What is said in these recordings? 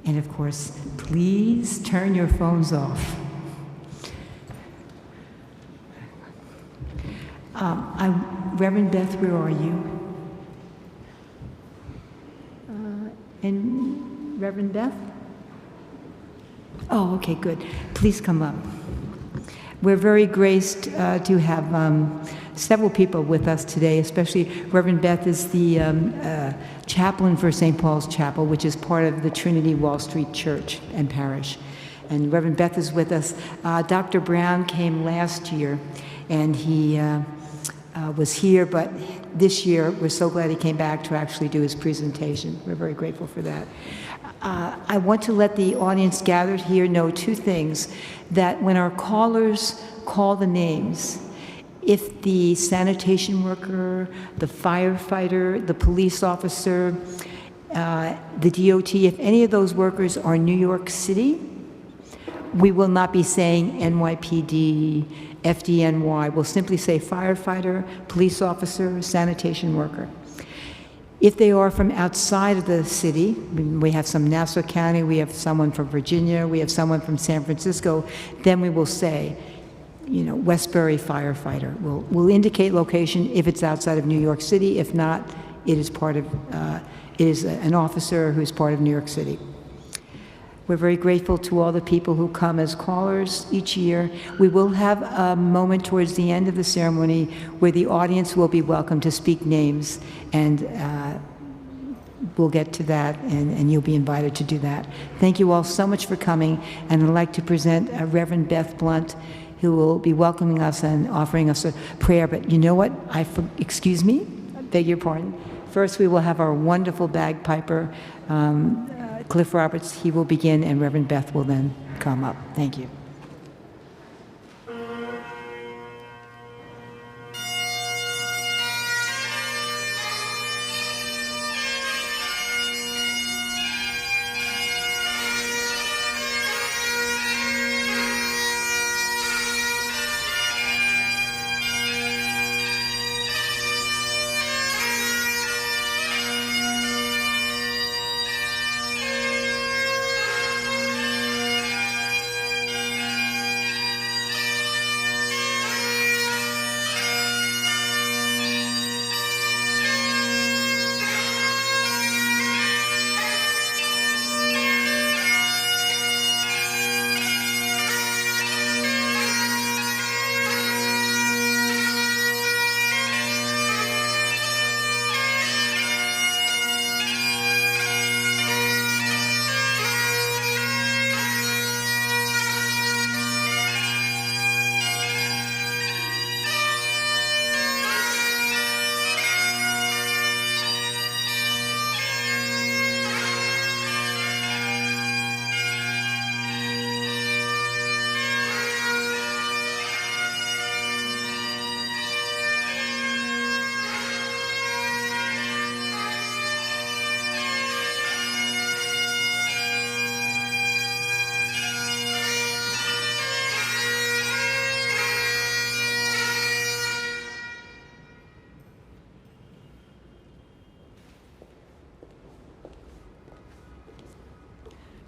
And of course, please turn your phones off. Reverend Beth, where are you? And Reverend Beth? Oh, okay, good. Please come up. We're very graced to have several people with us today, especially Reverend Beth is the chaplain for St. Paul's Chapel, which is part of the Trinity Wall Street Church and Parish. And Reverend Beth is with us. Dr. Brown came last year, and he was here, but this year we're so glad he came back to actually do his presentation. We're very grateful for that. I want to let the audience gathered here know two things, that when our callers call the names, if the sanitation worker, the firefighter, the police officer, the DOT, if any of those workers are New York City, we will not be saying NYPD, FDNY. We'll simply say firefighter, police officer, sanitation worker. If they are from outside of the city, we have some Nassau County, we have someone from Virginia, we have someone from San Francisco, then we will say, Westbury firefighter. We'll indicate location if it's outside of New York City. If not, it is an officer who's part of New York City. We're very grateful to all the people who come as callers each year. We will have a moment towards the end of the ceremony where the audience will be welcome to speak names, and we'll get to that, and you'll be invited to do that. Thank you all so much for coming, and I'd like to present Reverend Beth Blunt, who will be welcoming us and offering us a prayer. But you know what? Excuse me? Beg your pardon. First, we will have our wonderful bagpiper, Cliff Roberts. He will begin, and Reverend Beth will then come up. Thank you.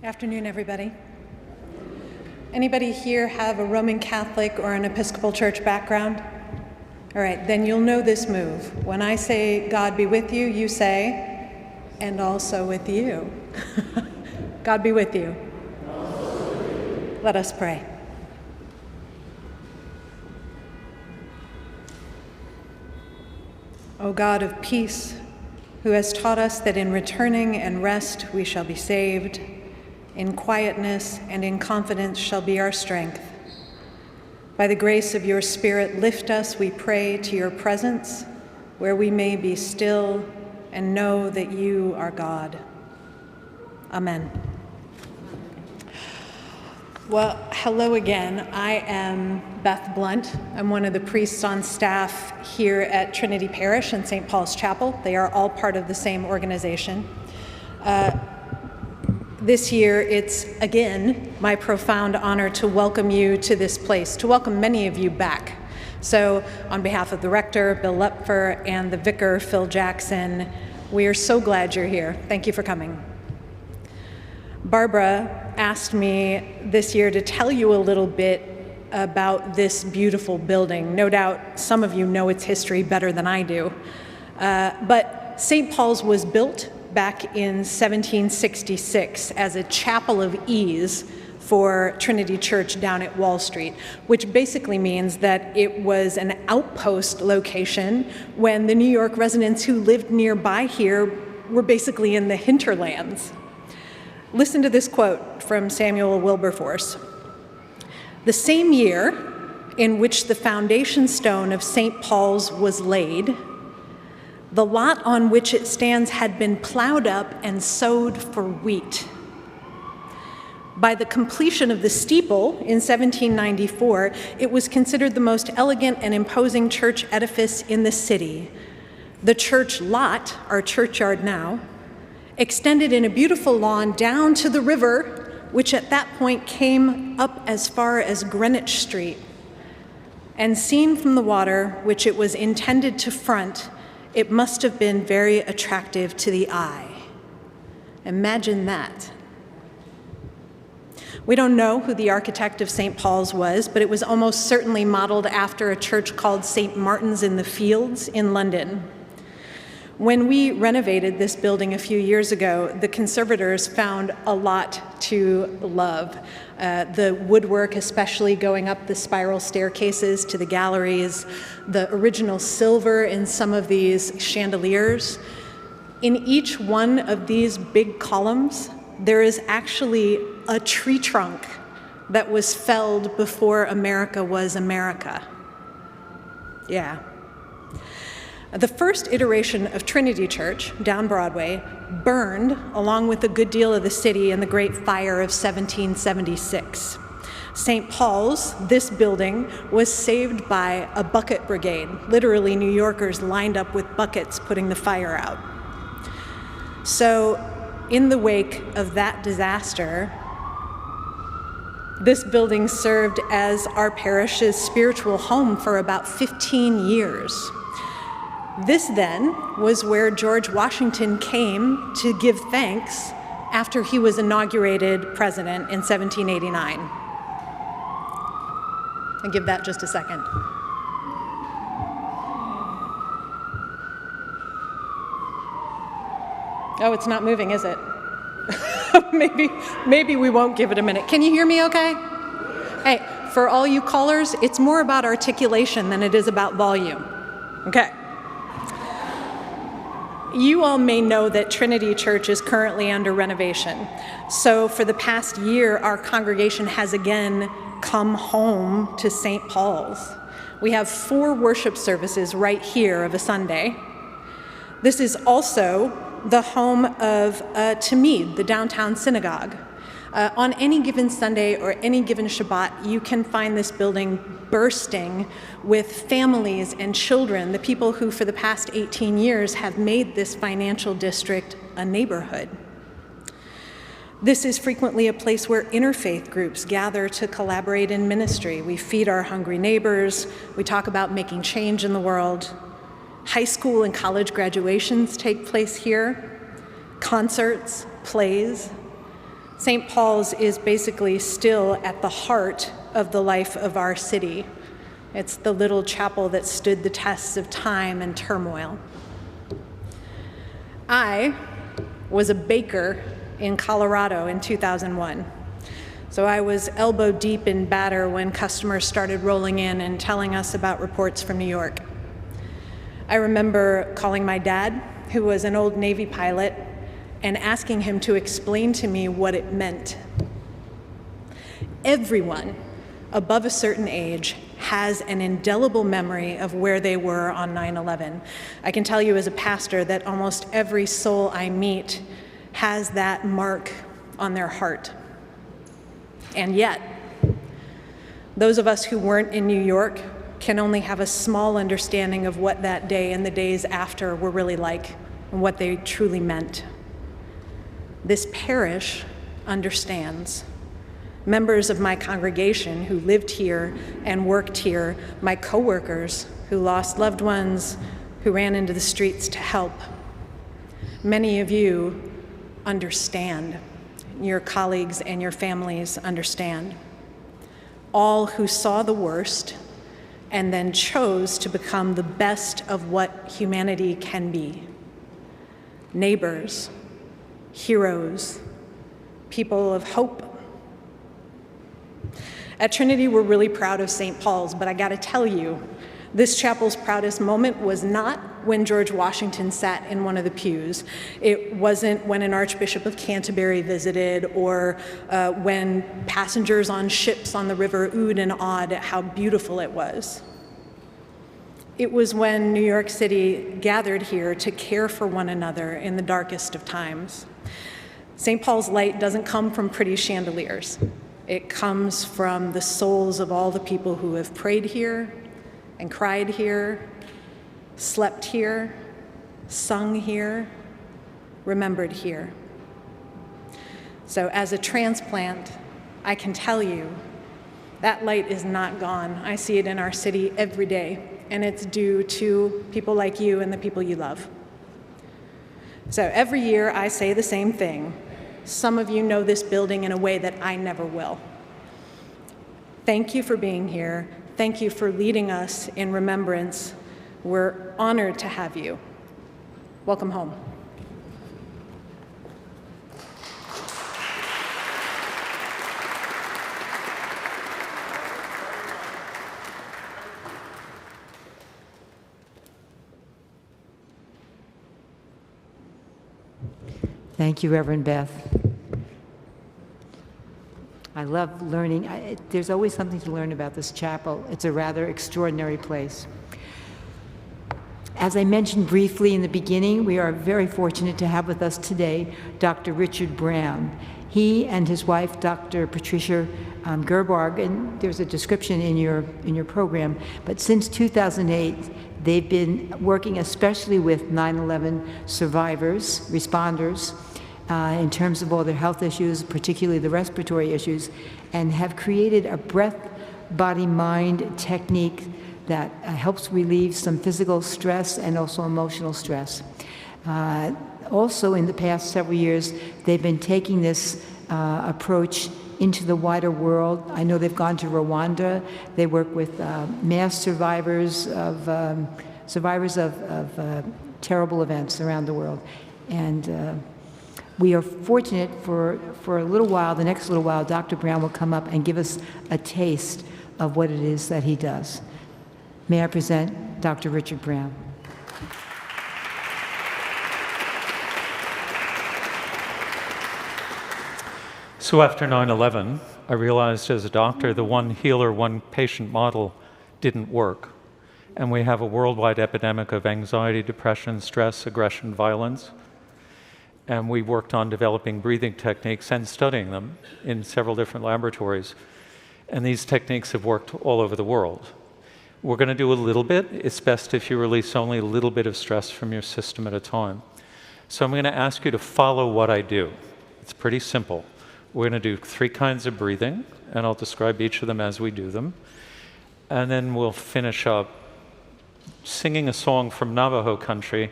Afternoon, everybody. Anybody here have a Roman Catholic or an Episcopal Church background? All right, then you'll know this move. When I say, God be with you, you say, and also with you. God be with you. Let us pray. O God of peace, who has taught us that in returning and rest we shall be saved, in quietness and in confidence shall be our strength. By the grace of your Spirit, lift us, we pray, to your presence, where we may be still and know that you are God. Amen. Well, hello again. I am Beth Blunt. I'm one of the priests on staff here at Trinity Parish and St. Paul's Chapel. They are all part of the same organization. This year, it's, again, my profound honor to welcome you to this place, to welcome many of you back. So on behalf of the rector, Bill Lepfer, and the vicar, Phil Jackson, we are so glad you're here. Thank you for coming. Barbara asked me this year to tell you a little bit about this beautiful building. No doubt some of you know its history better than I do. But St. Paul's was built back in 1766 as a chapel of ease for Trinity Church down at Wall Street, which basically means that it was an outpost location when the New York residents who lived nearby here were basically in the hinterlands. Listen to this quote from Samuel Wilberforce. "The same year in which the foundation stone of St. Paul's was laid, the lot on which it stands had been plowed up and sowed for wheat. By the completion of the steeple in 1794, it was considered the most elegant and imposing church edifice in the city. The church lot, our churchyard now, extended in a beautiful lawn down to the river, which at that point came up as far as Greenwich Street. And seen from the water, which it was intended to front, it must have been very attractive to the eye." Imagine that. We don't know who the architect of St. Paul's was, but it was almost certainly modeled after a church called St. Martin's in the Fields in London. When we renovated this building a few years ago, the conservators found a lot to love. The woodwork, especially going up the spiral staircases to the galleries, the original silver in some of these chandeliers. In each one of these big columns, there is actually a tree trunk that was felled before America was America. Yeah. The first iteration of Trinity Church, down Broadway, burned along with a good deal of the city in the Great Fire of 1776. St. Paul's, this building, was saved by a bucket brigade, literally New Yorkers lined up with buckets putting the fire out. So, in the wake of that disaster, this building served as our parish's spiritual home for about 15 years. This then was where George Washington came to give thanks after he was inaugurated president in 1789. I'll give that just a second. Oh, it's not moving, is it? Maybe we won't give it a minute. Can you hear me okay? Hey, for all you callers, it's more about articulation than it is about volume. Okay. You all may know that Trinity Church is currently under renovation. So for the past year, our congregation has again come home to St. Paul's. We have 4 worship services right here of a Sunday. This is also the home of Tamid, the downtown synagogue. On any given Sunday or any given Shabbat, you can find this building bursting with families and children, the people who for the past 18 years have made this financial district a neighborhood. This is frequently a place where interfaith groups gather to collaborate in ministry. We feed our hungry neighbors, we talk about making change in the world. High school and college graduations take place here, concerts, plays. St. Paul's is basically still at the heart of the life of our city. It's the little chapel that stood the tests of time and turmoil. I was a baker in Colorado in 2001. So I was elbow deep in batter when customers started rolling in and telling us about reports from New York. I remember calling my dad, who was an old Navy pilot, and asking him to explain to me what it meant. Everyone above a certain age has an indelible memory of where they were on 9/11. I can tell you as a pastor that almost every soul I meet has that mark on their heart. And yet, those of us who weren't in New York can only have a small understanding of what that day and the days after were really like and what they truly meant. This parish understands. Members of my congregation who lived here and worked here, my coworkers who lost loved ones, who ran into the streets to help. Many of you understand. your colleagues, and your families understand. All who saw the worst and then chose to become the best of what humanity can be. Neighbors, heroes, people of hope. At Trinity, we're really proud of St. Paul's, but I gotta tell you, this chapel's proudest moment was not when George Washington sat in one of the pews. It wasn't when an Archbishop of Canterbury visited, or when passengers on ships on the river oohed and awed at how beautiful it was. It was when New York City gathered here to care for one another in the darkest of times. St. Paul's light doesn't come from pretty chandeliers. It comes from the souls of all the people who have prayed here and cried here, slept here, sung here, remembered here. So as a transplant, I can tell you that light is not gone. I see it in our city every day, and it's due to people like you and the people you love. So every year I say the same thing. Some of you know this building in a way that I never will. Thank you for being here. Thank you for leading us in remembrance. We're honored to have you. Welcome home. Thank you, Reverend Beth. I love learning. There's always something to learn about this chapel. It's a rather extraordinary place. As I mentioned briefly in the beginning, we are very fortunate to have with us today Dr. Richard Brown. He and his wife, Dr. Patricia Gerbarg, and there's a description in your program, but since 2008, they've been working especially with 9/11 survivors, responders, in terms of all their health issues, particularly the respiratory issues, and have created a breath, body, mind technique that helps relieve some physical stress and also emotional stress. Also, in the past several years, they've been taking this approach into the wider world. I know they've gone to Rwanda. They work with mass survivors of terrible events around the world. And we are fortunate for a little while, the next little while, Dr. Brown will come up and give us a taste of what it is that he does. May I present Dr. Richard Brown. So after 9/11, I realized as a doctor the one healer, one patient model didn't work. And we have a worldwide epidemic of anxiety, depression, stress, aggression, violence. And we worked on developing breathing techniques and studying them in several different laboratories. And these techniques have worked all over the world. We're going to do a little bit. It's best if you release only a little bit of stress from your system at a time. So I'm going to ask you to follow what I do. It's pretty simple. We're going to do 3 kinds of breathing, and I'll describe each of them as we do them. And then we'll finish up singing a song from Navajo country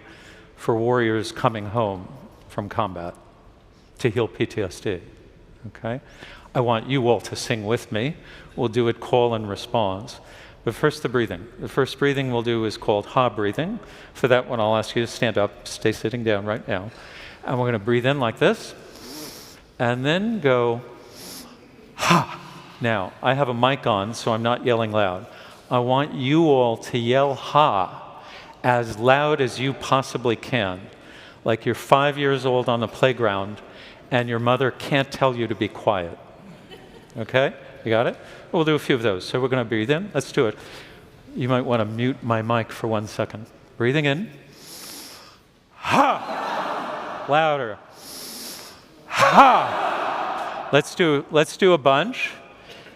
for warriors coming home from combat to heal PTSD, okay? I want you all to sing with me. We'll do it call and response. But first, the breathing. The first breathing we'll do is called ha breathing. For that one, I'll ask you to stand up, stay sitting down right now. And we're gonna breathe in like this, and then go ha. Now, I have a mic on, so I'm not yelling loud. I want you all to yell ha as loud as you possibly can, like you're 5 years old on the playground and your mother can't tell you to be quiet. Okay? You got it? We'll do a few of those. So we're going to breathe in. Let's do it. You might want to mute my mic for 1 second. Breathing in. Ha! Louder. Ha! Let's do a bunch,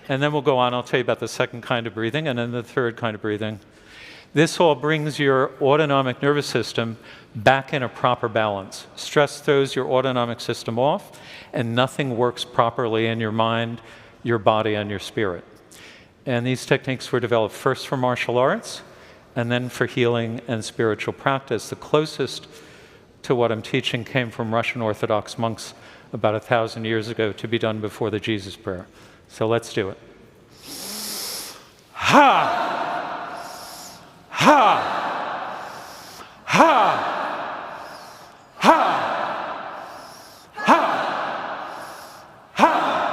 and then we'll go on. I'll tell you about the second kind of breathing, and then the third kind of breathing. This all brings your autonomic nervous system back in a proper balance. Stress throws your autonomic system off, and nothing works properly in your mind, your body, and your spirit. And these techniques were developed first for martial arts, and then for healing and spiritual practice. The closest to what I'm teaching came from Russian Orthodox monks about 1,000 years ago to be done before the Jesus prayer. So let's do it. Ha! Ha! Ha! Ha! Ha!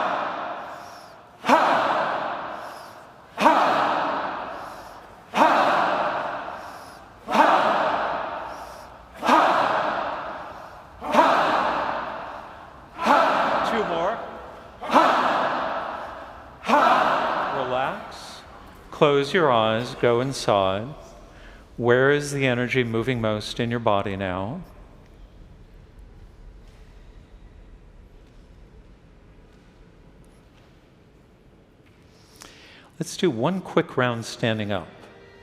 Two more. Relax. Close your eyes. Go inside. Where is the energy moving most in your body now? Let's do one quick round standing up.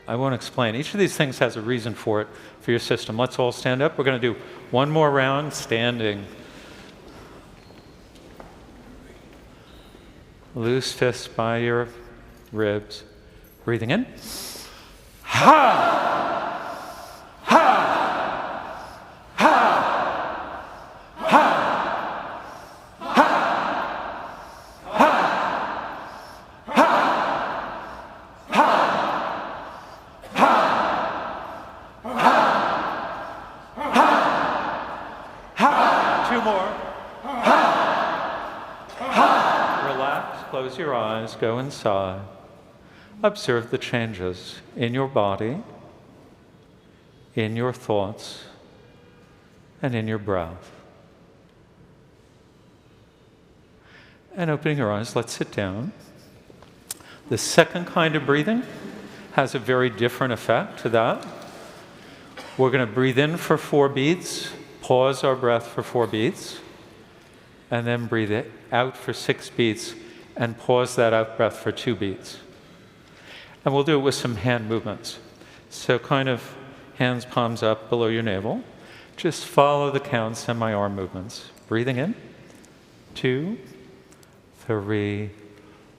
I won't explain. Each of these things has a reason for it, for your system. Let's all stand up. We're going to do one more round standing. Loose fists by your ribs. Breathing in. Ha! Ha! Ha! Ha! Two more. Relax, close your eyes, go inside. Observe the changes in your body, in your thoughts, and in your breath. And opening your eyes, let's sit down. The second kind of breathing has a very different effect to that. We're going to breathe in for 4 beats, pause our breath for 4 beats, and then breathe it out for 6 beats, and pause that out breath for 2 beats. And we'll do it with some hand movements. So kind of hands, palms up below your navel. Just follow the counts and my arm movements. Breathing in, 2, 3,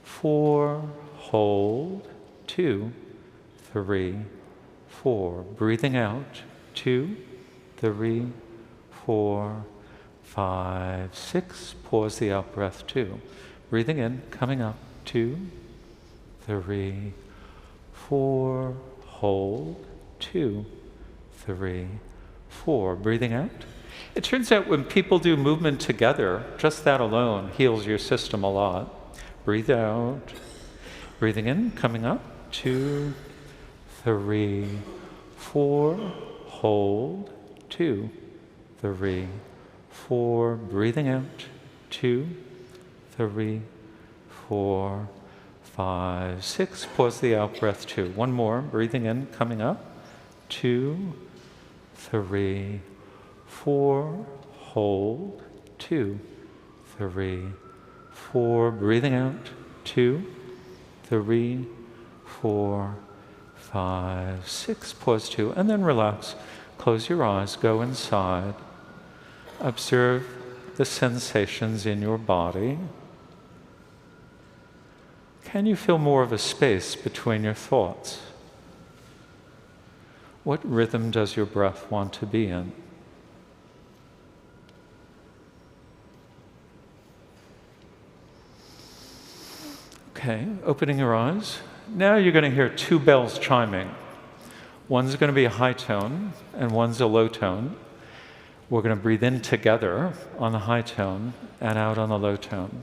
4, hold, 2, 3, 4. Breathing out, 2, 3, 4, 5, 6. Pause the out breath, 2. Breathing in, coming up, 2, 3, 4, hold, 2, 3, 4. Breathing out. It turns out when people do movement together, just that alone heals your system a lot. Breathe out. Breathing in, coming up, 2, 3, 4, hold, 2, 3, 4. Breathing out, 2, 3, 4, 5, 6. Pause the out breath, 2. One more. Breathing in, coming up. 2, 3, 4. Hold. 2, 3, 4. Breathing out. 2, 3, 4, 5, 6. Pause, 2. And then relax. Close your eyes. Go inside. Observe the sensations in your body. Can you feel more of a space between your thoughts? What rhythm does your breath want to be in? Okay, opening your eyes. Now you're going to hear 2 bells chiming. One's going to be a high tone and one's a low tone. We're going to breathe in together on the high tone and out on the low tone.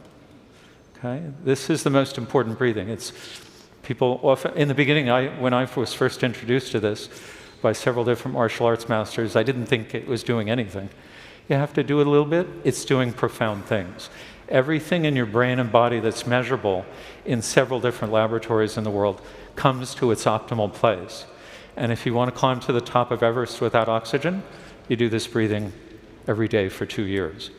Okay? This is the most important breathing. It's people often, in the beginning, when I was first introduced to this by several different martial arts masters, I didn't think it was doing anything. You have to do it a little bit. It's doing profound things. Everything in your brain and body that's measurable in several different laboratories in the world comes to its optimal place. And if you want to climb to the top of Everest without oxygen, you do this breathing every day for 2 years.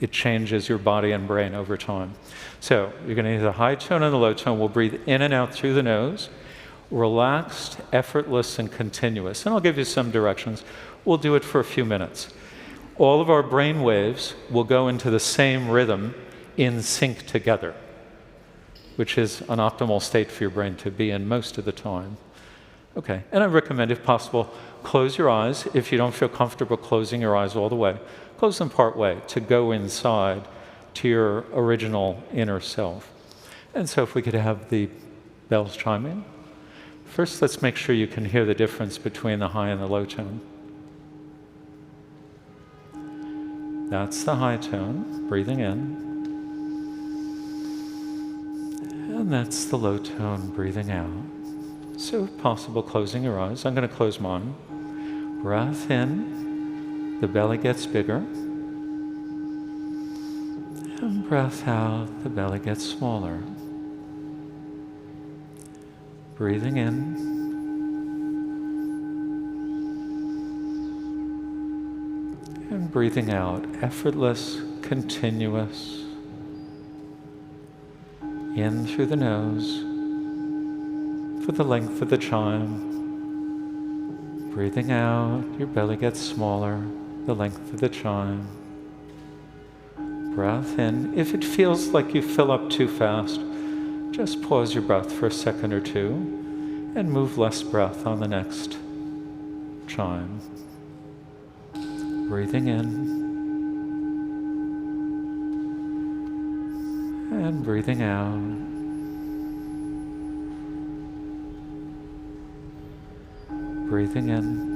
It changes your body and brain over time. So you're going to hear the high tone and the low tone. We'll breathe in and out through the nose, relaxed, effortless, and continuous. And I'll give you some directions. We'll do it for a few minutes. All of our brain waves will go into the same rhythm in sync together, which is an optimal state for your brain to be in most of the time. Okay, and I recommend, if possible, close your eyes. If you don't feel comfortable closing your eyes all the way, close them part way to go inside to your original inner self. And so if we could have the bells chiming. First, let's make sure you can hear the difference between the high and the low tone. That's the high tone, breathing in. And that's the low tone, breathing out. So if possible, closing your eyes. I'm going to close mine. Breath in, the belly gets bigger. And breath out, the belly gets smaller. Breathing in. And breathing out, effortless, continuous. In through the nose, for the length of the chime. Breathing out, your belly gets smaller, the length of the chime. Breath in. If it feels like you fill up too fast, just pause your breath for a second or two and move less breath on the next chime. Breathing in. And breathing out. Breathing in.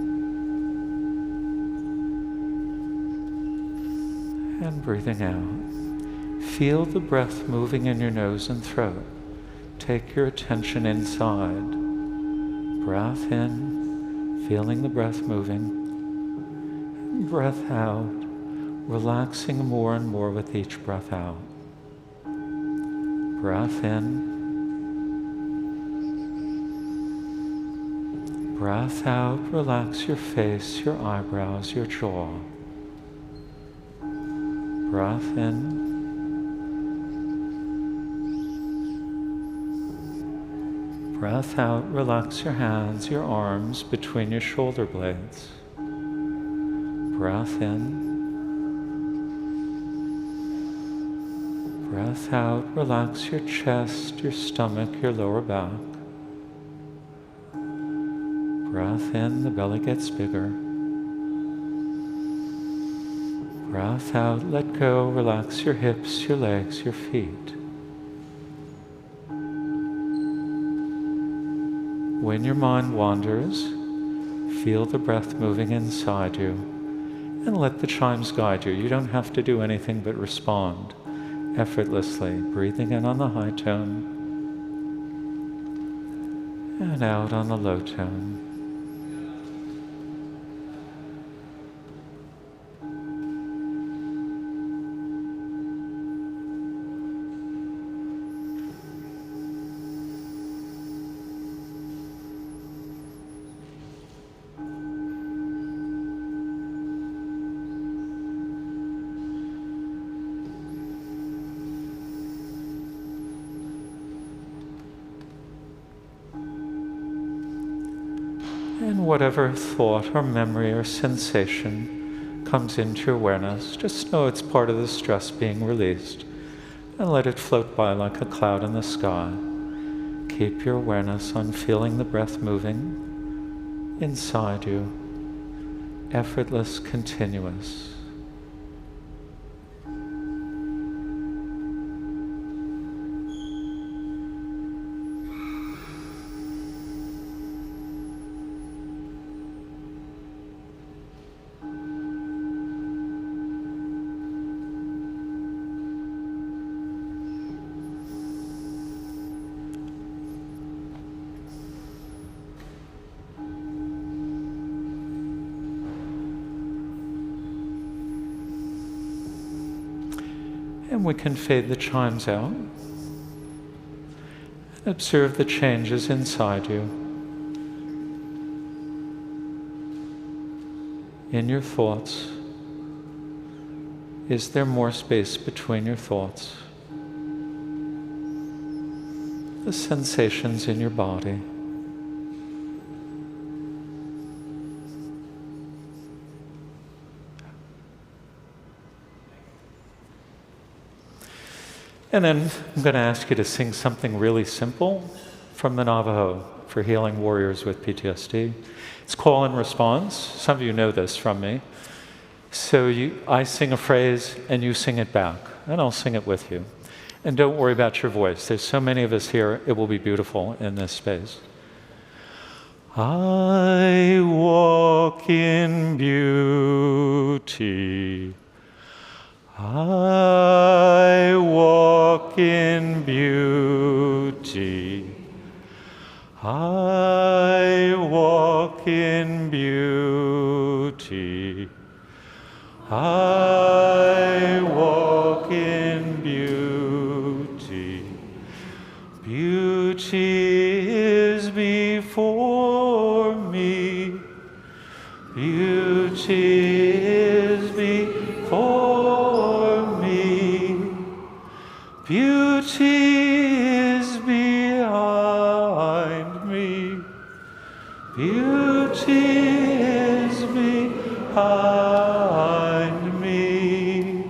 And breathing out. Feel the breath moving in your nose and throat. Take your attention inside. Breath in, feeling the breath moving. And breath out, relaxing more and more with each breath out. Breath in. Breath out, relax your face, your eyebrows, your jaw. Breath in. Breath out, relax your hands, your arms between your shoulder blades. Breath in. Breath out, relax your chest, your stomach, your lower back. Breath in, the belly gets bigger. Breath out, let go, relax your hips, your legs, your feet. When your mind wanders, feel the breath moving inside you and let the chimes guide you. You don't have to do anything but respond effortlessly, breathing in on the high tone and out on the low tone. And whatever thought or memory or sensation comes into your awareness, just know it's part of the stress being released and let it float by like a cloud in the sky. Keep your awareness on feeling the breath moving inside you, effortless, continuous. And we can fade the chimes out. Observe the changes inside you. In your thoughts, is there more space between your thoughts? The sensations in your body. And then I'm going to ask you to sing something really simple from the Navajo for healing warriors with PTSD. It's call and response. Some of you know this from me. So I sing a phrase and you sing it back, and I'll sing it with you. And don't worry about your voice. There's so many of us here, it will be beautiful in this space. I walk in beauty. I walk in beauty. I walk in beauty. I walk in beauty. Beauty is before me. Beauty is before me. Beauty is behind me. Beauty is behind me.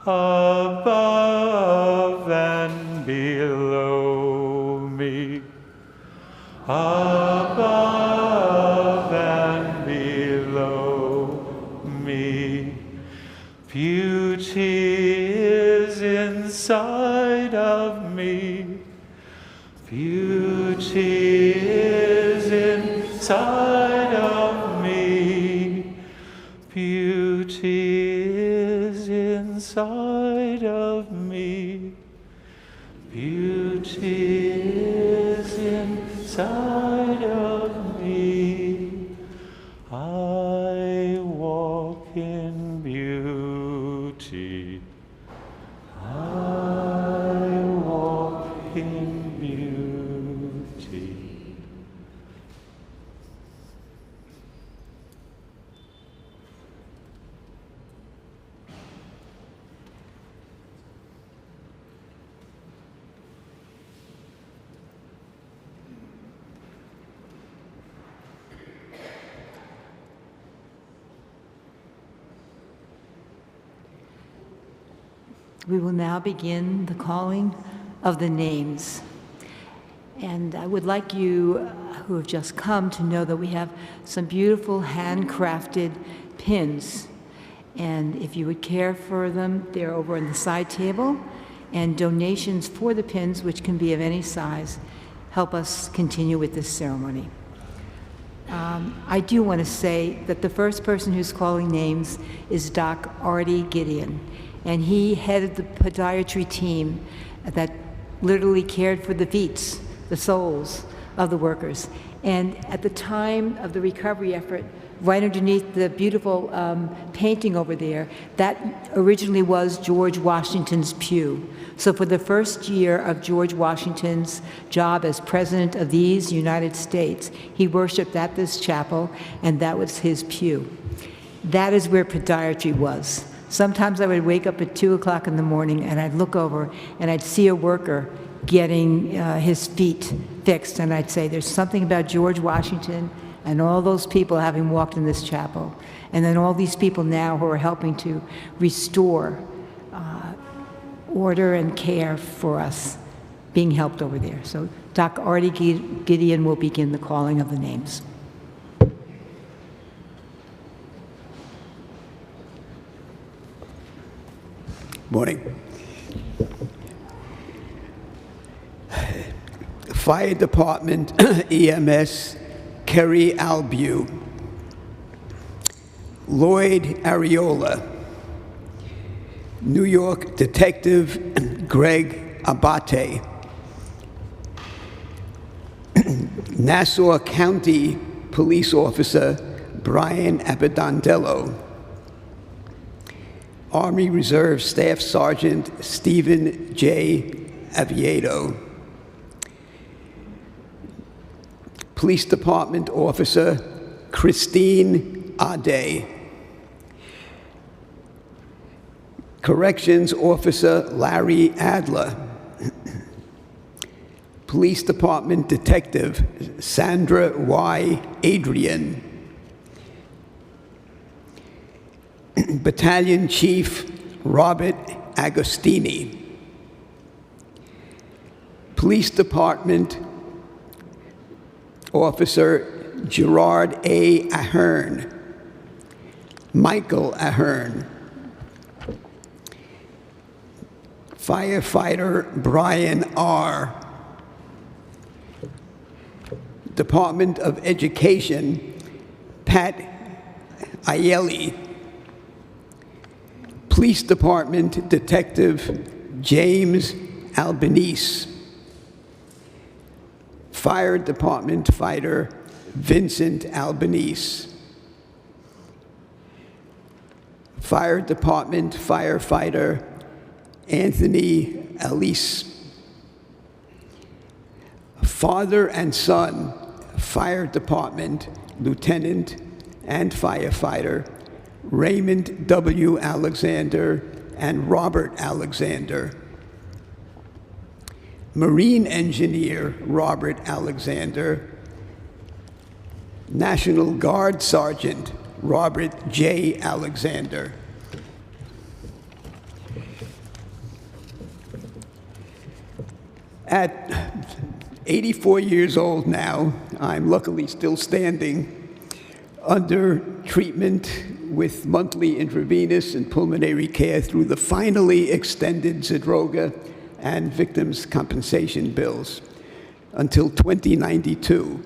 Above and below me. Above and below me. Beauty is inside of me. Beauty is inside of me. Beauty is inside of me. Beauty is inside of me. I walk in beauty. I walk in beauty. We will now begin the calling of the names. And I would like you who have just come to know that we have some beautiful handcrafted pins. And if you would care for them, they're over on the side table. And donations for the pins, which can be of any size, help us continue with this ceremony. I do want to say that the first person who's calling names is Doc Artie Gideon. And he headed the podiatry team that literally cared for the feet, the souls of the workers. And at the time of the recovery effort, right underneath the beautiful painting over there, that originally was George Washington's pew. So for the first year of George Washington's job as President of these United States, he worshiped at this chapel, and that was his pew. That is where podiatry was. Sometimes I would wake up at 2 o'clock in the morning and I'd look over and I'd see a worker getting his feet fixed, and I'd say, there's something about George Washington and all those people having walked in this chapel, and then all these people now who are helping to restore order and care for us being helped over there. So Doc Artie Gideon will begin the calling of the names. Morning. Fire Department, EMS, Kerry Albu. Lloyd Areola. New York Detective Greg Abate. Nassau County Police Officer Brian Abbandondello. Army Reserve Staff Sergeant Stephen J. Aviedo. Police Department Officer Christine Ade. Corrections Officer Larry Adler. Police Department Detective Sandra Y. Adrian. Battalion Chief Robert Agostini. Police Department Officer Gerard A. Ahern. Michael Ahern. Firefighter Brian R. Department of Education, Pat Aielli. Police Department Detective James Albanese. Fire Department Fighter Vincent Albanese. Fire Department Firefighter Anthony Alice. Father and son, Fire Department Lieutenant and Firefighter Raymond W. Alexander and Robert Alexander. Marine Engineer Robert Alexander. National Guard Sergeant Robert J. Alexander. At 84 years old now, I'm luckily still standing under treatment with monthly intravenous and pulmonary care through the finally extended Zadroga and victims' compensation bills until 2092.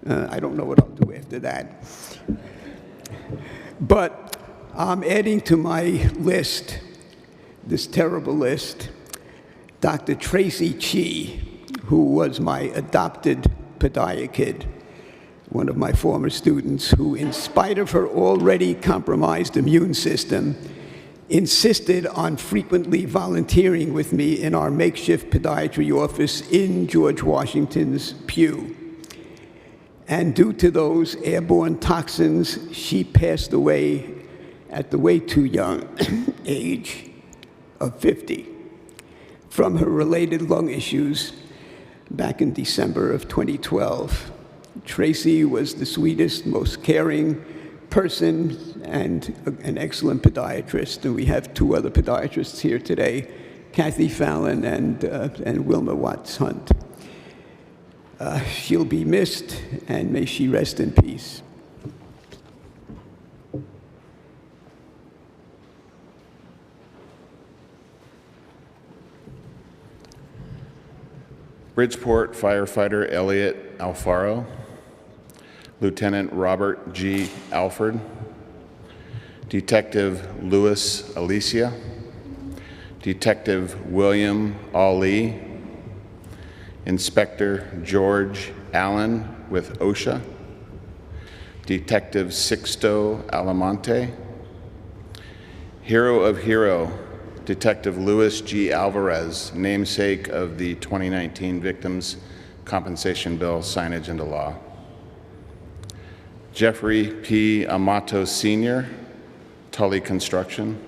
I don't know what I'll do after that. But I'm adding to my list, this terrible list, Dr. Tracy Chi, who was my adopted podiatrist, one of my former students, who, in spite of her already compromised immune system, insisted on frequently volunteering with me in our makeshift podiatry office in George Washington's pew. And due to those airborne toxins, she passed away at the way too young age of 50 from her related lung issues back in December of 2012. Tracy was the sweetest, most caring person and an excellent podiatrist. And we have two other podiatrists here today, Kathy Fallon and Wilma Watts Hunt. She'll be missed, and may she rest in peace. Bridgeport firefighter Elliot Alfaro, Lieutenant Robert G. Alford, Detective Louis Alicia, Detective William Ali, Inspector George Allen with OSHA, Detective Sixto Alamonte, Hero of Hero, Detective Louis G. Alvarez, namesake of the 2019 Victims' Compensation Bill signage into law. Jeffrey P. Amato Sr., Tully Construction.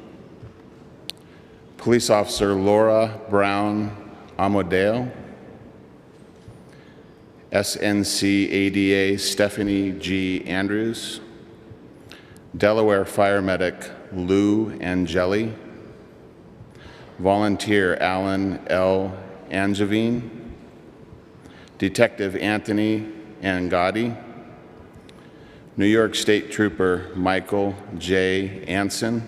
Police Officer Laura Brown Amadeo. SNC ADA Stephanie G. Andrews. Delaware Fire Medic Lou Angeli. Volunteer Alan L. Angevine. Detective Anthony Angotti. New York State Trooper Michael J. Anson.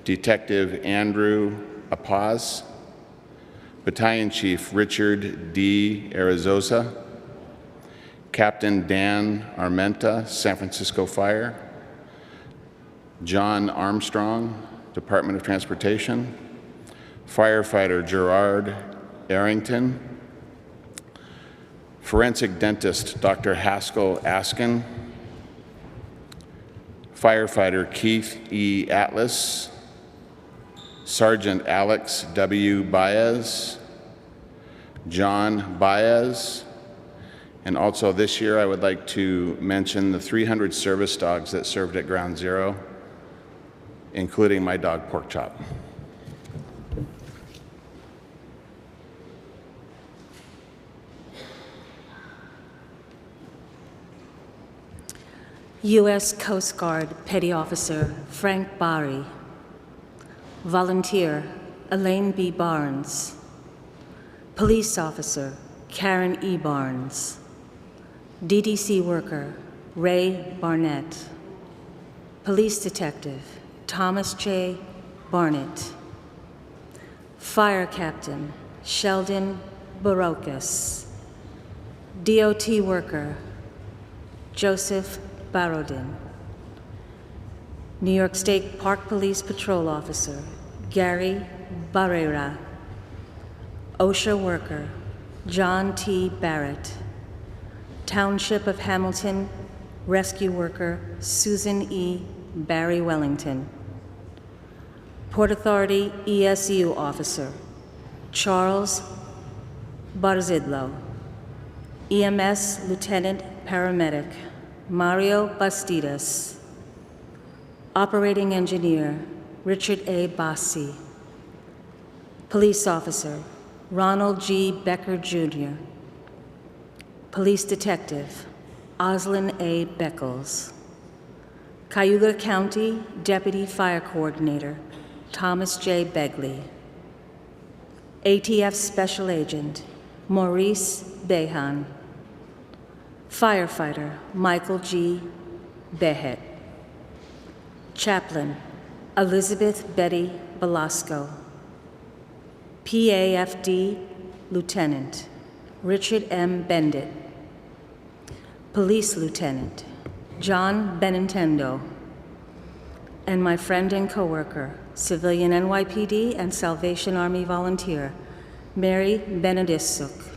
Detective Andrew Apaz. Battalion Chief Richard D. Arizosa. Captain Dan Armenta, San Francisco Fire. John Armstrong, Department of Transportation. Firefighter Gerard Arrington. Forensic dentist Dr. Haskell Askin. Firefighter Keith E. Atlas. Sergeant Alex W. Baez. John Baez. And also this year I would like to mention the 300 service dogs that served at Ground Zero, including my dog Pork Chop. U.S. Coast Guard Petty Officer Frank Bari. Volunteer Elaine B. Barnes. Police Officer Karen E. Barnes. DDC Worker Ray Barnett. Police Detective Thomas J. Barnett. Fire Captain Sheldon Barocas. DOT Worker Joseph Barodin. New York State Park Police Patrol Officer Gary Barrera. OSHA Worker John T. Barrett. Township of Hamilton Rescue Worker Susan E. Barry Wellington. Port Authority ESU Officer Charles Barzidlo. EMS Lieutenant Paramedic Mario Bastidas. Operating Engineer Richard A. Bassi. Police Officer Ronald G. Becker, Jr. Police Detective Oslin A. Beckles. Cayuga County Deputy Fire Coordinator Thomas J. Begley. ATF Special Agent Maurice Behan. Firefighter Michael G. Behet. Chaplain Elizabeth Betty Velasco. PAFD Lieutenant Richard M. Bendit. Police Lieutenant John Benintendo. And my friend and coworker, civilian NYPD and Salvation Army volunteer, Mary Benedisuk.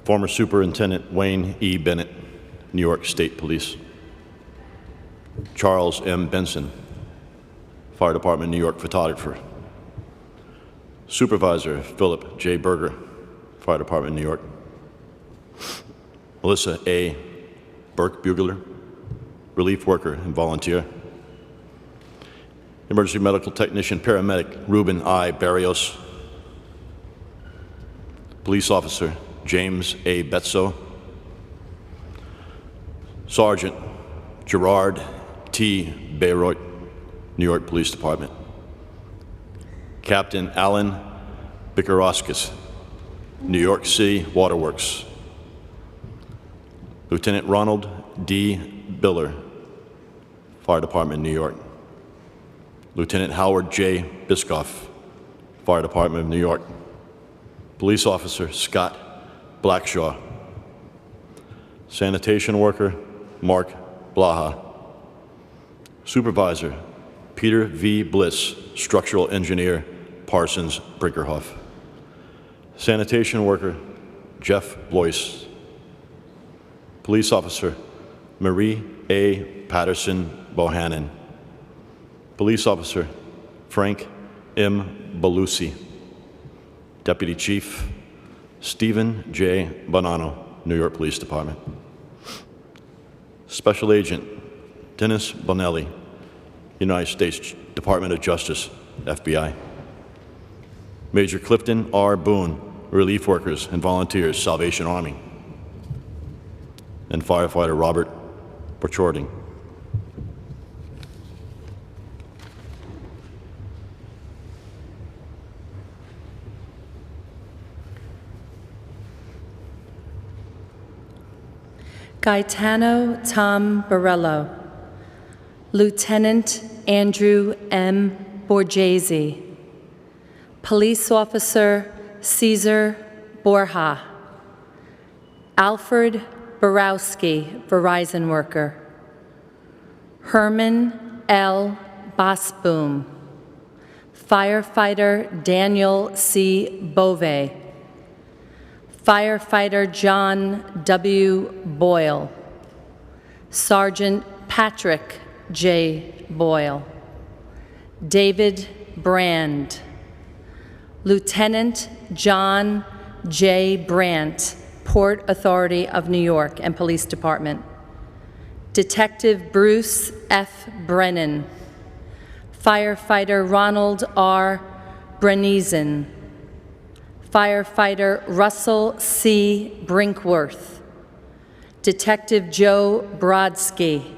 Former Superintendent Wayne E. Bennett, New York State Police. Charles M. Benson, Fire Department, New York photographer. Supervisor Philip J. Berger, Fire Department, New York. Melissa A. Burke-Bugler, relief worker and volunteer. Emergency medical technician paramedic Ruben I. Barrios. Police officer James A. Betso. Sergeant Gerard T. Bayroit, New York Police Department. Captain Alan Bikarauskas, New York City Waterworks. Lieutenant Ronald D. Biller, Fire Department, New York. Lieutenant Howard J. Biscoff, Fire Department of New York. Police officer Scott Blackshaw. Sanitation worker Mark Blaha. Supervisor Peter V. Bliss, structural engineer Parsons Brinkerhoff. Sanitation worker Jeff Blois. Police officer Marie A. Patterson Bohannon. Police officer Frank M. Belusi. Deputy Chief Stephen J. Bonanno, New York Police Department. Special Agent Dennis Bonelli, United States Department of Justice, FBI. Major Clifton R. Boone, relief workers and volunteers, Salvation Army. And firefighter Robert Borchording. Gaetano Tom Borello. Lieutenant Andrew M. Borgese. Police Officer Caesar Borja. Alfred Borowski, Verizon worker. Herman L. Bosboom. Firefighter Daniel C. Bove. Firefighter John W. Boyle. Sergeant Patrick J. Boyle. David Brand. Lieutenant John J. Brandt, Port Authority of New York and Police Department. Detective Bruce F. Brennan. Firefighter Ronald R. Brennezen. Firefighter Russell C. Brinkworth. Detective Joe Brodsky,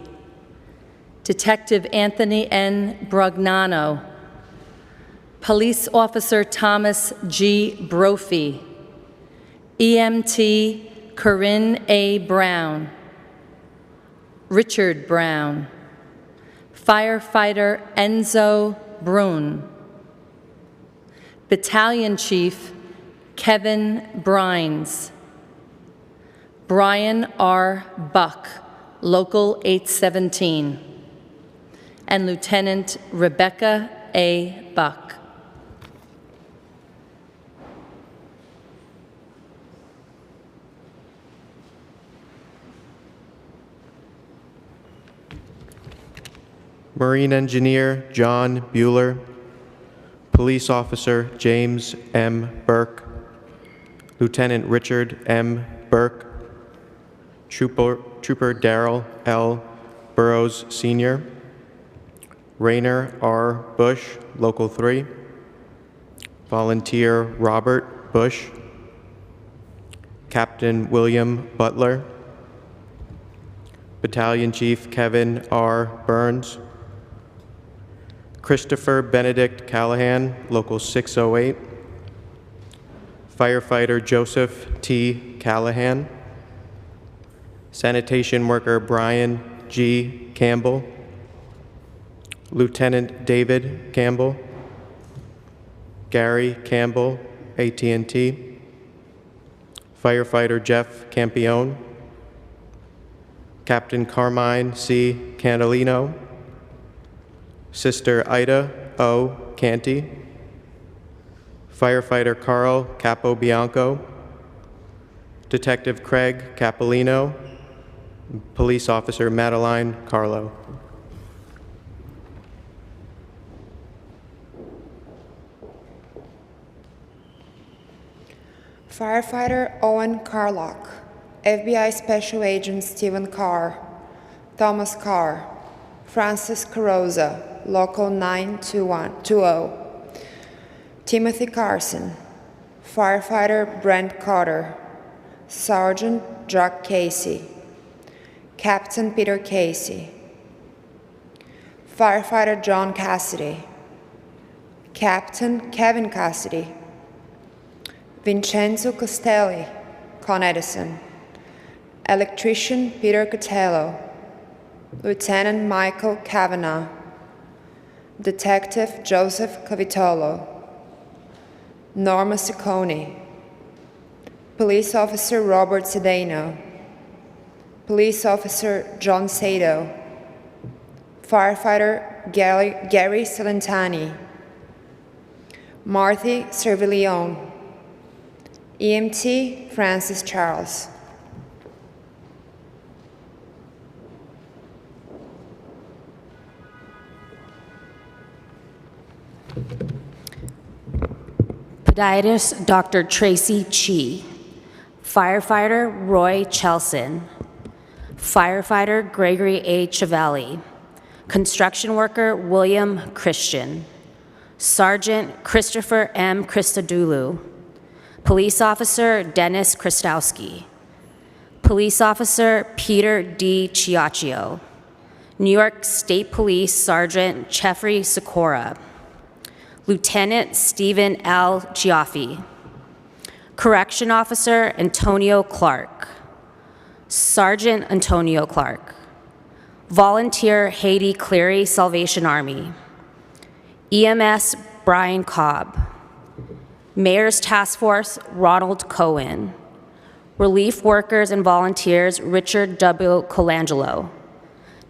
Detective Anthony N. Brugnano, Police Officer Thomas G. Brophy, EMT Corinne A. Brown, Richard Brown, Firefighter Enzo Brun, Battalion Chief Kevin Brines, Brian R. Buck, Local 817, and Lieutenant Rebecca A. Buck. Marine Engineer John Bueller, Police Officer James M. Burke, Lieutenant Richard M. Burke, Trooper Darrell L. Burrows Sr., Rainer R. Bush, Local 3, Volunteer Robert Bush, Captain William Butler, Battalion Chief Kevin R. Burns, Christopher Benedict Callahan, Local 608, Firefighter Joseph T. Callahan, Sanitation Worker Brian G. Campbell, Lieutenant David Campbell, Gary Campbell, AT&T, Firefighter Jeff Campione, Captain Carmine C. Candelino, Sister Ida O. Canty, Firefighter Carl Capobianco, Detective Craig Capolino, Police Officer Madeline Carlo. Firefighter Owen Carlock, FBI Special Agent Stephen Carr, Thomas Carr, Francis Carroza, Local 920, Timothy Carson, Firefighter Brent Cotter, Sergeant Jack Casey, Captain Peter Casey, Firefighter John Cassidy, Captain Kevin Cassidy, Vincenzo Costelli, Con Edison, Electrician Peter Cotello, Lieutenant Michael Kavanagh, Detective Joseph Cavitolo, Norma Ciccone, Police Officer Robert Cedeno, Police Officer John Sato, Firefighter Gary Celentani, Marthy Servilione, EMT Francis Charles. Podiatrist Dr. Tracy Chi, Firefighter Roy Chelson, Firefighter Gregory A. Chiavelli, Construction Worker William Christian, Sergeant Christopher M. Christodoulou, Police Officer Dennis Kristowski, Police Officer Peter D. Ciaccio, New York State Police Sergeant Jeffrey Sikora, Lieutenant Stephen L. Giaffi, Correction Officer Antonio Clark, Sergeant Antonio Clark, Volunteer Haiti Cleary Salvation Army, EMS Brian Cobb, Mayor's Task Force Ronald Cohen, Relief Workers and Volunteers Richard W. Colangelo,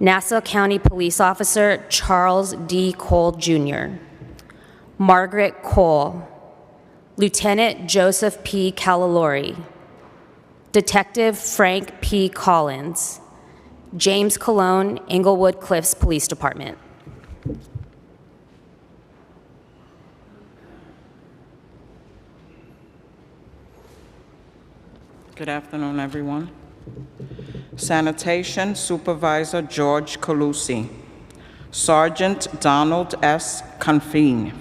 Nassau County Police Officer Charles D. Cole Jr., Margaret Cole, Lieutenant Joseph P. Calalori, Detective Frank P. Collins, James Colon, Englewood Cliffs Police Department. Good afternoon, everyone. Sanitation Supervisor George Colusi, Sergeant Donald S. Confine,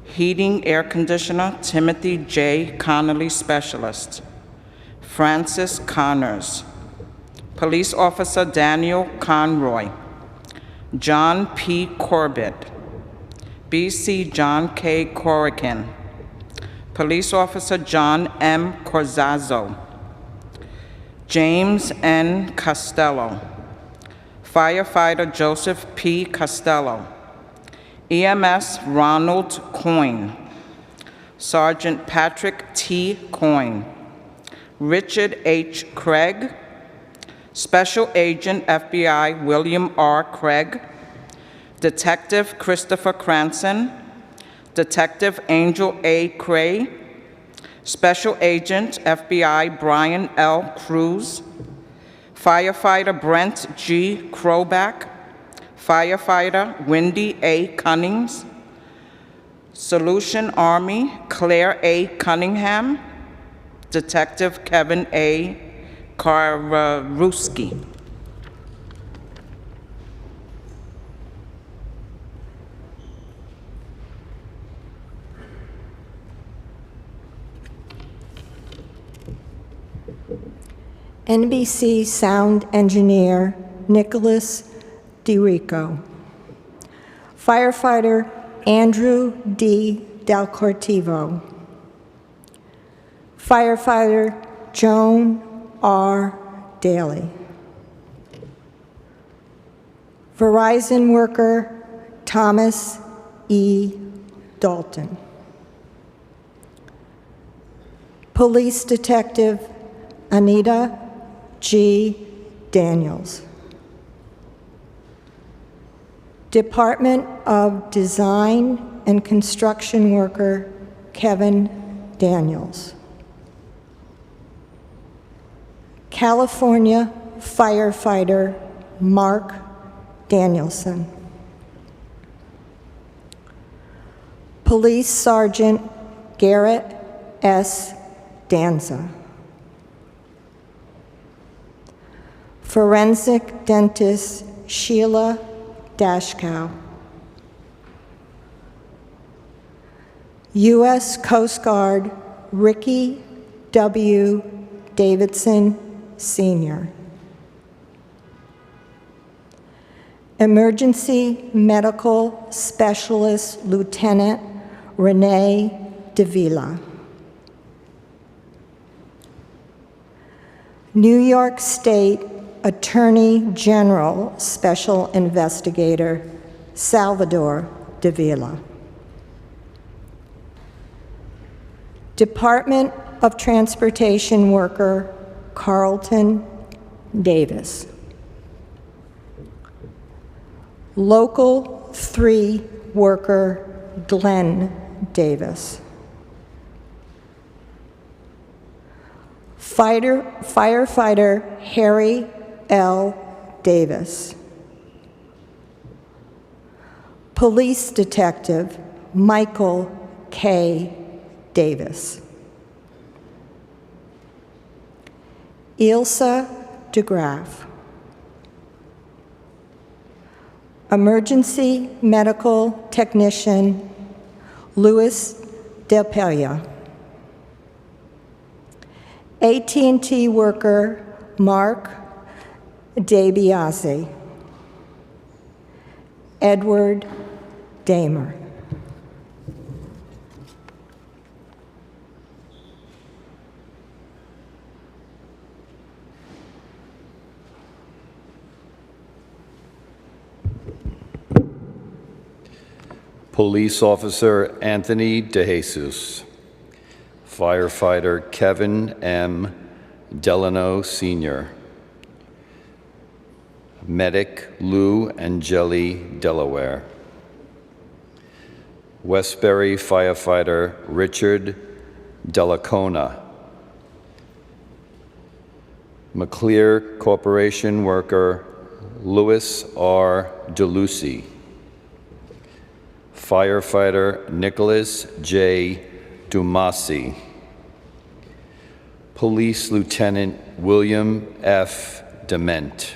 Heating Air Conditioner Timothy J. Connolly Specialist, Francis Connors. Police Officer Daniel Conroy. John P. Corbett. B.C. John K. Corrigan. Police Officer John M. Corzazzo. James N. Costello. Firefighter Joseph P. Costello. EMS Ronald Coyne. Sergeant Patrick T. Coyne. Richard H. Craig. Special Agent FBI William R. Craig. Detective Christopher Cranston. Detective Angel A. Cray. Special Agent FBI Brian L. Cruz. Firefighter Brent G. Kroback. Firefighter Wendy A. Cunnings. Solution Army Claire A. Cunningham. Detective Kevin A. Karuski. NBC Sound Engineer Nicholas DiRico. Firefighter Andrew D. Del Cortivo. Firefighter Joan R. Daly. Verizon worker Thomas E. Dalton. Police Detective Anita G. Daniels. Department of Design and Construction worker Kevin Daniels. California firefighter Mark Danielson. Police Sergeant Garrett S. Danza. Forensic Dentist Sheila Dashkow. U.S. Coast Guard Ricky W. Davidson, Sr. Emergency Medical Specialist Lieutenant Renee Davila. New York State Attorney General Special Investigator Salvador Davila. Department of Transportation worker Carlton Davis. Local 3 worker Glenn Davis. Firefighter Harry L. Davis. Police Detective Michael K. Davis. Ilsa DeGraff. Emergency Medical Technician Louis Delpelia. AT&T worker Mark DeBiase. Edward Damer. Police Officer Anthony DeJesus. Firefighter Kevin M. Delano Sr. Medic Lou Angeli Delaware. Westbury Firefighter Richard Delacona. McClear Corporation Worker Louis R. DeLucy. Firefighter Nicholas J. Dumasi. Police Lieutenant William F. Dement.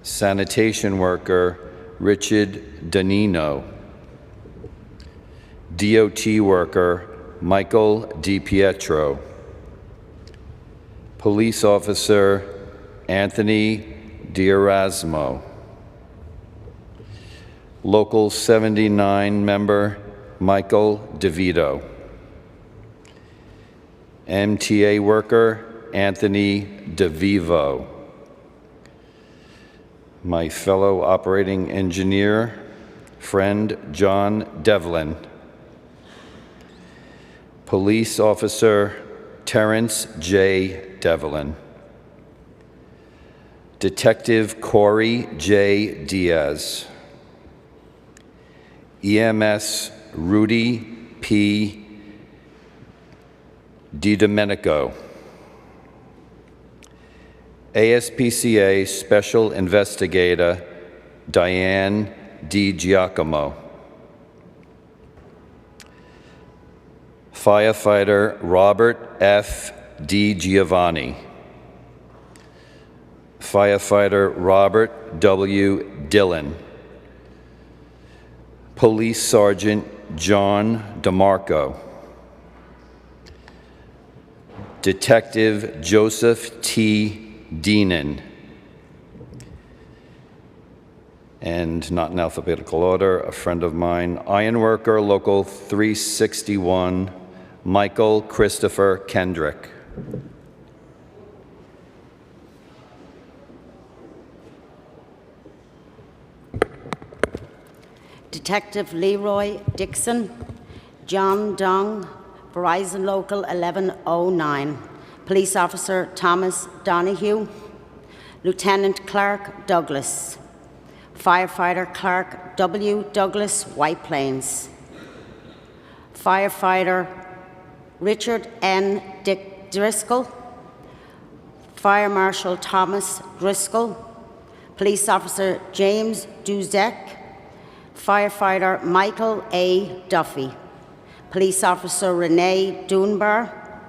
Sanitation Worker Richard Danino. DOT Worker Michael DiPietro. Police Officer Anthony D'Erasmo. Local 79 member Michael DeVito. MTA worker Anthony DeVivo. My fellow operating engineer, friend John Devlin. Police Officer Terrence J. Devlin. Detective Corey J. Diaz. EMS Rudy P. DiDomenico. ASPCA Special Investigator Diane D. Giacomo. Firefighter Robert F. D. Giovanni. Firefighter Robert W. Dillon. Police Sergeant John DeMarco. Detective Joseph T. Deenan. And not in alphabetical order, a friend of mine, ironworker, Local 361, Michael Christopher Kendrick. Detective Leroy Dixon, John Dong, Verizon Local 1109, Police Officer Thomas Donahue, Lieutenant Clark Douglas, Firefighter Clark W. Douglas, White Plains, Firefighter Richard N. Driscoll, Fire Marshal Thomas Driscoll, Police Officer James Duzek, Firefighter Michael A. Duffy, Police Officer Renee Dunbar,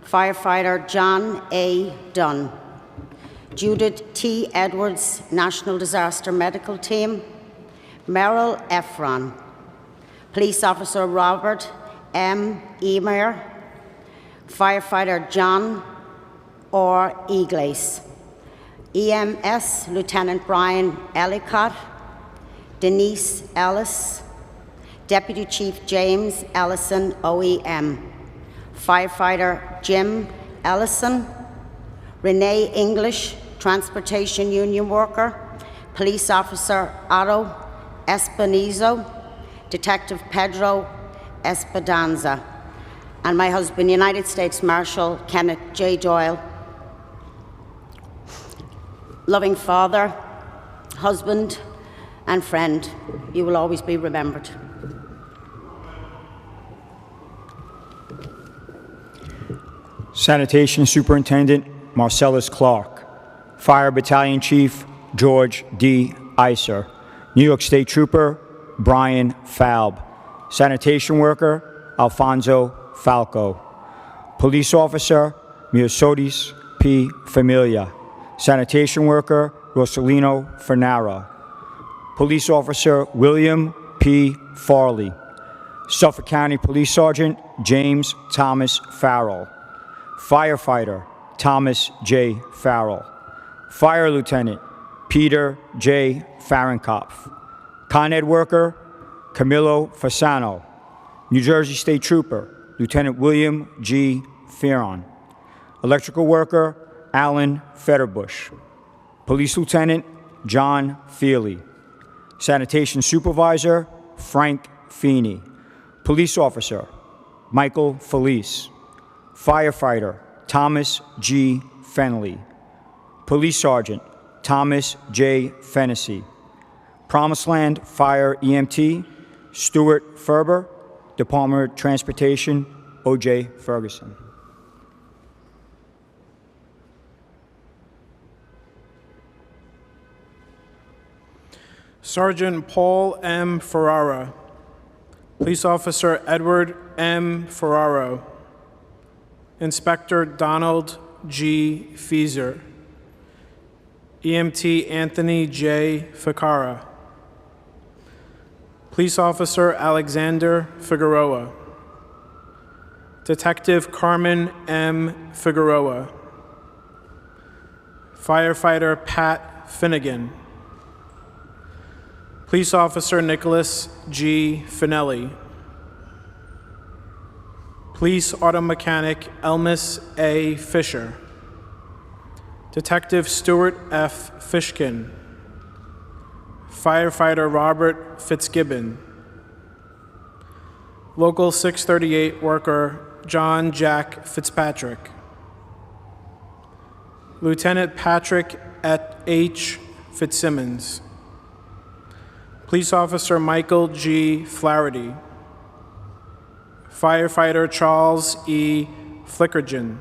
Firefighter John A. Dunn, Judith T. Edwards, National Disaster Medical Team, Merrill Efron, Police Officer Robert M. Emer, Firefighter John R. Igles, EMS Lieutenant Brian Ellicott, Denise Ellis, Deputy Chief James Ellison, OEM, Firefighter Jim Ellison, Renee English, Transportation Union Worker, Police Officer Otto Espinizo, Detective Pedro Esperanza, and my husband, United States Marshal Kenneth J. Doyle. Loving father, husband, and friend, you will always be remembered. Sanitation Superintendent Marcellus Clark, Fire Battalion Chief George D. Iser, New York State Trooper Brian Falb, Sanitation Worker Alfonso Falco, Police Officer Miosotis P. Familia, Sanitation Worker Rosalino Fernara, Police Officer William P. Farley, Suffolk County Police Sergeant James Thomas Farrell, Firefighter Thomas J. Farrell, Fire Lieutenant Peter J. Fahrenkopf, Con Ed Worker Camilo Fasano, New Jersey State Trooper Lieutenant William G. Fearon, Electrical Worker Alan Fetterbush, Police Lieutenant John Feely, Sanitation Supervisor Frank Feeney, Police Officer Michael Felice, Firefighter Thomas G. Fenley, Police Sergeant Thomas J. Fennessy, Promised Land Fire EMT Stuart Ferber, Department of Transportation O.J. Ferguson. Sergeant Paul M. Ferrara, Police Officer Edward M. Ferraro, Inspector Donald G. Feeser, EMT Anthony J. Ficara, Police Officer Alexander Figueroa, Detective Carmen M. Figueroa, Firefighter Pat Finnegan. Police Officer Nicholas G. Finelli. Police Auto Mechanic Elmis A. Fisher. Detective Stuart F. Fishkin. Firefighter Robert Fitzgibbon. Local 638 worker John Jack Fitzpatrick. Lieutenant Patrick H. Fitzsimmons. Police Officer Michael G. Flaherty. Firefighter Charles E. Flickergen.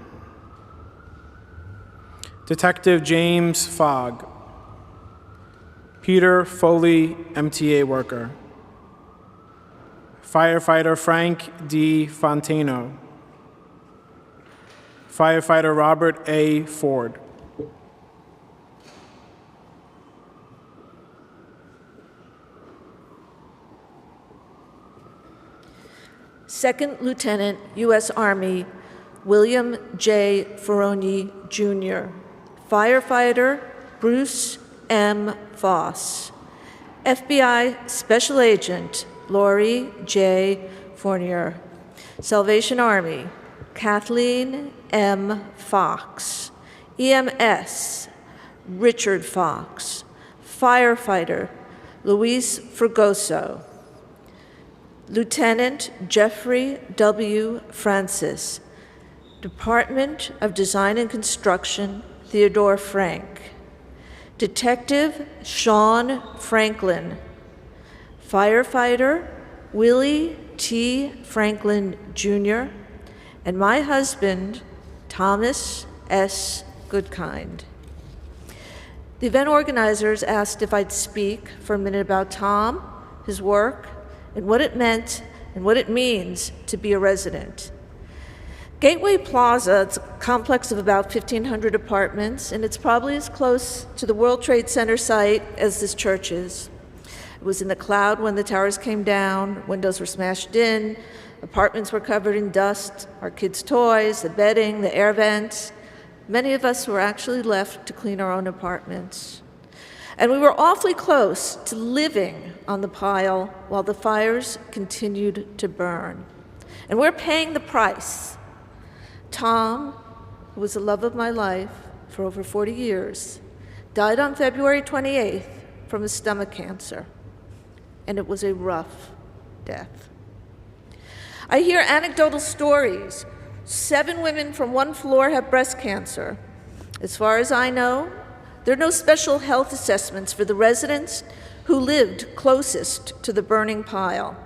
Detective James Fogg. Peter Foley, MTA worker. Firefighter Frank D. Fontano. Firefighter Robert A. Ford. Second Lieutenant, U.S. Army, William J. Ferroni, Jr. Firefighter Bruce M. Voss. FBI Special Agent Lori J. Fournier. Salvation Army Kathleen M. Fox. EMS Richard Fox. Firefighter Luis Fregoso. Lieutenant Jeffrey W. Francis. Department of Design and Construction Theodore Frank. Detective Sean Franklin. Firefighter Willie T. Franklin, Jr., and my husband, Thomas S. Goodkind. The event organizers asked if I'd speak for a minute about Tom, his work, and what it meant and what it means to be a resident. Gateway Plaza, it's a complex of about 1,500 apartments, and it's probably as close to the World Trade Center site as this church is. It was in the cloud when the towers came down, windows were smashed in, apartments were covered in dust, our kids' toys, the bedding, the air vents. Many of us were actually left to clean our own apartments. And we were awfully close to living on the pile while the fires continued to burn. And we're paying the price. Tom, who was the love of my life for over 40 years, died on February 28th from a stomach cancer. And it was a rough death. I hear anecdotal stories. 7 women from one floor have breast cancer. As far as I know, there are no special health assessments for the residents who lived closest to the burning pile.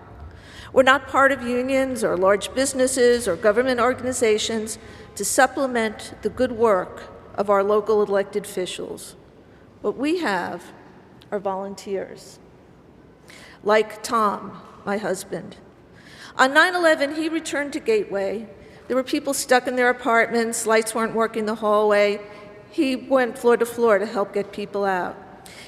We're not part of unions or large businesses or government organizations to supplement the good work of our local elected officials. What we have are volunteers. Like Tom, my husband. On 9/11, he returned to Gateway. There were people stuck in their apartments, lights weren't working the hallway. He went floor to floor to help get people out.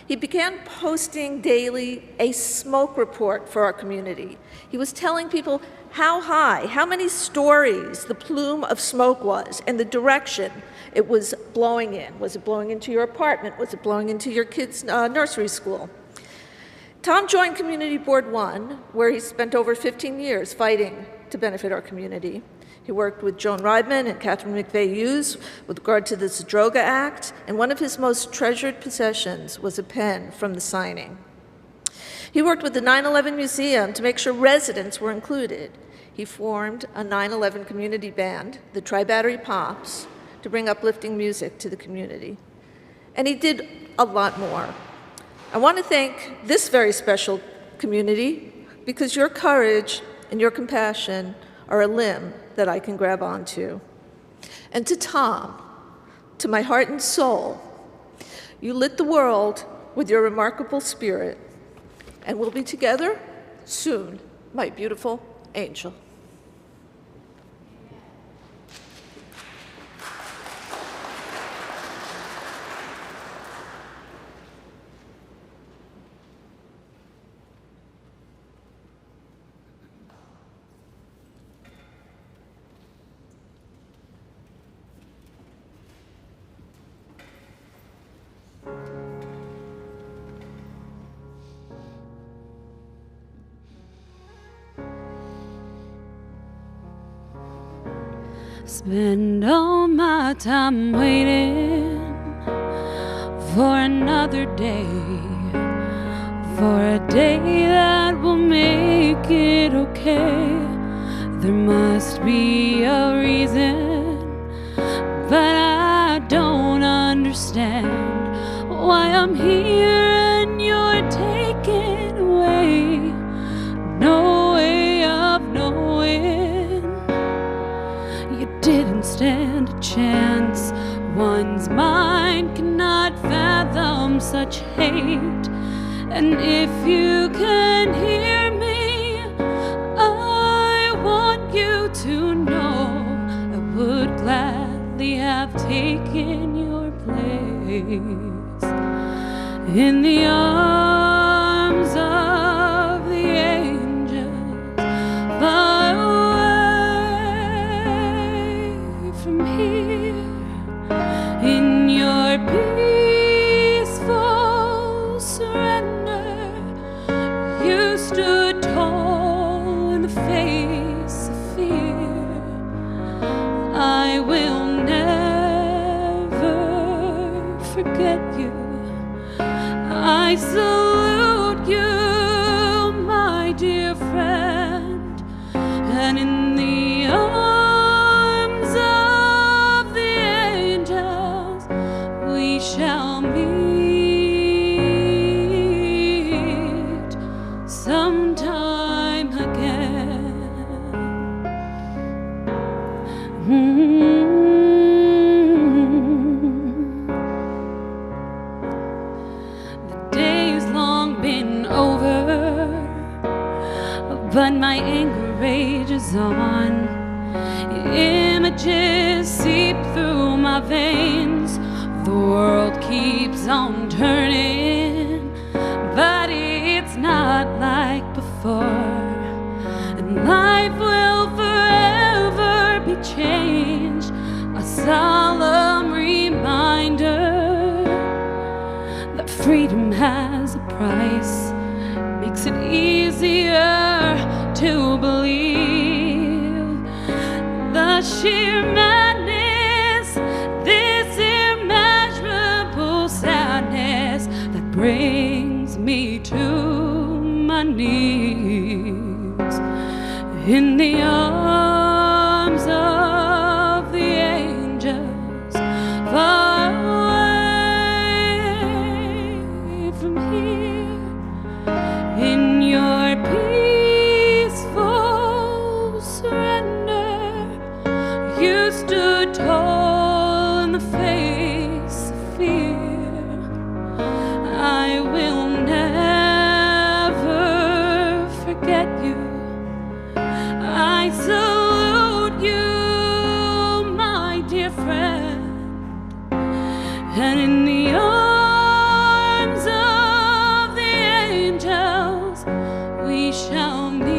He began posting daily a smoke report for our community. He was telling people how high, how many stories the plume of smoke was and the direction it was blowing in. Was it blowing into your apartment? Was it blowing into your kids' nursery school? Tom joined Community Board 1, where he spent over 15 years fighting to benefit our community. He worked with Joan Reibman and Catherine McVeigh Hughes with regard to the Zadroga Act, and one of his most treasured possessions was a pen from the signing. He worked with the 9/11 Museum to make sure residents were included. He formed a 9/11 community band, the Tri-Battery Pops, to bring uplifting music to the community. And he did a lot more. I want to thank this very special community because your courage and your compassion are a limb that I can grab onto. And to Tom, to my heart and soul, you lit the world with your remarkable spirit, and we'll be together soon, my beautiful angel. Spend all my time waiting for another day, for a day that will make it okay. There must be a reason, but I don't understand why I'm here and you're taken away. No way of knowing. You didn't stand a chance. One's mind cannot fathom such hate. And if you can hear me, I want you to know I would gladly have taken your place in the arms of the angels, far away from here, in your peaceful surrender. You stood tall in the face of fear. I will never forget you. I salute you, my dear friend, and in the arms of the angels we shall meet sometime again. But my anger rages on. Images seep through my veins. The world keeps on turning, but it's not like before. And life will forever be changed. A solemn reminder that freedom has a price. Makes it easier to believe the sheer madness, this immeasurable sadness that brings me to my knees in the arms of the angels, far away from here. In your peaceful surrender, you stood tall in the face of fear. I will never forget you. I salute you, my dear friend, and in the arms of the angels we shall meet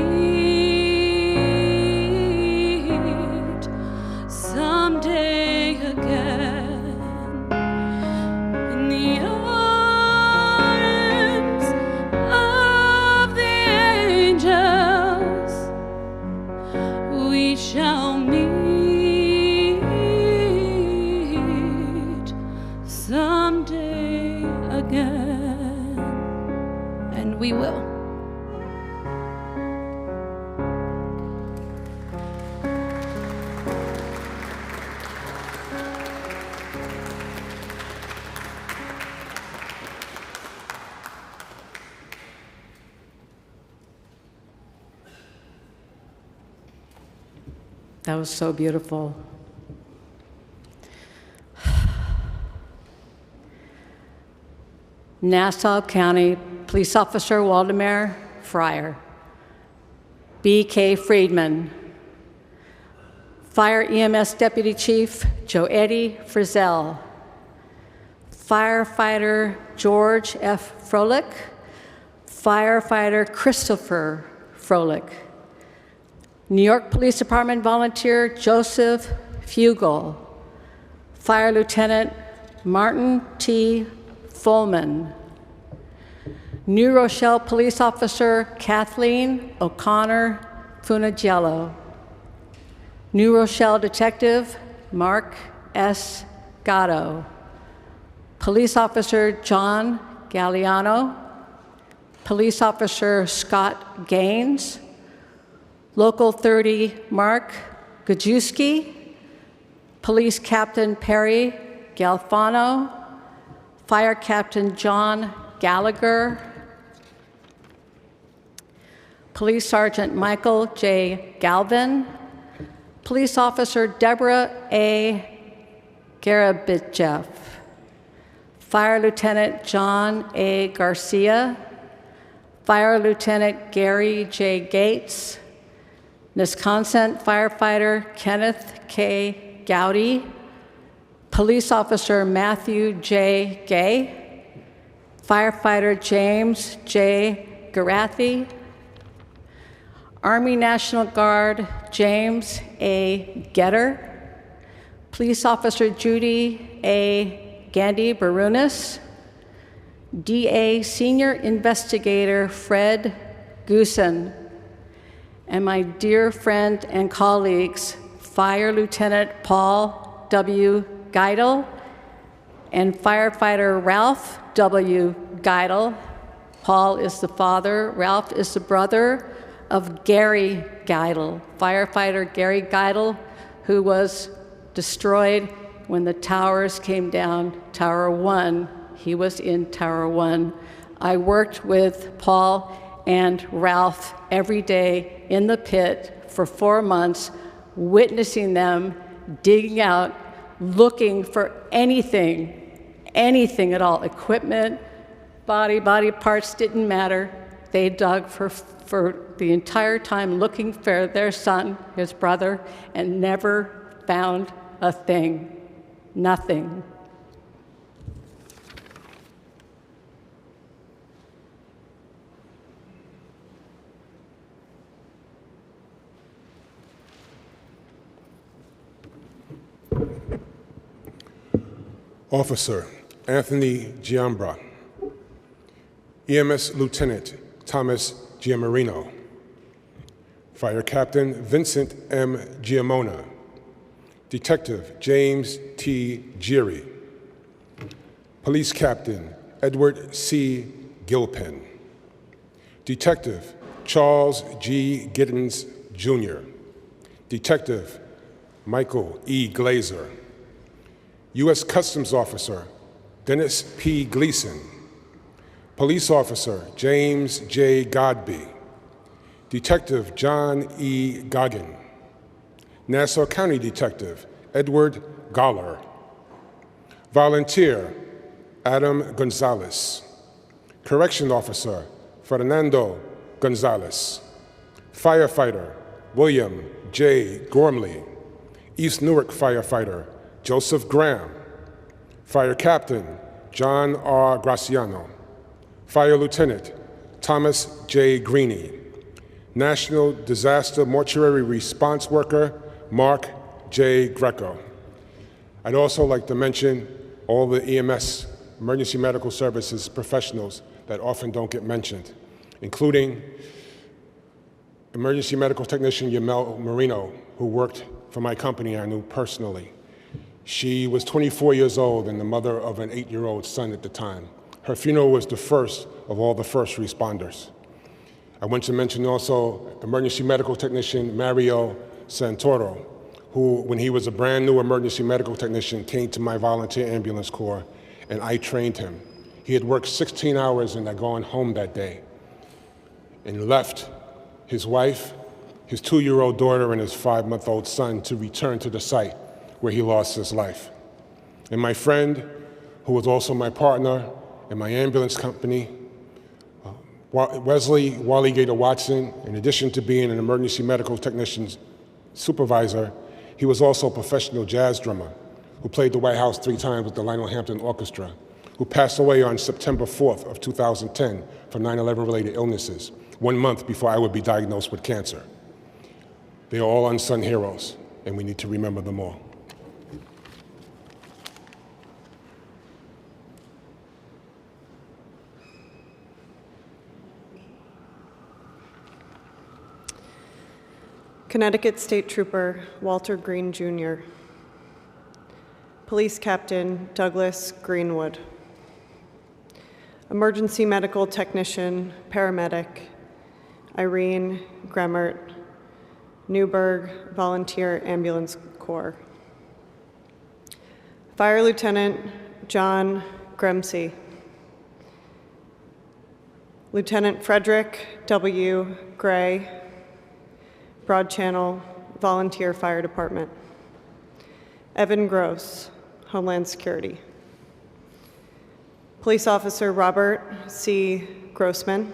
someday again. In the arms of the angels we shall meet someday again. And we will. That was so beautiful. Nassau County Police Officer Waldemar Fryer, B.K. Friedman, Fire EMS Deputy Chief Joeddie Frizzell, Firefighter George F. Froelich, Firefighter Christopher Froelich, New York Police Department Volunteer Joseph Fugel, Fire Lieutenant Martin T. Fullman, New Rochelle Police Officer Kathleen O'Connor Funagello, New Rochelle Detective Mark S. Gatto, Police Officer John Galliano, Police Officer Scott Gaines, Local 30 Mark Gajewski, Police Captain Perry Galfano, Fire Captain John Gallagher, Police Sergeant Michael J. Galvin, Police Officer Deborah A. Garabitchev, Fire Lieutenant John A. Garcia, Fire Lieutenant Gary J. Gates, Wisconsin Firefighter Kenneth K. Gowdy, Police Officer Matthew J. Gay, Firefighter James J. Garathi, Army National Guard James A. Getter, Police Officer Judy A. Gandy Barunas, DA Senior Investigator Fred Goosen, and my dear friend and colleagues, Fire Lieutenant Paul W. Geidel and Firefighter Ralph W. Geidel. Paul is the father, Ralph is the brother of Gary Geidel, Firefighter Gary Geidel, who was destroyed when the towers came down, Tower 1. He was in Tower 1. I worked with Paul and Ralph every day in the pit for 4 months, witnessing them digging out, looking for anything at all, equipment, body parts, didn't matter. They dug for the entire time looking for their son, his brother, and never found a thing, nothing. Officer Anthony Giambra, EMS Lieutenant Thomas Giamarino, Fire Captain Vincent M. Giamona, Detective James T. Geary, Police Captain Edward C. Gilpin, Detective Charles G. Giddens, Jr., Detective Michael E. Glazer, U.S. Customs Officer Dennis P. Gleason, Police Officer James J. Godby, Detective John E. Goggin, Nassau County Detective Edward Goller, Volunteer Adam Gonzalez, Correction Officer Fernando Gonzalez, Firefighter William J. Gormley, East Newark Firefighter Joseph Graham, Fire Captain John R. Graciano, Fire Lieutenant Thomas J. Greeny, National Disaster Mortuary Response Worker Mark J. Greco. I'd also like to mention all the EMS, Emergency Medical Services professionals that often don't get mentioned, including Emergency Medical Technician Yamel Marino, who worked for my company I knew personally. She was 24 years old and the mother of an 8-year-old son at the time. Her funeral was the first of all the first responders. I want to mention also Emergency Medical Technician Mario Santoro, who, when he was a brand new emergency medical technician, came to my volunteer ambulance corps, and I trained him. He had worked 16 hours and had gone home that day and left his wife, his 2-year-old daughter, and his 5-month-old son to return to the site where he lost his life. And my friend, who was also my partner in my ambulance company, Wesley Wally Gator Watson, in addition to being an emergency medical technician's supervisor, he was also a professional jazz drummer who played the White House 3 times with the Lionel Hampton Orchestra, who passed away on September 4th of 2010 from 9/11 related illnesses, 1 month before I would be diagnosed with cancer. They are all unsung heroes, and we need to remember them all. Connecticut State Trooper Walter Green, Jr. Police Captain Douglas Greenwood. Emergency Medical Technician, Paramedic Irene Gremmert, Newburgh Volunteer Ambulance Corps. Fire Lieutenant John Gremsey. Lieutenant Frederick W. Gray, Broad Channel Volunteer Fire Department. Evan Gross, Homeland Security. Police Officer Robert C. Grossman.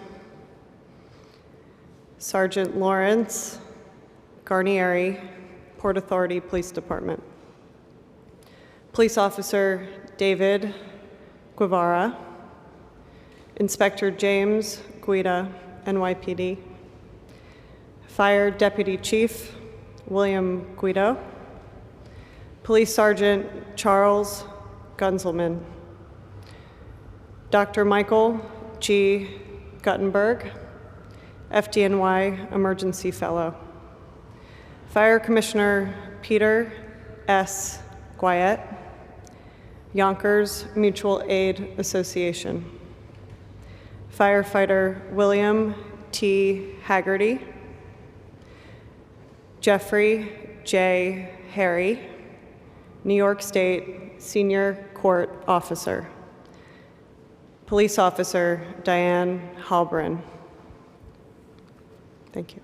Sergeant Lawrence Garnieri, Port Authority Police Department. Police Officer David Guevara. Inspector James Guida, NYPD. Fire Deputy Chief William Guido. Police Sergeant Charles Gunzelman. Dr. Michael G. Guttenberg, FDNY Emergency Fellow. Fire Commissioner Peter S. Guayet, Yonkers Mutual Aid Association. Firefighter William T. Haggerty. Jeffrey J. Harry, New York State Senior Court Officer. Police Officer Diane Halbrin. Thank you.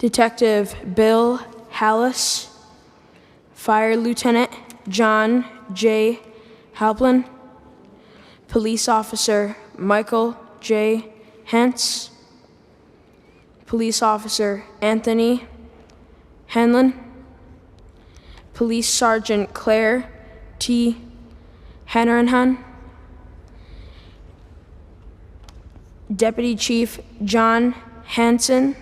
Detective Bill Hallis, Fire Lieutenant John J. Halplin, Police Officer Michael J. Hentz, Police Officer Anthony Hanlon, Police Sergeant Claire T. Hanrahan, Deputy Chief John Hansen,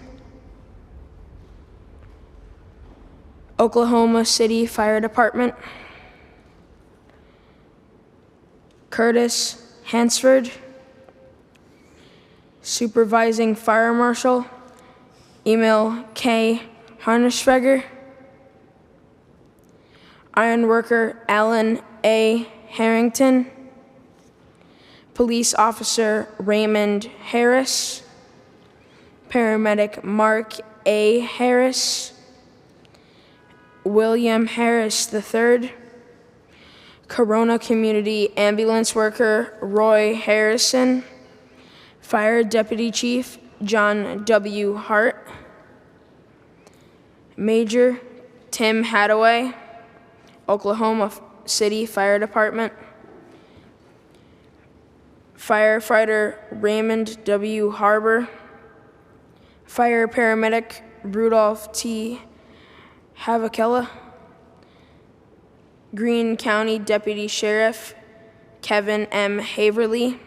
Oklahoma City Fire Department, Curtis Hansford, Supervising Fire Marshal Emil K. Harnischweger, Ironworker Alan A. Harrington, Police Officer Raymond Harris, Paramedic Mark A. Harris, William Harris III, Corona Community Ambulance Worker Roy Harrison, Fire Deputy Chief John W. Hart, Major Tim Hadaway, Oklahoma City Fire Department, Firefighter Raymond W. Harbor, Fire Paramedic Rudolph T. Havakella, Greene County Deputy Sheriff Kevin M. Haverly,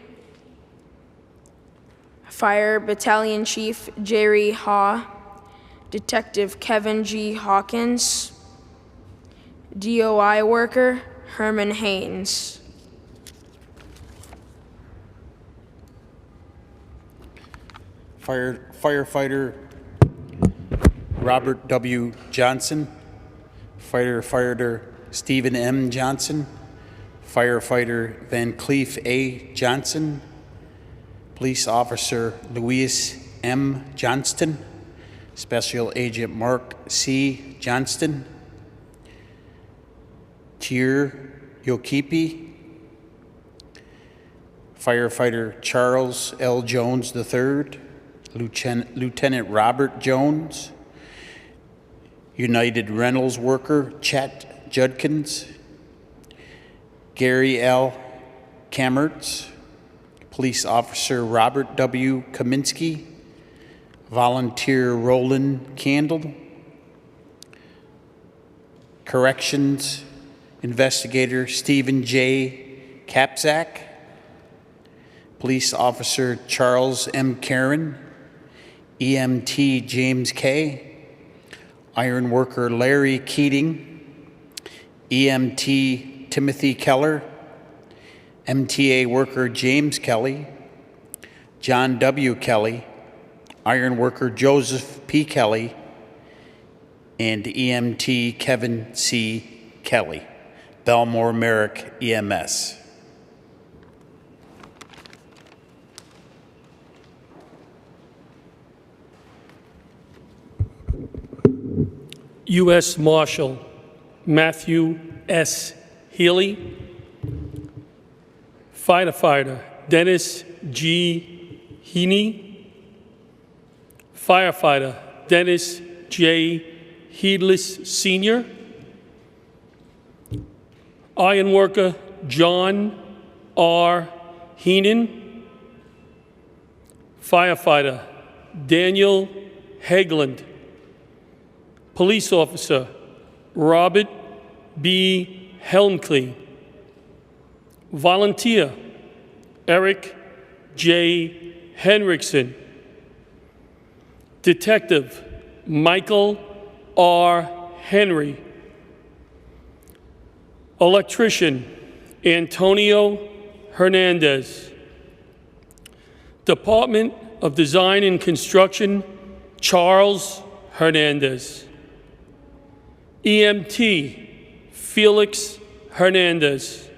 Fire Battalion Chief Jerry Haw, Detective Kevin G. Hawkins, DOI Worker Herman Haynes. Firefighter Robert W. Johnson, Firefighter Stephen M. Johnson, Firefighter Van Cleef A. Johnson, Police Officer Louis M. Johnston, Special Agent Mark C. Johnston, Tier Yokipi, Firefighter Charles L. Jones III, Lieutenant Robert Jones, United Rentals Worker Chet Judkins, Gary L. Kammertz, Police Officer Robert W. Kaminsky, Volunteer Roland Candle, Corrections Investigator Stephen J. Kapzak, Police Officer Charles M. Karen, EMT James K., iron worker Larry Keating, EMT Timothy Keller, MTA worker James Kelly, John W. Kelly, iron worker Joseph P. Kelly, and EMT Kevin C. Kelly, Belmore Merrick EMS. U.S. Marshal Matthew S. Healy, firefighter Dennis G. Heaney, firefighter Dennis J. Heedless Sr., ironworker John R. Heenan, firefighter Daniel Hegland, police officer Robert B. Helmkley, volunteer Eric J. Henriksen, detective Michael R. Henry, electrician Antonio Hernandez, Department of Design and Construction Charles Hernandez, EMT Felix Hernandez,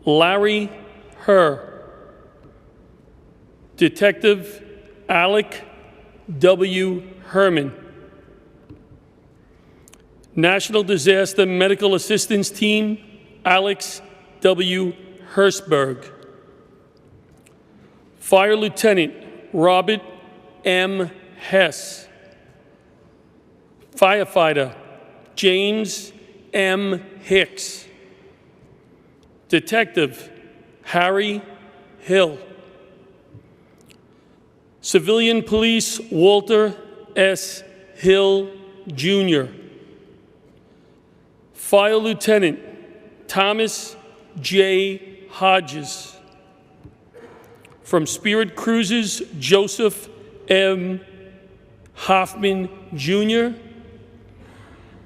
Larry Herr, Detective Alec W. Herman, National Disaster Medical Assistance Team Alex W. Hirschberg, Fire Lieutenant Robert M. Hess, firefighter James M. Hicks, Detective Harry Hill, Civilian Police Walter S. Hill, Jr., Fire Lieutenant Thomas J. Hodges, from Spirit Cruises Joseph M. Hoffman, Jr.,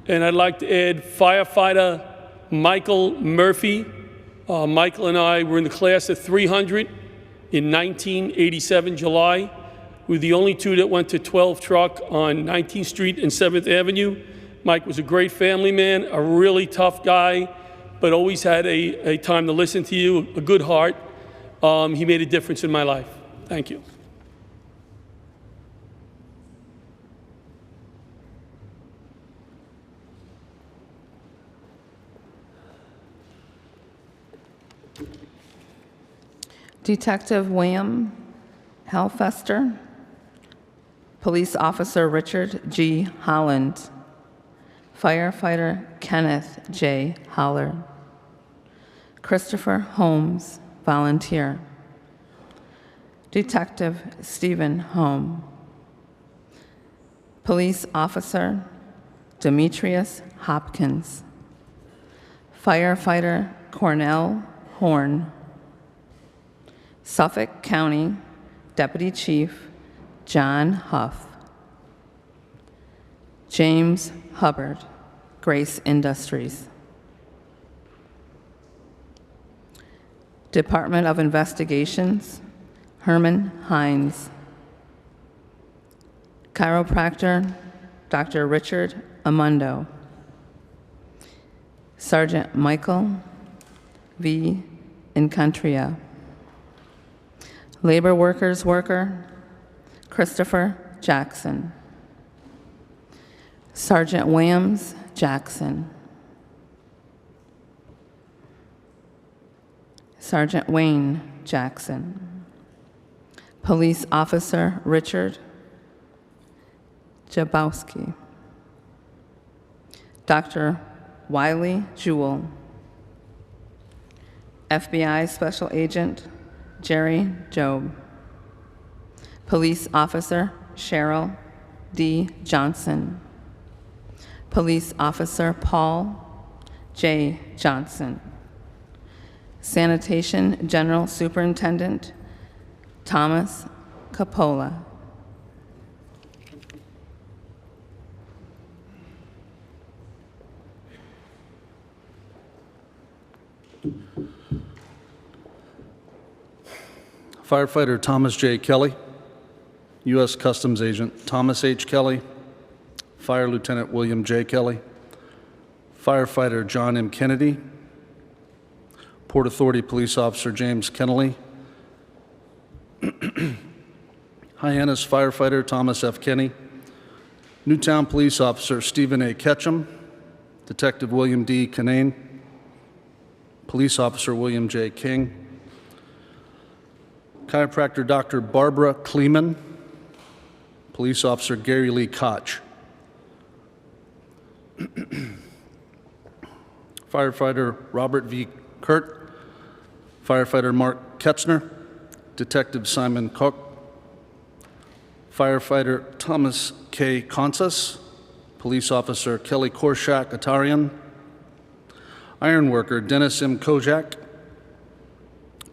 and I'd like to add firefighter Michael Murphy. Michael and I were in the class of 300 in 1987, July. We were the only two that went to 12 truck on 19th Street and 7th Avenue. Mike was a great family man, a really tough guy, but always had a time to listen to you, a good heart. He made a difference in my life. Thank you. Detective William Helfester, Police Officer Richard G. Holland, Firefighter Kenneth J. Holler, Christopher Holmes, volunteer, Detective Stephen Holm, Police Officer Demetrius Hopkins, Firefighter Cornell Horn, Suffolk County Deputy Chief John Huff, James Hubbard, Grace Industries, Department of Investigations Herman Hines, Chiropractor Dr. Richard Amundo, Sergeant Michael V. Incantria, Labor Workers Worker Christopher Jackson, Sergeant Williams Jackson, Sergeant Wayne Jackson, Police Officer Richard Jabowski, Dr. Wiley Jewell, FBI Special Agent Jerry Job, Police Officer Cheryl D. Johnson, Police Officer Paul J. Johnson, Sanitation General Superintendent Thomas Capola, Firefighter Thomas J. Kelly, U.S. Customs Agent Thomas H. Kelly, Fire Lieutenant William J. Kelly, Firefighter John M. Kennedy, Port Authority Police Officer James Kennelly, Hyannis Firefighter Thomas F. Kenny, Newtown Police Officer Stephen A. Ketchum, Detective William D. Canane, Police Officer William J. King, Chiropractor Dr. Barbara Kleeman, Police Officer Gary Lee Koch, Firefighter Robert V. Kurt, Firefighter Mark Ketzner, Detective Simon Koch, Firefighter Thomas K. Consas, Police Officer Kelly Korshak Atarian, Ironworker Dennis M. Kojak,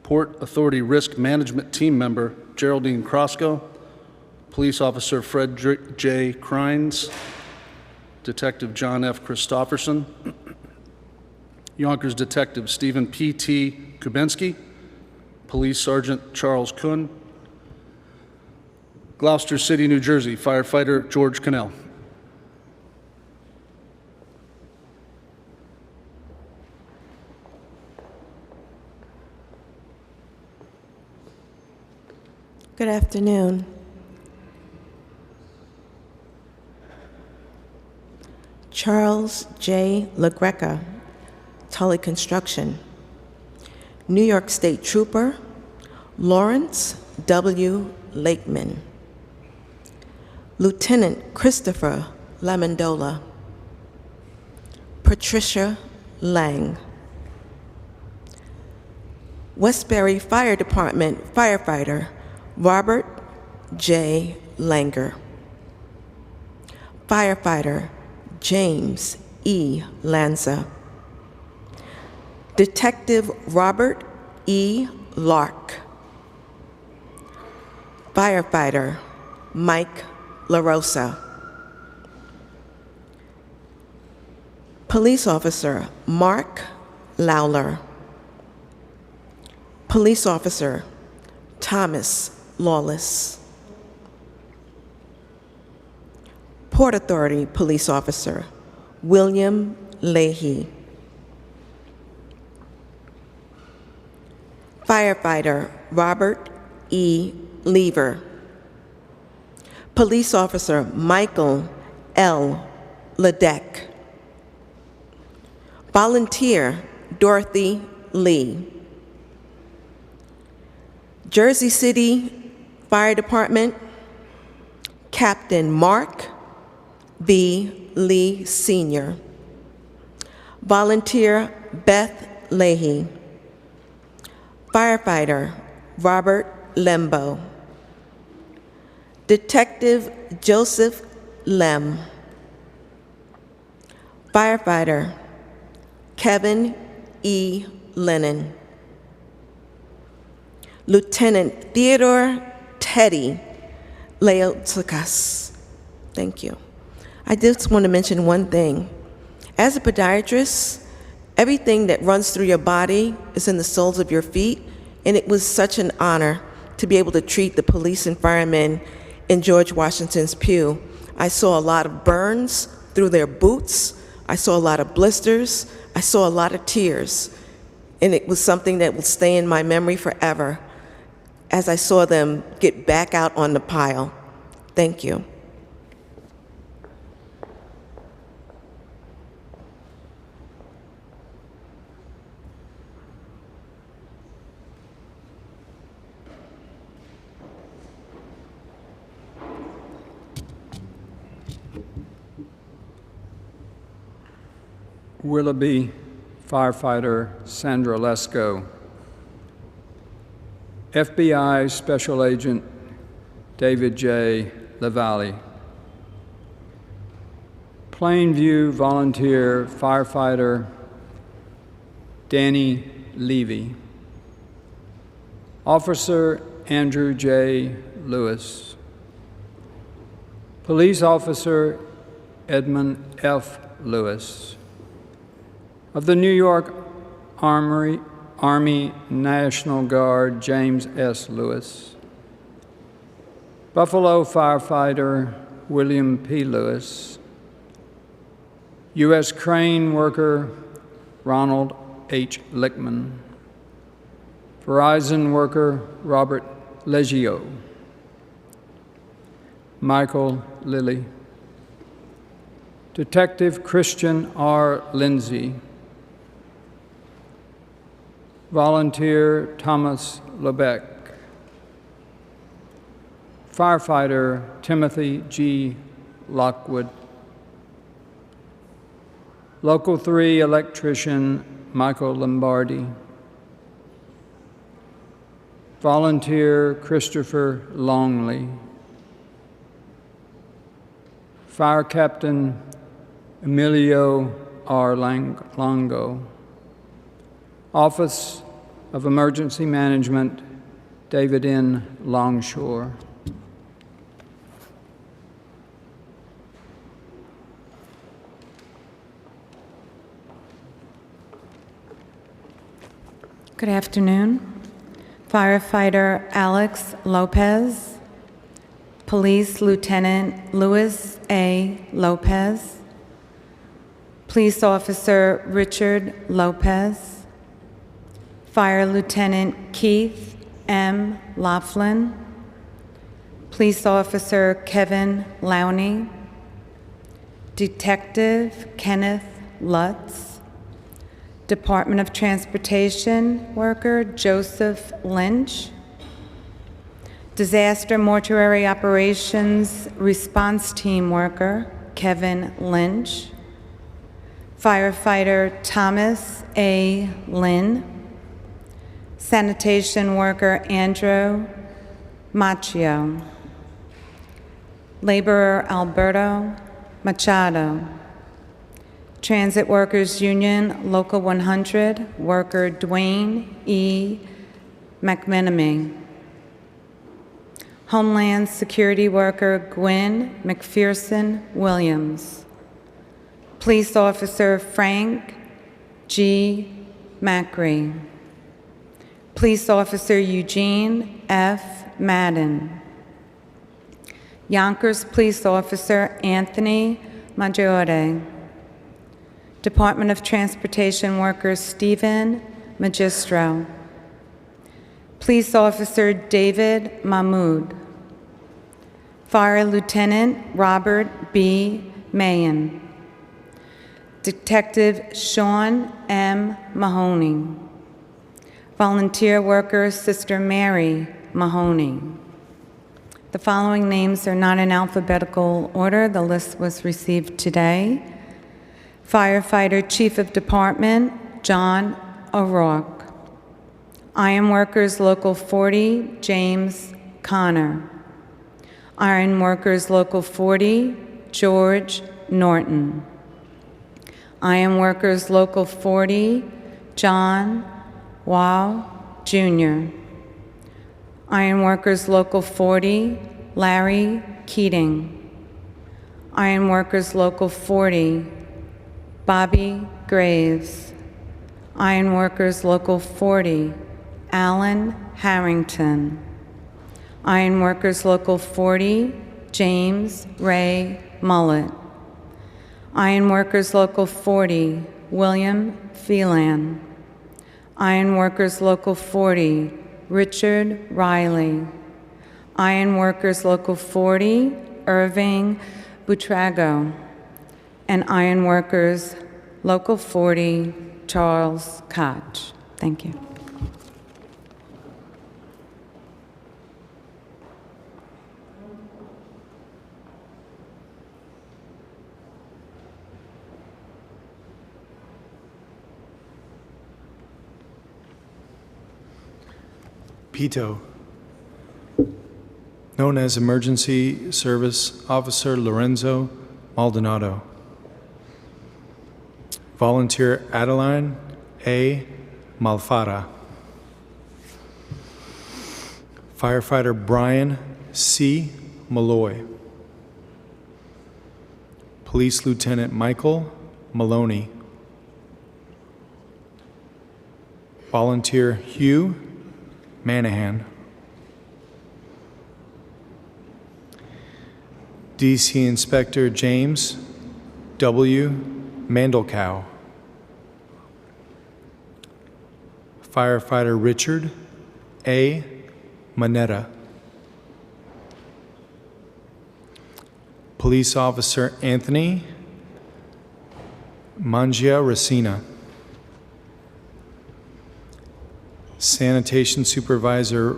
Port Authority Risk Management Team Member Geraldine Crosco, Police Officer Fred J. Crines, Detective John F. Christofferson, Yonkers Detective Stephen P.T. Kubensky, Police Sergeant Charles Kuhn, Gloucester City, New Jersey, Firefighter George Cannell. Good afternoon. Charles J. LaGreca, Tully Construction. New York State Trooper, Lawrence W. Lakeman. Lieutenant Christopher Lamondola. Patricia Lang. Westbury Fire Department firefighter Robert J. Langer. Firefighter James E. Lanza. Detective Robert E. Lark. Firefighter Mike LaRosa. Police Officer Mark Lawler. Police Officer Thomas Lawless. Port Authority Police Officer William Leahy. Firefighter Robert E. Lever. Police Officer Michael L. Ledeck. Volunteer Dorothy Lee. Jersey City Fire Department Captain Mark B. Lee Sr. Volunteer Beth Leahy. Firefighter Robert Lembo. Detective Joseph Lem. Firefighter Kevin E. Lennon. Lieutenant Theodore Teddy Leotsikas. Thank you. I just want to mention one thing. As a podiatrist, everything that runs through your body is in the soles of your feet, and it was such an honor to be able to treat the police and firemen in George Washington's pew. I saw a lot of burns through their boots. I saw a lot of blisters. I saw a lot of tears. And it was something that will stay in my memory forever as I saw them get back out on the pile. Thank you. Willoughby firefighter Sandra Lesko. FBI Special Agent David J. LaValle. Plainview volunteer firefighter Danny Levy. Officer Andrew J. Lewis. Police Officer Edmund F. Lewis. Of the New York Army National Guard James S. Lewis. Buffalo firefighter William P. Lewis. U.S. crane worker Ronald H. Lickman. Verizon worker Robert Leggio. Michael Lilly. Detective Christian R. Lindsay. Volunteer Thomas Lebeck. Firefighter Timothy G. Lockwood. Local 3 electrician Michael Lombardi. Volunteer Christopher Longley. Fire Captain Emilio R. Longo. Office of Emergency Management David N. Longshore. Good afternoon. Firefighter Alex Lopez, Police Lieutenant Louis A. Lopez, Police Officer Richard Lopez, Fire Lieutenant Keith M. Laughlin, Police Officer Kevin Lowney, Detective Kenneth Lutz, Department of Transportation worker Joseph Lynch, Disaster Mortuary Operations Response Team worker Kevin Lynch, Firefighter Thomas A. Lynn, Sanitation worker Andrew Macchio, Laborer Alberto Machado, Transit Workers Union, Local 100, worker Dwayne E. McMenamy. Homeland Security worker Gwen McPherson Williams. Police Officer Frank G. Macri. Police Officer Eugene F. Madden. Yonkers Police Officer Anthony Maggiore. Department of Transportation worker Stephen Magistro. Police Officer David Mahmood. Fire Lieutenant Robert B. Mayen. Detective Sean M. Mahoney. Volunteer worker Sister Mary Mahoney. The following names are not in alphabetical order. The list was received today. Firefighter Chief of Department, John O'Rourke. Iron Workers Local 40, James Connor. Iron Workers Local 40, George Norton. Iron Workers Local 40, John Wow Jr. Iron Workers Local 40, Larry Keating. Iron Workers Local 40, Bobby Graves. Iron Workers Local 40, Alan Harrington. Iron Workers Local 40, James Ray Mullet. Iron Workers Local 40, William Phelan. Iron Workers Local 40, Richard Riley. Iron Workers Local 40, Irving Butrago. And Iron Workers Local 40, Charles Koch. Thank you. Pito, known as Emergency Service Officer Lorenzo Maldonado. Volunteer Adeline A. Malfara. Firefighter Brian C. Malloy. Police Lieutenant Michael Maloney. Volunteer Hugh Manahan. DC Inspector James W. Mandelkow. Firefighter Richard A. Manetta. Police Officer Anthony Mangia Racina. Sanitation Supervisor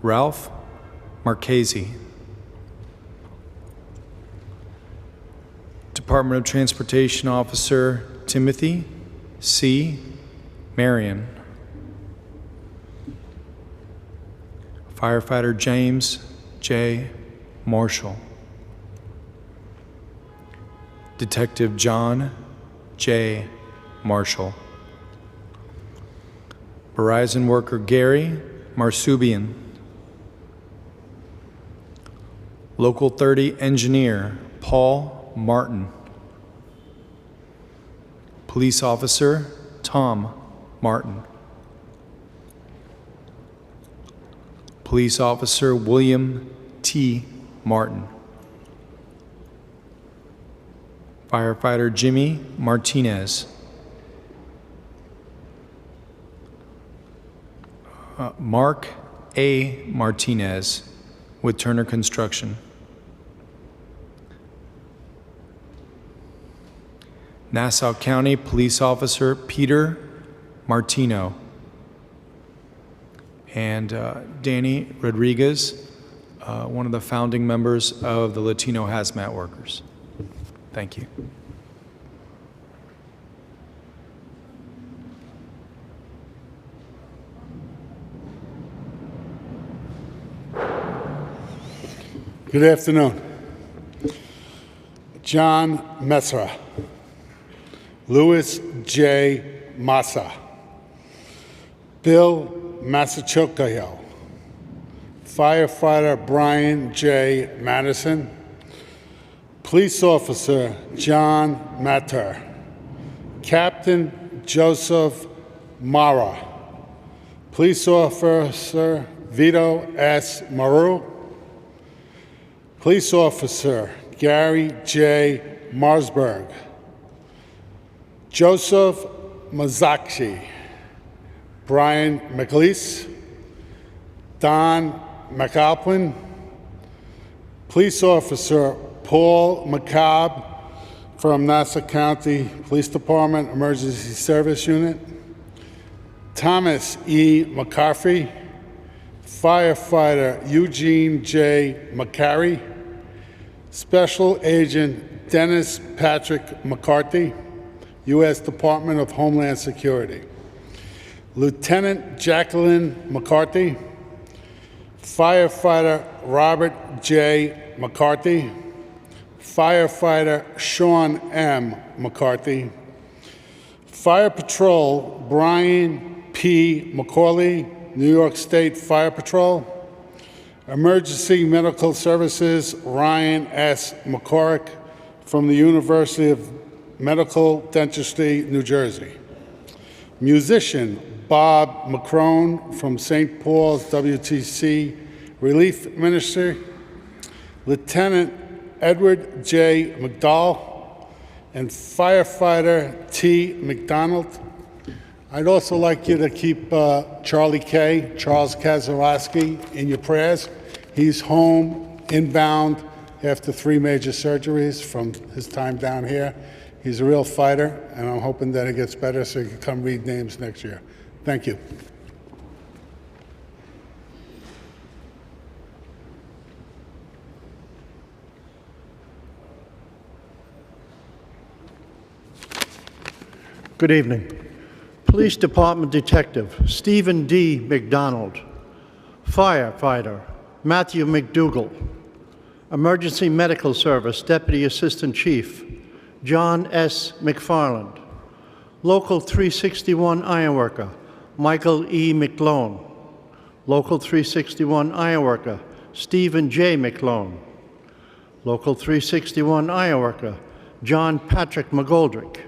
Ralph Marchese. Department of Transportation Officer Timothy C. Marion. Firefighter James J. Marshall. Detective John J. Marshall. Verizon worker Gary Marsubian. Local 30 engineer Paul Martin. Police officer Tom Martin. Police officer William T. Martin. Firefighter Jimmy Martinez. Mark A. Martinez with Turner Construction. Nassau County Police Officer Peter Martino. And Danny Rodriguez, one of the founding members of the Latino Hazmat Workers. Thank you. Good afternoon. John Mesra, Louis J. Massa, Bill Massachocayo, Firefighter Brian J. Madison, Police Officer John Matter, Captain Joseph Mara, Police Officer Vito S. Maru, Police Officer Gary J. Marsberg, Joseph Mazakshi, Brian McLeese, Don McAlpin, Police Officer Paul McCobb from Nassau County Police Department Emergency Service Unit, Thomas E. McCarthy, Firefighter Eugene J. McCarry, Special Agent Dennis Patrick McCarthy, U.S. Department of Homeland Security, Lieutenant Jacqueline McCarthy, Firefighter Robert J. McCarthy, Firefighter Sean M. McCarthy, Fire Patrol Brian P. McCauley, New York State Fire Patrol, Emergency Medical Services Ryan S. McCorrick from the University of Medical Dentistry, New Jersey, musician Bob McCrone from St. Paul's WTC Relief Ministry, Lieutenant Edward J. McDowell, and Firefighter T. McDonald. I'd also like you to keep Charles Kazarowski, in your prayers. He's home, inbound, after 3 major surgeries from his time down here. He's a real fighter, and I'm hoping that it gets better so he can come read names next year. Thank you. Good evening. Police Department Detective Stephen D. McDonald, Firefighter Matthew McDougall, Emergency Medical Service Deputy Assistant Chief John S. McFarland, Local 361 Ironworker Michael E. McLone, Local 361 Ironworker Stephen J. McLone, Local 361 Ironworker John Patrick McGoldrick,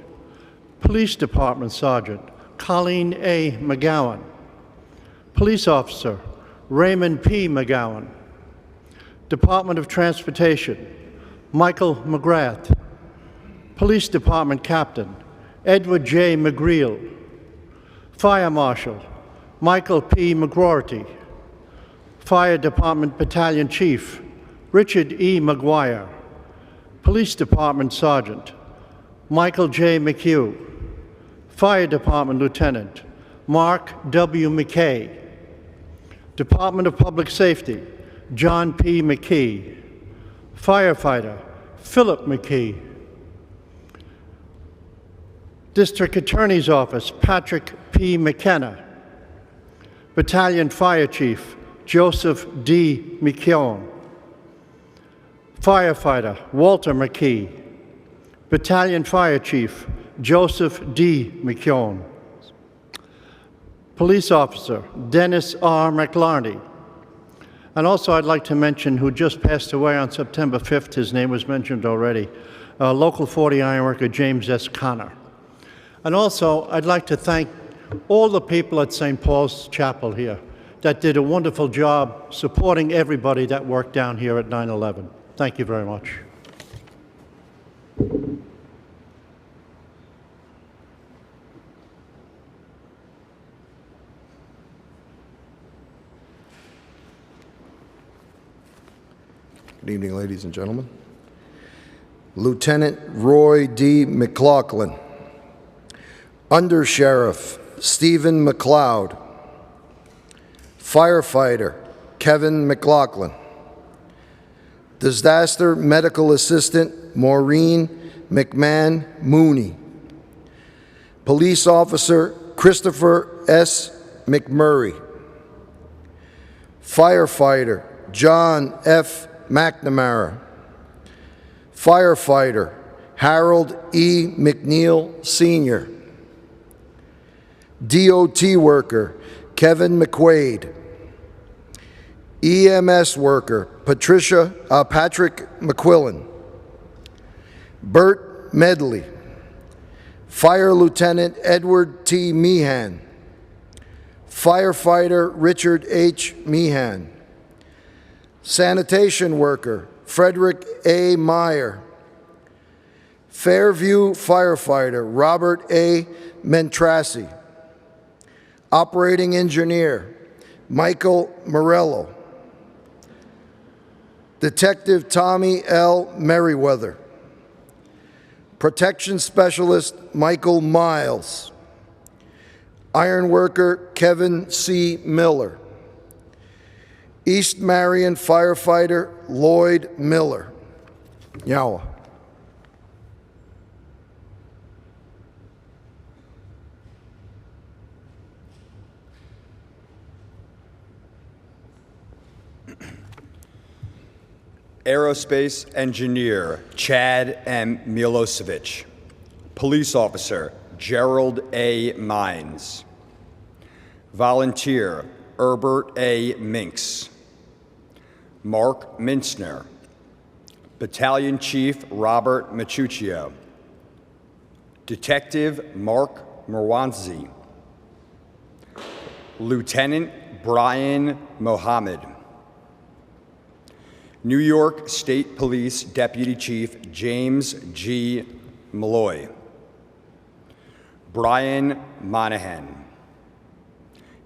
Police Department Sergeant Colleen A. McGowan. Police Officer Raymond P. McGowan. Department of Transportation Michael McGrath. Police Department Captain Edward J. McGreal. Fire Marshal Michael P. McGroarty. Fire Department Battalion Chief Richard E. McGuire. Police Department Sergeant Michael J. McHugh. Fire Department Lieutenant Mark W. McKay. Department of Public Safety John P. McKee. Firefighter Philip McKee. District Attorney's Office Patrick P. McKenna. Battalion Fire Chief Joseph D. McKeown. Firefighter Walter McKee. Battalion Fire Chief Joseph D. McKeown. Police Officer Dennis R. McLarney. And also I'd like to mention who just passed away on September 5th, his name was mentioned already, Local 40 ironworker James S. Connor. And also I'd like to thank all the people at St. Paul's Chapel here that did a wonderful job supporting everybody that worked down here at 9/11. Thank you very much. Good evening, ladies and gentlemen. Lieutenant Roy D. McLaughlin. Under Sheriff Stephen McLeod. Firefighter Kevin McLaughlin. Disaster Medical Assistant Maureen McMahon Mooney. Police Officer Christopher S. McMurray. Firefighter John F. McNamara. Firefighter Harold E. McNeil Sr. DOT worker Kevin McQuaid. EMS worker Patrick McQuillan. Bert Medley. Fire Lieutenant Edward T. Meehan. Firefighter Richard H. Meehan. Sanitation worker Frederick A. Meyer. Fairview firefighter Robert A. Mentrassi. Operating engineer Michael Morello. Detective Tommy L. Merriweather. Protection specialist Michael Miles. Ironworker Kevin C. Miller. East Marion firefighter Lloyd Miller. Yawa. Aerospace Engineer Chad M. Milosevic. Police Officer Gerald A. Mines. Volunteer Herbert A. Minks. Mark Mintzner. Battalion Chief Robert Machuccio. Detective Mark Merwanzi. Lieutenant Brian Mohammed. New York State Police Deputy Chief James G. Malloy. Brian Monahan.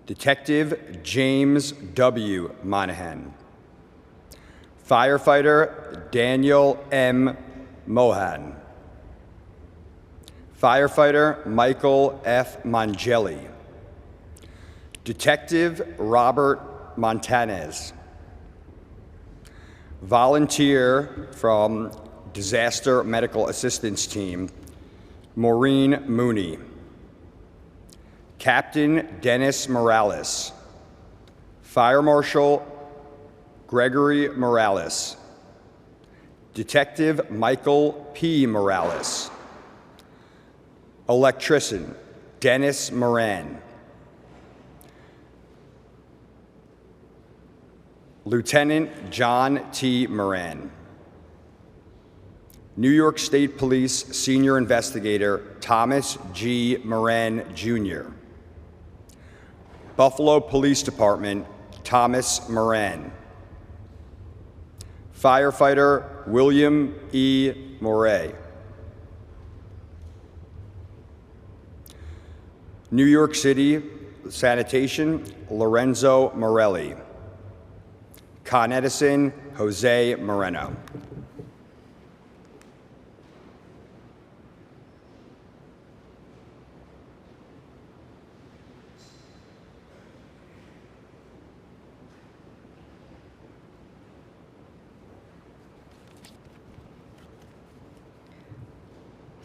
Detective James W. Monahan. Firefighter Daniel M. Mohan. Firefighter Michael F. Mangelli. Detective Robert Montanez. Volunteer from Disaster Medical Assistance Team, Maureen Mooney. Captain Dennis Morales. Fire Marshal Gregory Morales. Detective Michael P. Morales. Electrician Dennis Moran. Lieutenant John T. Moran. New York State Police Senior Investigator Thomas G. Moran, Jr. Buffalo Police Department, Thomas Moran. Firefighter William E. Moray. New York City Sanitation, Lorenzo Morelli. Con Edison, Jose Moreno.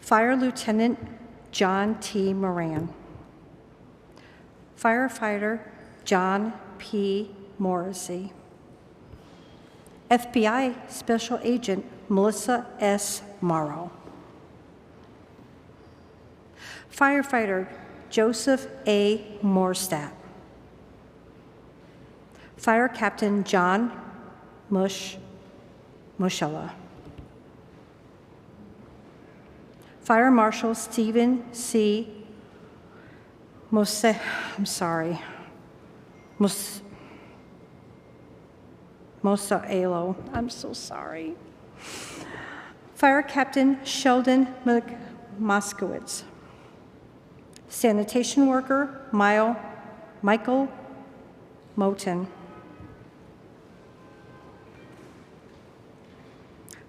Fire Lieutenant John T. Moran. Firefighter John P. Morrissey. FBI Special Agent Melissa S. Morrow. Firefighter Joseph A. Morstadt. Fire Captain John Mushella. Fire Marshal Stephen C. Mosaelo. I'm so sorry. Fire Captain Sheldon Moskowitz. Sanitation worker Michael Moten.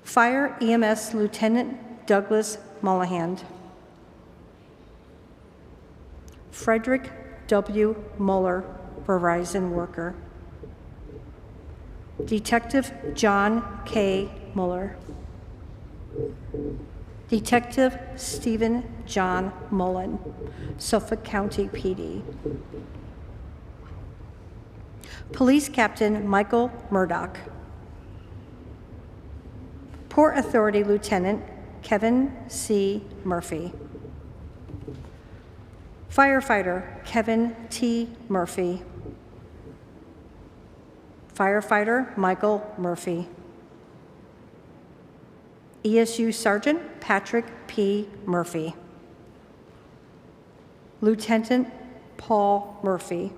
Fire EMS Lieutenant Douglas Mullahand. Frederick W. Muller, Verizon worker. Detective John K. Muller. Detective Stephen John Mullen, Suffolk County PD. Police Captain Michael Murdoch. Port Authority Lieutenant Kevin C. Murphy. Firefighter Kevin T. Murphy. Firefighter Michael Murphy. ESU Sergeant Patrick P. Murphy. Lieutenant Paul Murphy.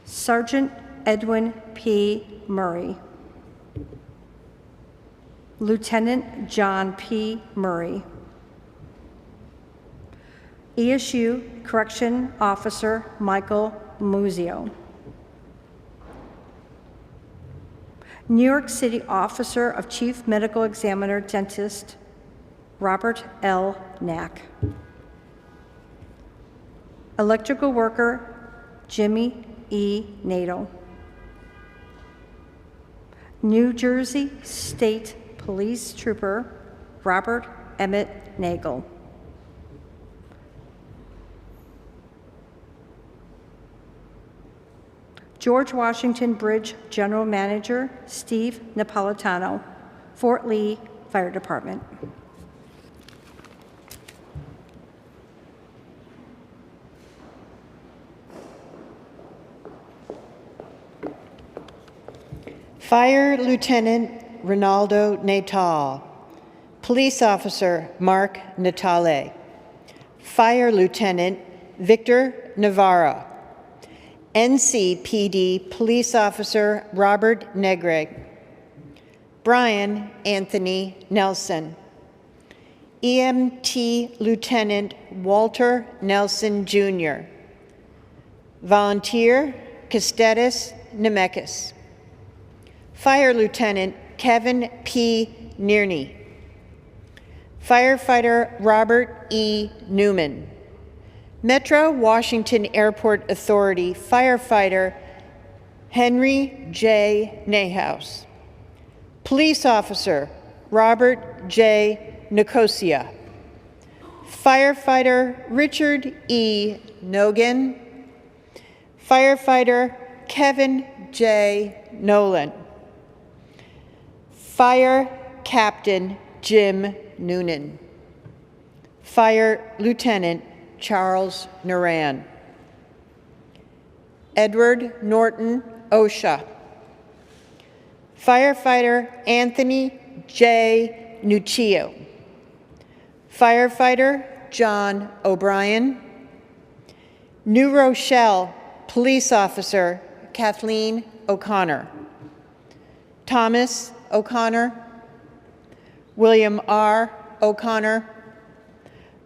Sergeant Edwin P. Murray. Lieutenant John P. Murray. ESU Correction Officer Michael Muzio. New York City Officer of Chief Medical Examiner Dentist Robert L. Knack. Electrical worker Jimmy E. Nato. New Jersey State Police Trooper Robert Emmett Nagel. George Washington Bridge General Manager Steve Napolitano, Fort Lee Fire Department. Fire Lieutenant Ronaldo Natal. Police Officer Mark Natale. Fire Lieutenant Victor Navarro. NCPD Police Officer Robert Negre. Brian Anthony Nelson. EMT Lieutenant Walter Nelson Jr. Volunteer Kostettis Nemekis. Fire Lieutenant Kevin P. Nearney. Firefighter Robert E. Newman. Metro Washington Airport Authority Firefighter Henry J. Nahouse. Police Officer Robert J. Nicosia. Firefighter Richard E. Nogan. Firefighter Kevin J. Nolan. Fire Captain Jim Noonan. Fire Lieutenant Charles Naran. Edward Norton Osha. Firefighter Anthony J. Nuccio. Firefighter John O'Brien. New Rochelle Police Officer Kathleen O'Connor. Thomas O'Connor. William R. O'Connor.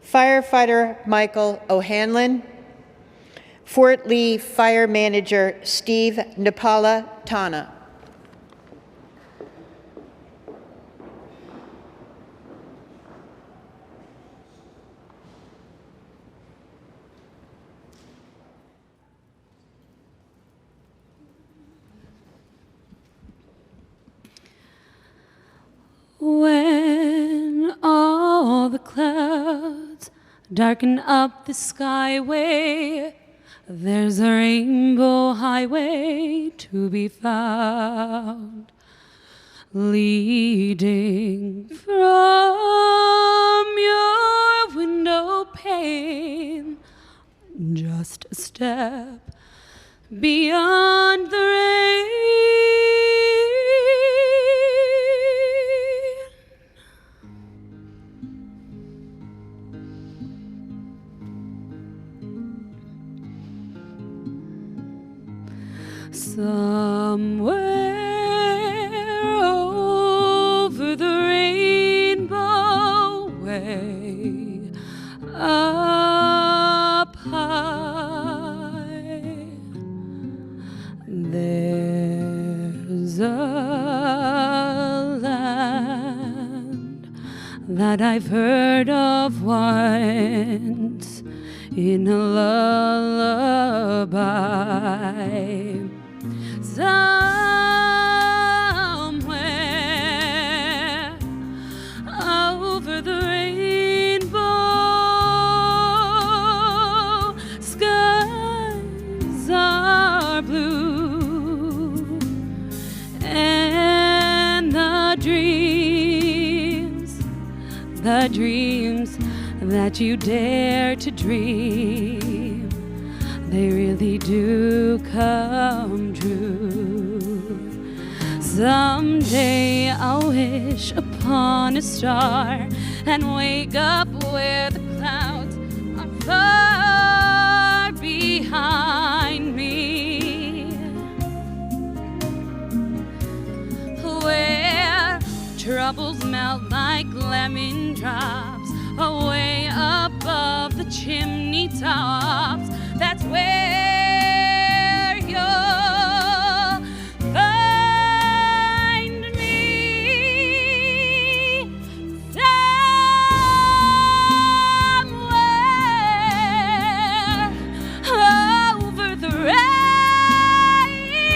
Firefighter Michael O'Hanlon. Fort Lee Fire Manager Steve Napolitano. When all the clouds darken up the skyway, there's a rainbow highway to be found, leading from your window pane, just a step beyond the rain. Somewhere over the rainbow, way up high, there's a land that I've heard of once in a lullaby. Somewhere over the rainbow, skies are blue, and the dreams that you dare to dream, they really do come true. Someday I'll wish upon a star and wake up where the clouds are far behind me, where troubles melt like lemon drops away above the chimney tops. That's where you'll find me, somewhere over the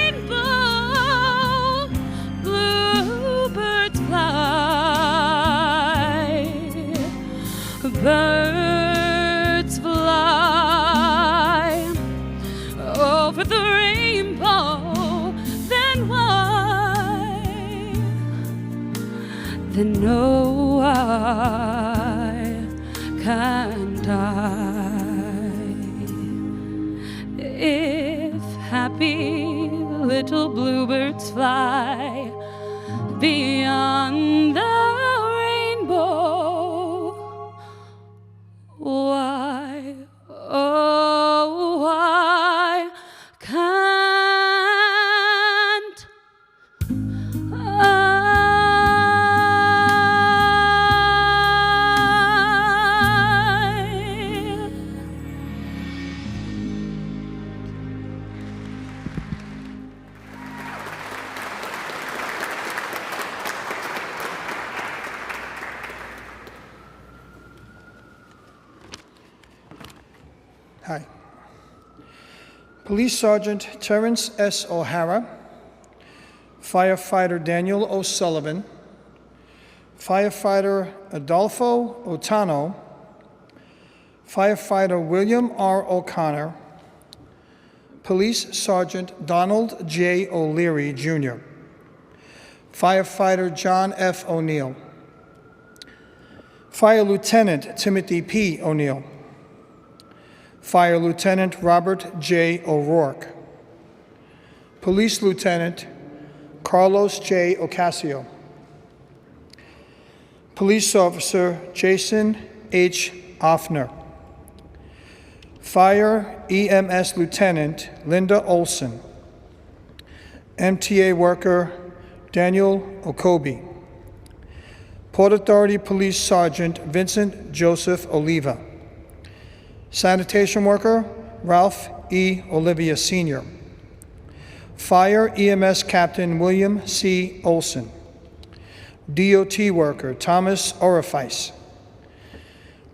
rainbow. Bluebirds fly, birds fly over the rainbow. Then why? Then no, I can't die. If happy little bluebirds fly beyond the rainbow, why, oh, why can't I? Hi. Police Sergeant Terrence S. O'Hara, Firefighter Daniel O'Sullivan, Firefighter Adolfo Otano, Firefighter William R. O'Connor, Police Sergeant Donald J. O'Leary, Jr., Firefighter John F. O'Neill, Fire Lieutenant Timothy P. O'Neill, Fire Lieutenant Robert J. O'Rourke, Police Lieutenant Carlos J. Ocasio, Police Officer Jason H. Offner, Fire EMS Lieutenant Linda Olson. MTA worker Daniel Okobi. Port Authority Police Sergeant Vincent Joseph Oliva. Sanitation worker Ralph E. Olivia Sr. Fire EMS Captain William C. Olson. DOT worker Thomas Orifice.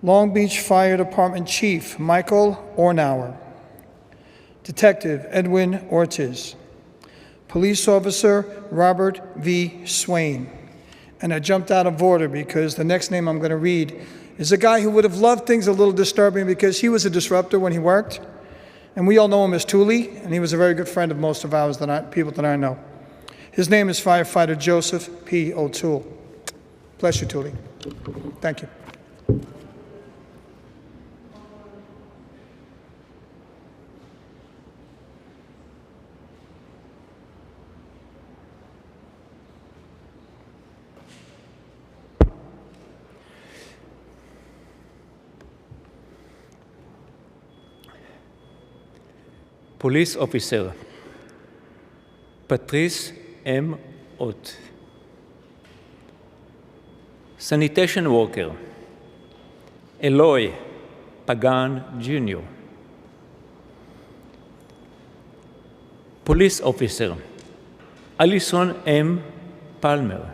Long Beach Fire Department Chief Michael Ornauer. Detective Edwin Ortiz. Police Officer Robert V. Swain. And I jumped out of order because the next name I'm going to read is a guy who would have loved things a little disturbing because he was a disruptor when he worked. And we all know him as Thule, and he was a very good friend of most of ours, people that I know. His name is Firefighter Joseph P. O'Toole. Bless you, Thule. Thank you. Police Officer Patrice M. Ott. Sanitation Worker Eloy Pagan Jr. Police Officer Alison M. Palmer.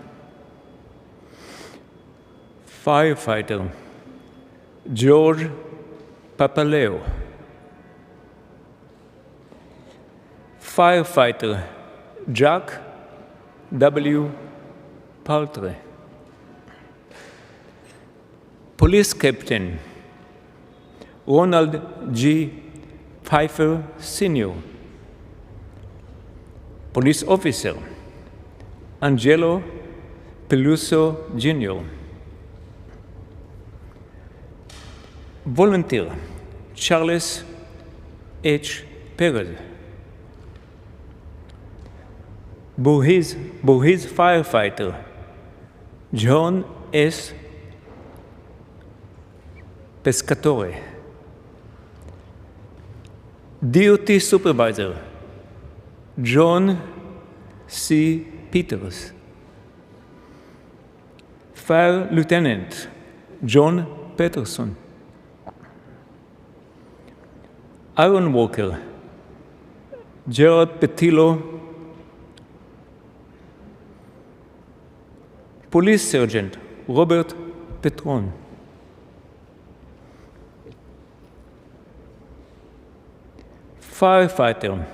Firefighter George Papaleo. Firefighter Jack W. Paltre. Police Captain Ronald G. Pfeiffer Sr. Police Officer Angelo Peluso Jr. Volunteer Charles H. Perez. Bourgeois Firefighter John S. Pescatore. DOT Supervisor John C. Peters. Fire Lieutenant John Peterson. Iron Worker Gerard Petillo. Police Sergeant Robert Petron. Firefighter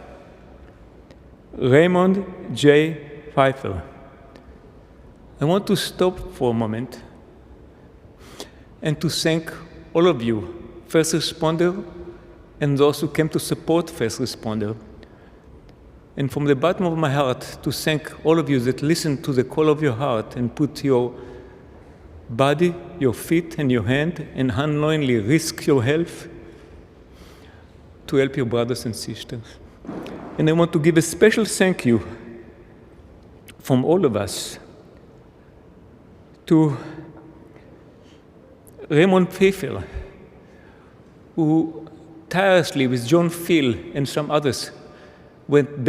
Raymond J. Pfeiffer. I want to stop for a moment and to thank all of you, first responder and those who came to support first responder. And from the bottom of my heart, to thank all of you that listened to the call of your heart and put your body, your feet, and your hand, and unknowingly risk your health to help your brothers and sisters. And I want to give a special thank you from all of us to Raymond Pfeiffer, who tirelessly, with John Phil and some others, went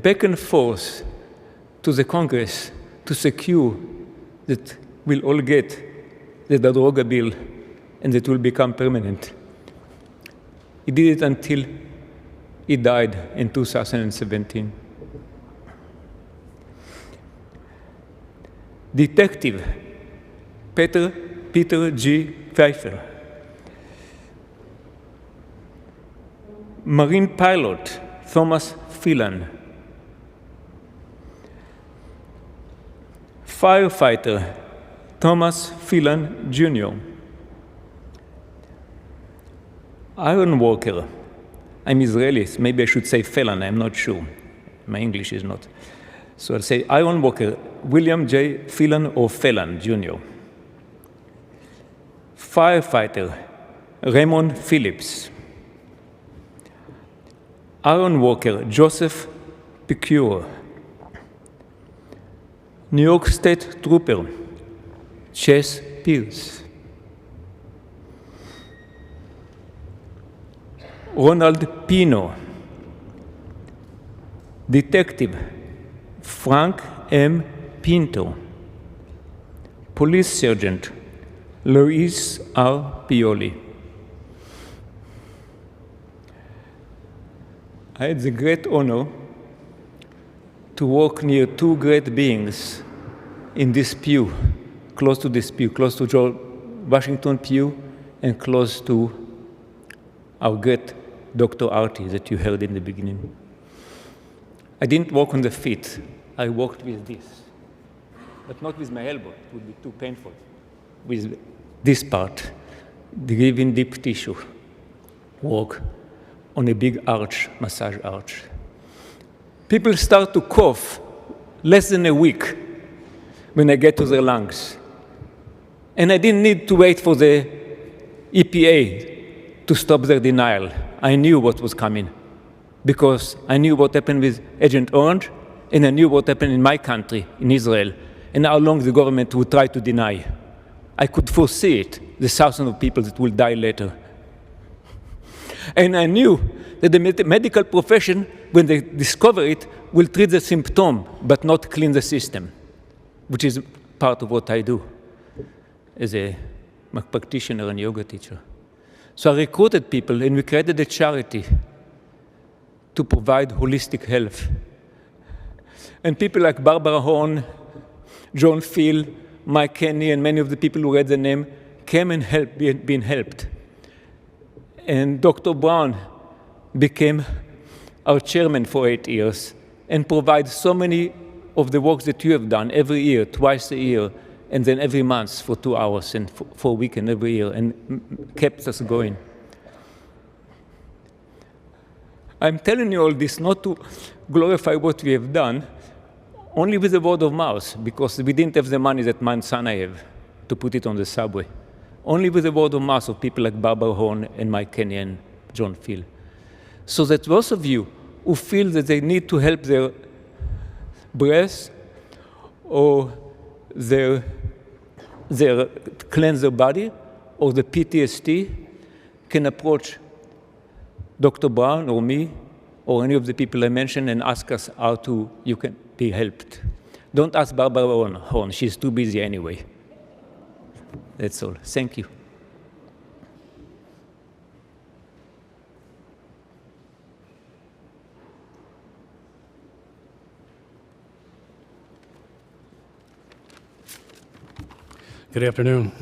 back and forth to the Congress to secure that we'll all get the Droga bill and that will become permanent. He did it until he died in 2017. Detective Peter G. Pfeiffer. Marine Pilot Thomas Phelan. Firefighter Thomas Phelan Jr. Iron Worker, I'm Israeli, so maybe I should say Phelan, I'm not sure. My English is not. So I'll say Iron Worker, William J. Phelan or Phelan Jr. Firefighter Raymond Phillips. Iron Worker Joseph Picure. New York State Trooper Chase Pierce. Ronald Pino. Detective Frank M. Pinto. Police Sergeant Luis R. Pioli. I had the great honor to walk near two great beings in this pew, close to this pew, close to George Washington pew, and close to our great Dr. Artie that you heard in the beginning. I didn't walk on the feet. I walked with this, but not with my elbow. It would be too painful. With this part, the giving deep tissue. Walk on a big arch, massage arch. People start to cough less than a week when I get to their lungs. And I didn't need to wait for the EPA to stop their denial. I knew what was coming because I knew what happened with Agent Orange, and I knew what happened in my country, in Israel, and how long the government would try to deny. I could foresee it, the thousands of people that will die later. And I knew that the medical profession, when they discover it, will treat the symptom, but not clean the system, which is part of what I do as a practitioner and yoga teacher. So I recruited people, and we created a charity to provide holistic health. And people like Barbara Horn, John Phil, Mike Kenny, and many of the people who read the name came and been helped. And Dr. Brown became our chairman for 8 years and provides so many of the works that you have done every year, twice a year, and then every month for 2 hours and for a weekend every year, and kept us going. I'm telling you all this not to glorify what we have done, only with the word of mouth, because we didn't have the money that Mount Sinai have to put it on the subway. Only with the word of mouth of people like Barbara Horn and Mike Kenny and John Phil. So that those of you who feel that they need to help their breath or their cleanse their body or the PTSD can approach Dr. Brown or me or any of the people I mentioned and ask us how you can be helped. Don't ask Barbara Horn, she's too busy anyway. That's all. Thank you. Good afternoon.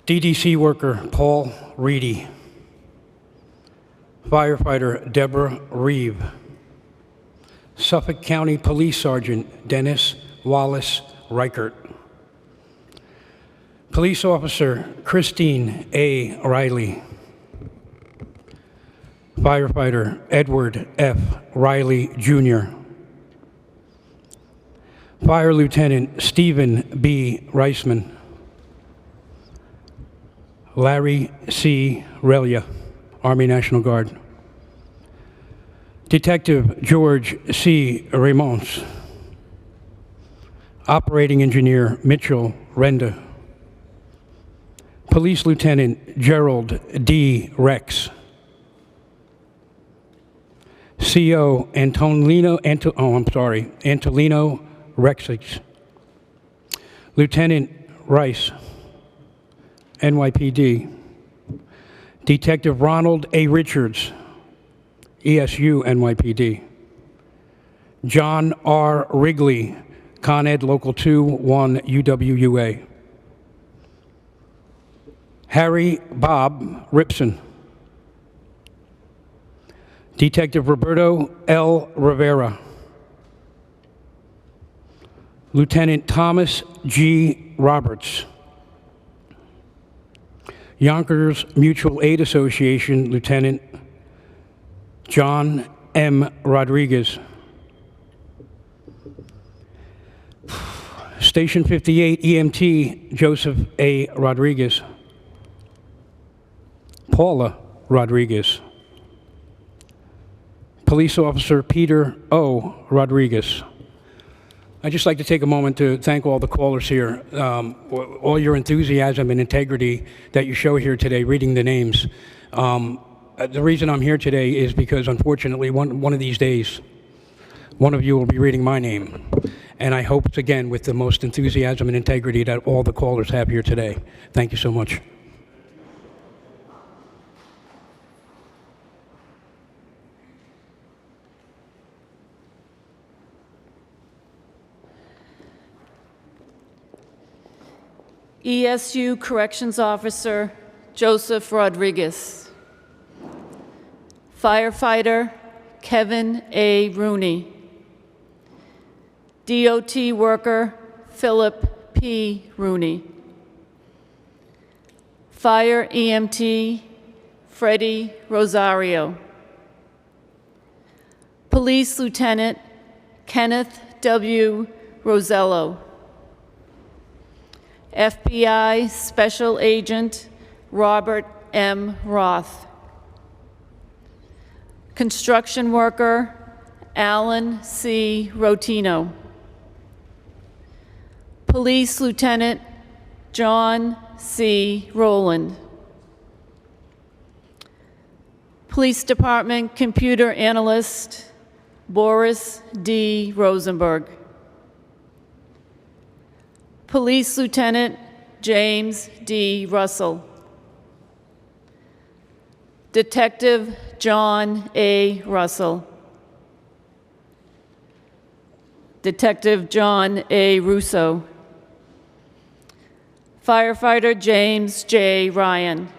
DDC worker Paul Reedy. Firefighter Deborah Reeve. Suffolk County Police Sergeant Dennis Wallace Reichert. Police Officer Christine A. Riley. Firefighter Edward F. Riley, Jr. Fire Lieutenant Stephen B. Reisman. Larry C. Relia, Army National Guard. Detective George C. Raymons. Operating Engineer Mitchell Renda. Police Lieutenant Gerald D. Rex. CO Antolino Rexix. Lieutenant Rice, NYPD. Detective Ronald A. Richards, ESU NYPD. John R. Wrigley, Con Ed Local 2-1 UWUA. Harry Bob Ripson. Detective Roberto L. Rivera. Lieutenant Thomas G. Roberts. Yonkers Mutual Aid Association Lieutenant John M. Rodriguez. Station 58 EMT Joseph A. Rodriguez. Paula Rodriguez. Police Officer Peter O. Rodriguez. I'd just like to take a moment to thank all the callers here, all your enthusiasm and integrity that you show here today, reading the names. The reason I'm here today is because, unfortunately, one of these days, one of you will be reading my name. And I hope it's, again, with the most enthusiasm and integrity that all the callers have here today. Thank you so much. ESU Corrections Officer Joseph Rodriguez. Firefighter Kevin A. Rooney. DOT worker Philip P. Rooney. Fire EMT Freddie Rosario. Police Lieutenant Kenneth W. Rosello. FBI Special Agent Robert M. Roth. Construction worker Alan C. Rotino. Police Lieutenant John C. Rowland. Police Department Computer Analyst Boris D. Rosenberg. Police Lieutenant James D. Russell. Detective John A. Russell. Detective John A. Russo. Firefighter James J. Ryan.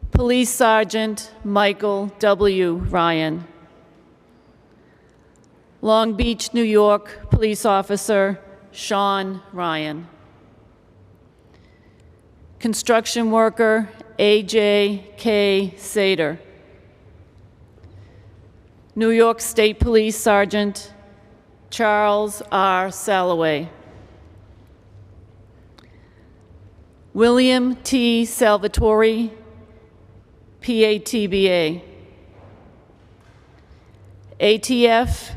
Police Sergeant Michael W. Ryan. Long Beach, New York Police Officer Sean Ryan. Construction worker A.J. K. Sater. New York State Police Sergeant Charles R. Salloway. William T. Salvatore, PATBA. ATF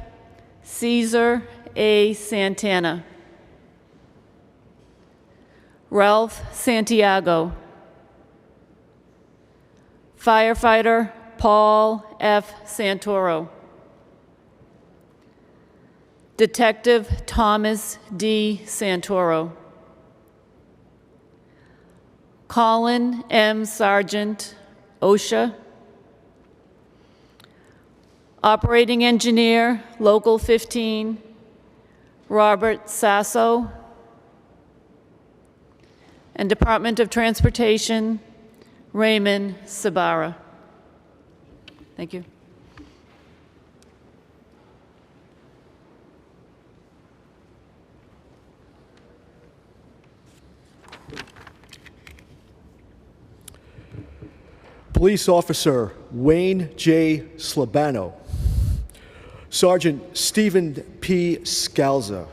Caesar A. Santana. Ralph Santiago. Firefighter Paul F. Santoro. Detective Thomas D. Santoro. Colin M. Sargent, OSHA. Operating Engineer, Local 15, Robert Sasso. And Department of Transportation, Raymond Sabara. Thank you. Police Officer Wayne J. Slabano. Sergeant Stephen P. Scalza.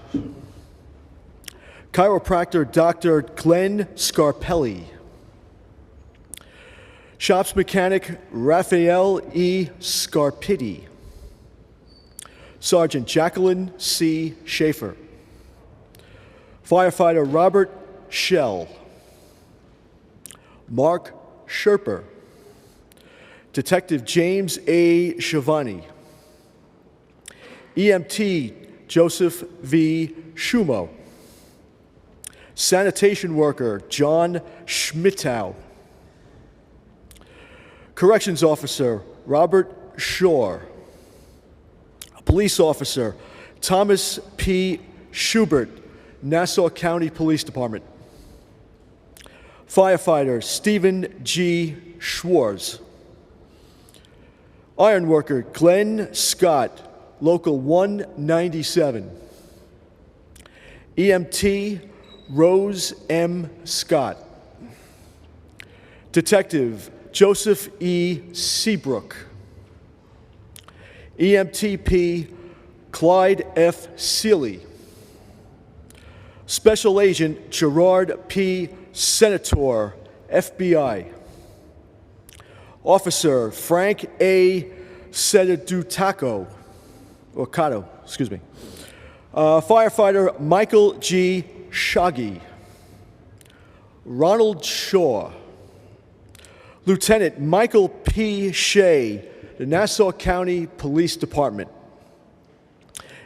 Chiropractor Dr. Glenn Scarpelli. Shops Mechanic Raphael E. Scarpitti. Sergeant Jacqueline C. Schaefer. Firefighter Robert Schell. Mark Sherper. Detective James A. Schiavone. EMT Joseph V. Schumo. Sanitation worker John Schmittow. Corrections officer Robert Shore. Police officer Thomas P. Schubert, Nassau County Police Department. Firefighter Stephen G. Schwartz. Ironworker Glenn Scott, Local 197. EMT Rose M. Scott. Detective Joseph E. Seabrook. EMTP Clyde F. Seeley. Special Agent Gerard P. Senator, FBI. Officer Frank A. Sedudutaco, or Cato, excuse me. Firefighter Michael G. Shaggy. Ronald Shaw. Lieutenant Michael P. Shea, the Nassau County Police Department.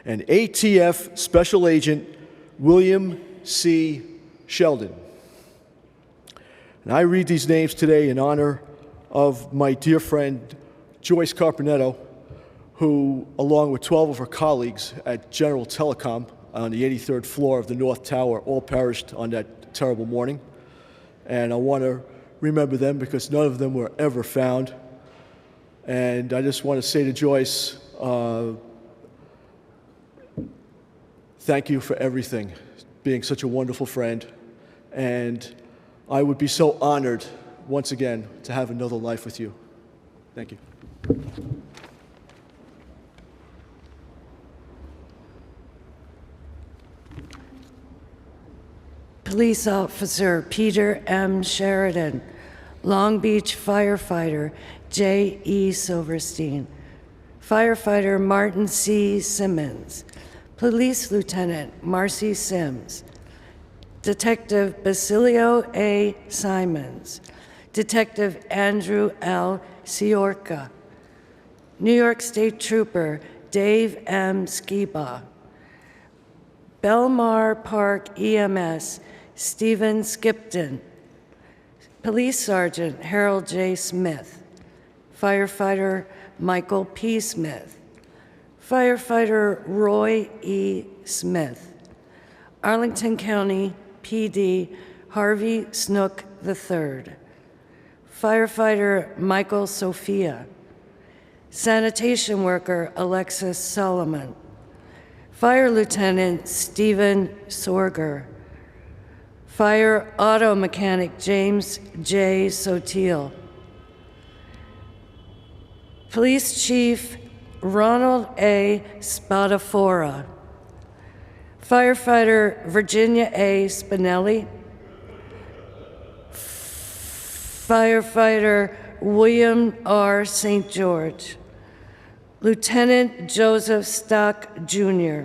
And ATF Special Agent William C. Sheldon. And I read these names today in honor of my dear friend Joyce Carpenetto, who, along with 12 of her colleagues at General Telecom on the 83rd floor of the North Tower, all perished on that terrible morning. And I want to remember them because none of them were ever found. And I just want to say to Joyce, thank you for everything, being such a wonderful friend. And I would be so honored, once again, to have another life with you. Thank you. Police Officer Peter M. Sheridan, Long Beach Firefighter J. E. Silverstein, Firefighter Martin C. Simmons, Police Lieutenant Marcy Sims, Detective Basilio A. Simons, Detective Andrew L. Siorka, New York State Trooper Dave M. Skiba, Belmar Park EMS Stephen Skipton, Police Sergeant Harold J. Smith, Firefighter Michael P. Smith, Firefighter Roy E. Smith, Arlington County PD Harvey Snook III, Firefighter Michael Sophia, Sanitation Worker Alexis Solomon, Fire Lieutenant Stephen Sorger, Fire Auto Mechanic James J. Sotil, Police Chief Ronald A. Spadafora, Firefighter Virginia A. Spinelli, Firefighter William R. St. George, Lieutenant Joseph Stock Jr.,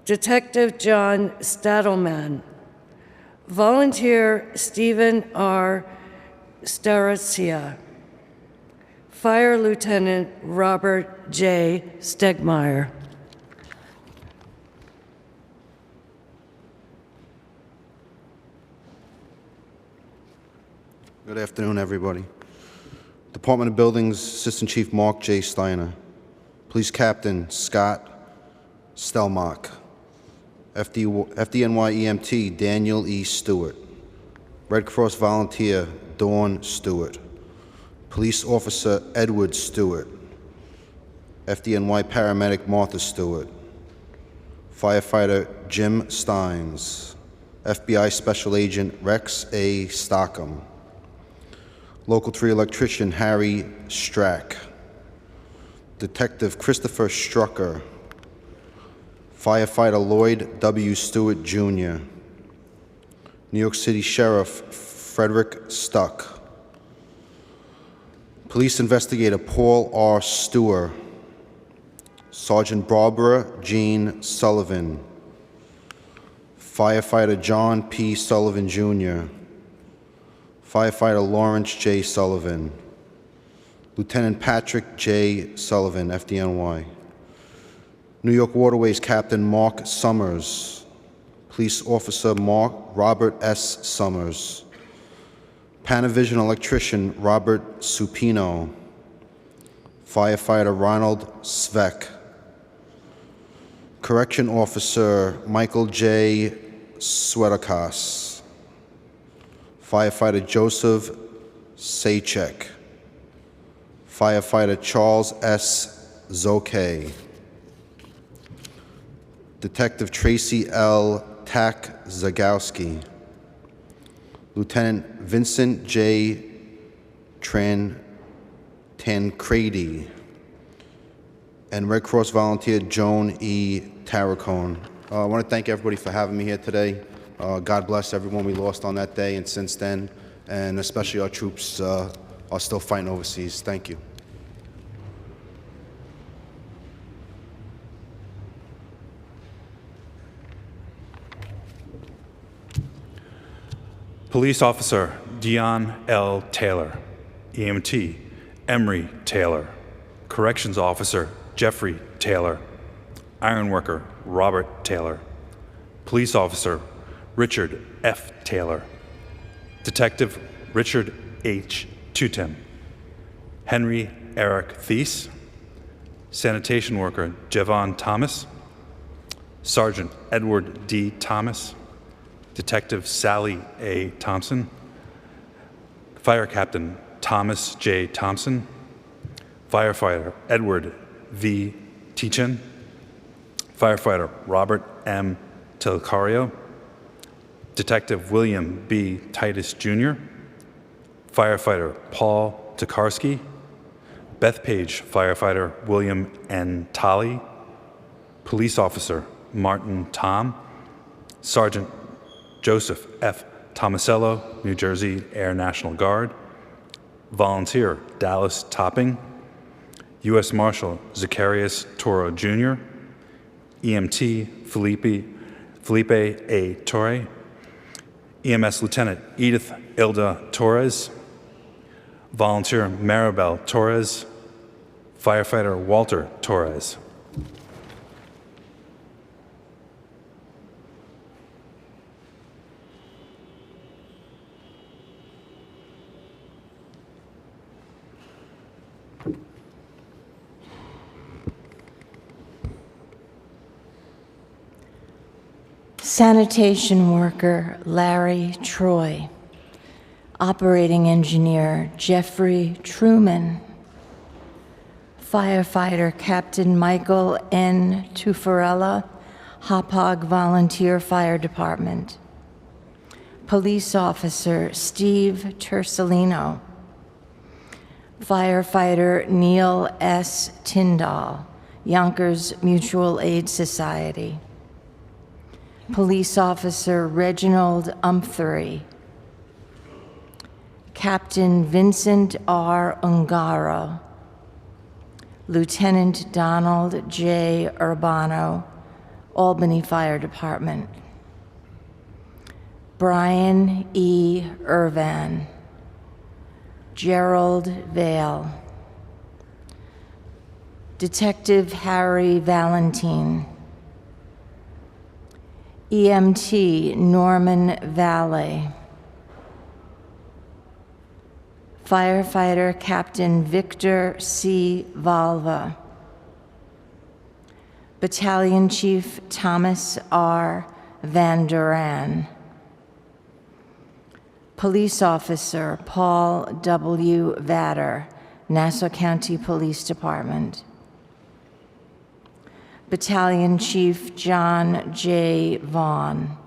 Detective John Stadelman, Volunteer Stephen R. Staracia, Fire Lieutenant Robert J. Stegmeyer. Good afternoon, everybody. Department of Buildings, Assistant Chief Mark J. Steiner. Police Captain Scott Stelmach. FDNY EMT Daniel E. Stewart. Red Cross Volunteer Dawn Stewart. Police Officer Edward Stewart. FDNY Paramedic Martha Stewart. Firefighter Jim Steins. FBI Special Agent Rex A. Stockham. Local 3 Electrician Harry Strack. Detective Christopher Strucker. Firefighter Lloyd W. Stewart, Jr. New York City Sheriff Frederick Stuck. Police Investigator Paul R. Stewart. Sergeant Barbara Jean Sullivan. Firefighter John P. Sullivan, Jr. Firefighter Lawrence J. Sullivan. Lieutenant Patrick J. Sullivan, FDNY. New York Waterways Captain Mark Summers. Police Officer Robert S. Summers. Panavision Electrician Robert Supino. Firefighter Ronald Svek. Correction Officer Michael J. Swetakas. Firefighter Joseph Sachek. Firefighter Charles S. Zoke. Detective Tracy L. Tak Zagowski. Lieutenant Vincent J. Tancredi. And Red Cross Volunteer Joan E. Tarracone. I want to thank everybody for having me here today. God bless everyone we lost on that day and since then, and especially our troops are still fighting overseas. Thank you. Police Officer Dion L. Taylor, EMT Emery Taylor, Corrections Officer Jeffrey Taylor, Ironworker Robert Taylor, Police Officer Richard F. Taylor, Detective Richard H. Tutem, Henry Eric Thies, Sanitation Worker Javon Thomas, Sergeant Edward D. Thomas, Detective Sally A. Thompson, Fire Captain Thomas J. Thompson, Firefighter Edward V. Teachin, Firefighter Robert M. Telcario, Detective William B. Titus Jr., Firefighter Paul Tokarski, Bethpage Firefighter William N. Tolley, Police Officer Martin Tom, Sergeant Joseph F. Tomasello, New Jersey Air National Guard, Volunteer Dallas Topping, U.S. Marshal Zacharias Toro Jr., EMT Felipe A. Torre, EMS Lieutenant Edith Ilda Torres, Volunteer Maribel Torres, Firefighter Walter Torres. Sanitation worker Larry Troy, operating engineer Jeffrey Truman, firefighter Captain Michael N. Tufarella, Hauppauge Volunteer Fire Department, police officer Steve Tersalino, firefighter Neil S. Tyndall, Yonkers Mutual Aid Society, Police Officer Reginald Umphrey, Captain Vincent R. Ungaro, Lieutenant Donald J. Urbano, Albany Fire Department, Brian E. Irvan, Gerald Vale, Detective Harry Valentine, EMT Norman Valle, firefighter Captain Victor C. Valva, Battalion Chief Thomas R. Van Duran, Police Officer Paul W. Vader, Nassau County Police Department, Battalion Chief John J. Vaughn,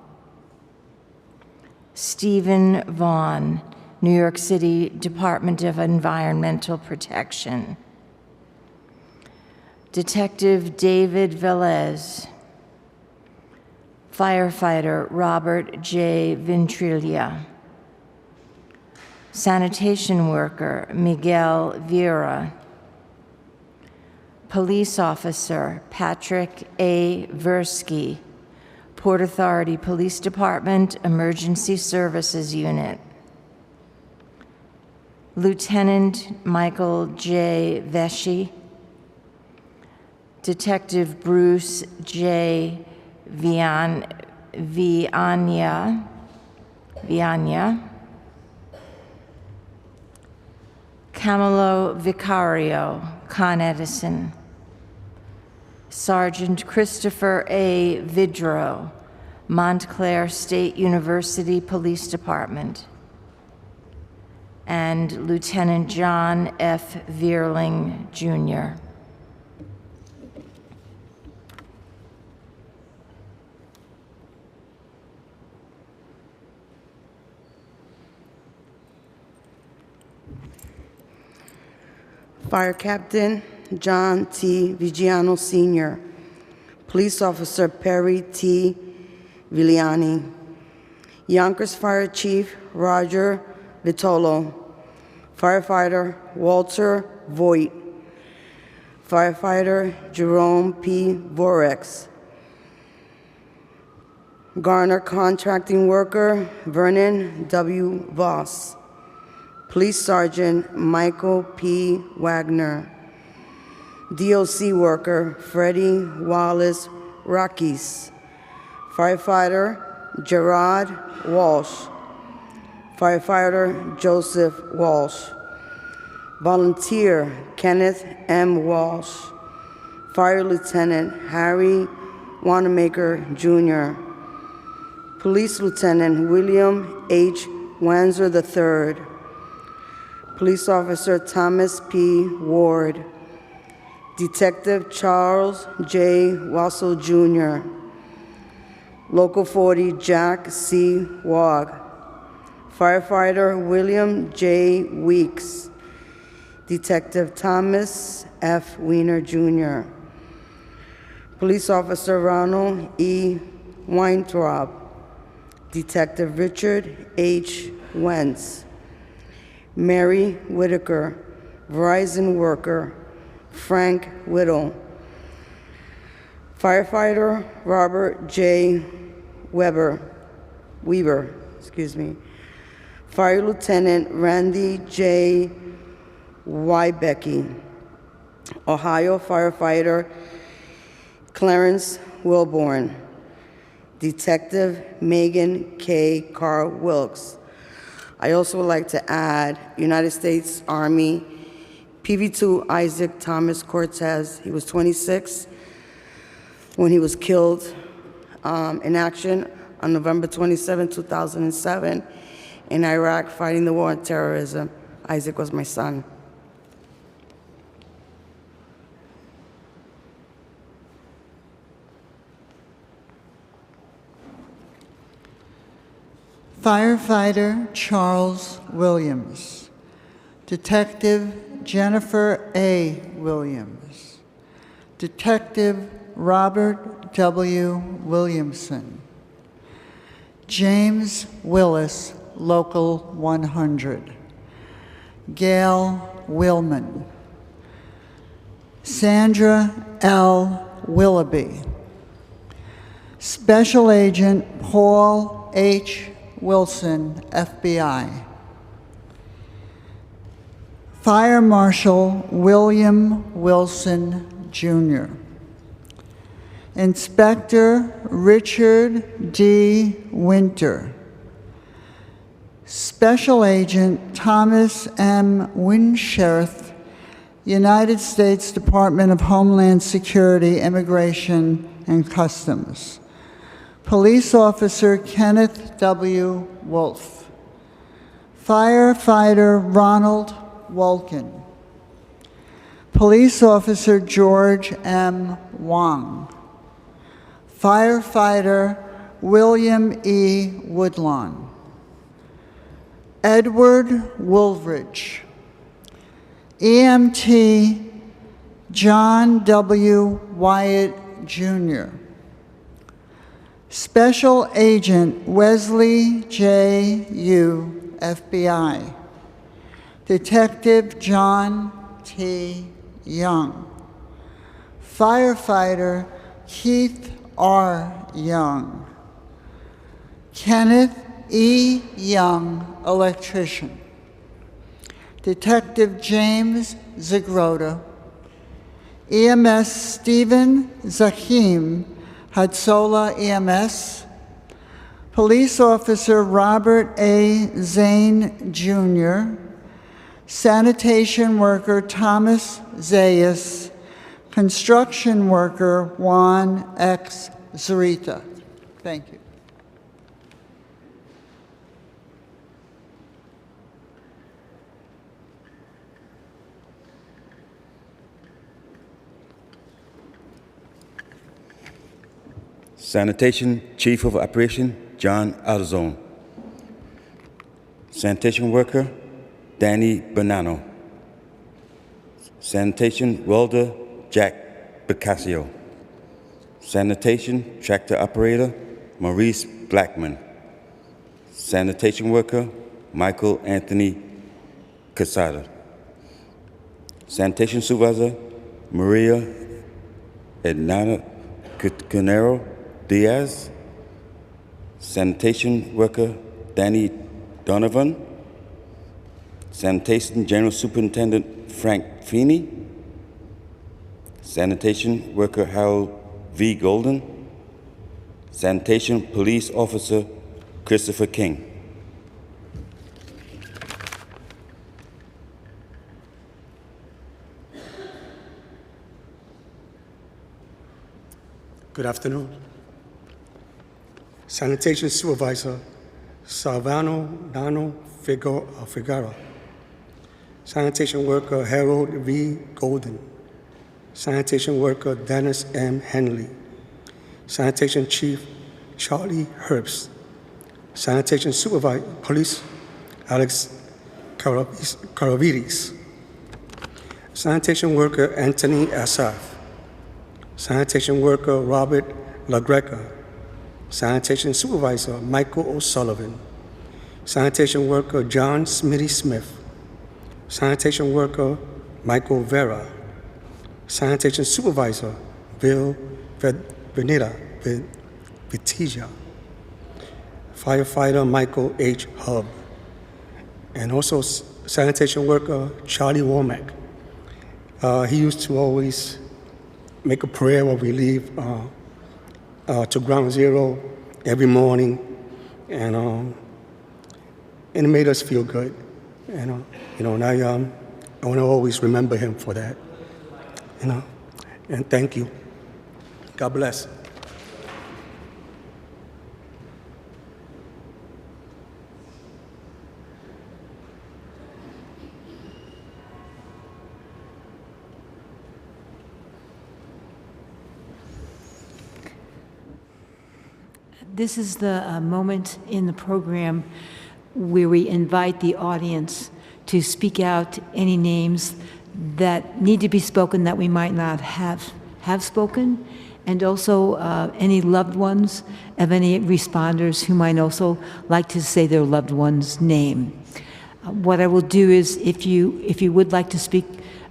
Stephen Vaughn, New York City Department of Environmental Protection, Detective David Velez, firefighter Robert J. Ventriglia, sanitation worker Miguel Vieira, Police Officer Patrick A. Versky, Port Authority Police Department Emergency Services Unit, Lieutenant Michael J. Vesey, Detective Bruce J. Viania, Camilo Vicario, Con Edison, Sergeant Christopher A. Vidro, Montclair State University Police Department, and Lieutenant John F. Vierling, Jr. Fire Captain John T. Vigiano Sr., Police Officer Perry T. Viliani, Yonkers Fire Chief Roger Vitolo, Firefighter Walter Voigt, Firefighter Jerome P. Vorex, Garner contracting worker Vernon W. Voss. Police Sergeant Michael P. Wagner. DOC worker Freddie Wallace Rockies. Firefighter Gerard Walsh. Firefighter Joseph Walsh. Volunteer Kenneth M. Walsh. Fire Lieutenant Harry Wanamaker Jr. Police Lieutenant William H. Wanzer III. Police Officer Thomas P. Ward. Detective Charles J. Wassel Jr. Local 40 Jack C. Wog. Firefighter William J. Weeks. Detective Thomas F. Weiner Jr. Police Officer Ronald E. Weintraub. Detective Richard H. Wentz. Mary Whitaker. Verizon worker Frank Whittle. Firefighter Robert J. Weaver. Fire Lieutenant Randy J. Wybecky. Ohio firefighter Clarence Wilborn. Detective Megan K. Carr Wilkes. I also would like to add United States Army PV2 Isaac Thomas Cortez. He was 26 when he was killed in action on November 27, 2007 in Iraq fighting the war on terrorism. Isaac was my son. Firefighter Charles Williams. Detective Jennifer A. Williams. Detective Robert W. Williamson. James Willis, Local 100. Gail Willman. Sandra L. Willoughby. Special Agent Paul H. Wilson, FBI. Fire Marshal William Wilson, Jr. Inspector Richard D. Winter. Special Agent Thomas M. Winsherth, United States Department of Homeland Security, Immigration and Customs. Police Officer Kenneth W. Wolf. Firefighter Ronald Wolkin. Police Officer George M. Wong. Firefighter William E. Woodlawn. Edward Woolridge. EMT John W. Wyatt, Jr. Special Agent Wesley J. Yu, FBI. Detective John T. Young. Firefighter Keith R. Young. Kenneth E. Young, electrician. Detective James Zagrota. EMS Stephen Zakim, Hadsola EMS. Police Officer Robert A. Zane, Jr. Sanitation Worker Thomas Zayas. Construction Worker Juan X. Zarita. Thank you. Sanitation Chief of Operation, John Alzone. Sanitation Worker, Danny Bonanno. Sanitation Welder, Jack Bicasio. Sanitation Tractor Operator, Maurice Blackman. Sanitation Worker, Michael Anthony Casada. Sanitation Supervisor, Maria Ednana Canero Diaz. Sanitation Worker Danny Donovan, Sanitation General Superintendent Frank Feeney, Sanitation Worker Harold V. Golden, Sanitation Police Officer Christopher King. Good afternoon. Sanitation Supervisor Salvano Dano Figueroa. Sanitation Worker Harold V. Golden. Sanitation Worker Dennis M. Henley. Sanitation Chief Charlie Herbst. Sanitation Supervisor Police Alex Karavides. Sanitation Worker Anthony Asaf. Sanitation Worker Robert LaGreca. Sanitation Supervisor Michael O'Sullivan. Sanitation Worker John Smitty Smith. Sanitation Worker Michael Vera. Sanitation Supervisor Bill Vitija. Firefighter Michael H. Hub. And also Sanitation Worker Charlie Womack. He used to always make a prayer when we leave to Ground Zero every morning, and it made us feel good. And and I want to always remember him for that. And thank you. God bless. This is the moment in the program where we invite the audience to speak out any names that need to be spoken that we might not have spoken, and also any loved ones of any responders who might also like to say their loved one's name. What I will do is, if you would like to speak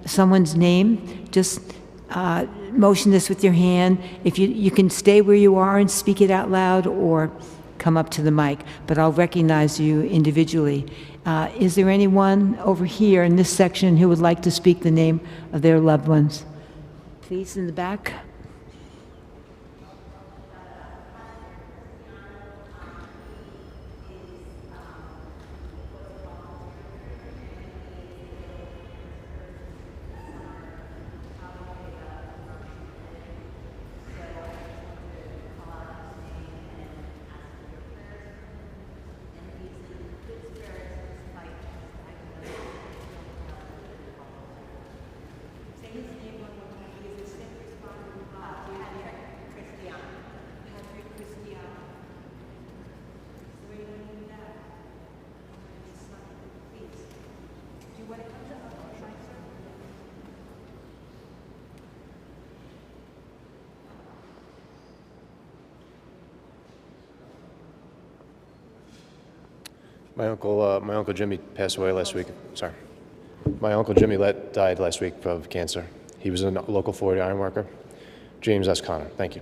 someone's name, just motion this with your hand. If you can stay where you are and speak it out loud, or come up to the mic, but I'll recognize you individually. Is there anyone over here in this section who would like to speak the name of their loved ones? Please, in the back. My uncle Jimmy passed away last week. Sorry. My uncle Jimmy died last week of cancer. He was a local 40 iron worker. James S. Connor. Thank you.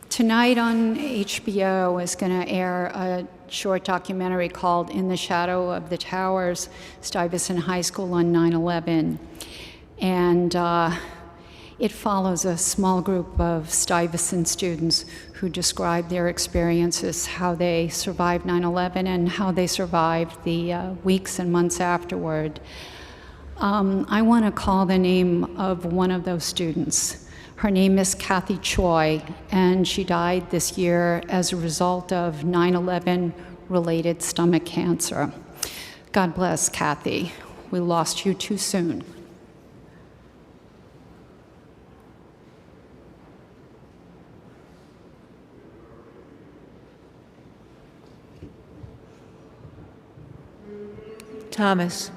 Tonight on HBO is going to air a short documentary called In the Shadow of the Towers, Stuyvesant High School on 9/11. And it follows a small group of Stuyvesant students who describe their experiences, how they survived 9/11 and how they survived the weeks and months afterward. I want to call the name of one of those students. Her name is Kathy Choi, and she died this year as a result of 9/11 related stomach cancer. God bless, Kathy. We lost you too soon. Thomas.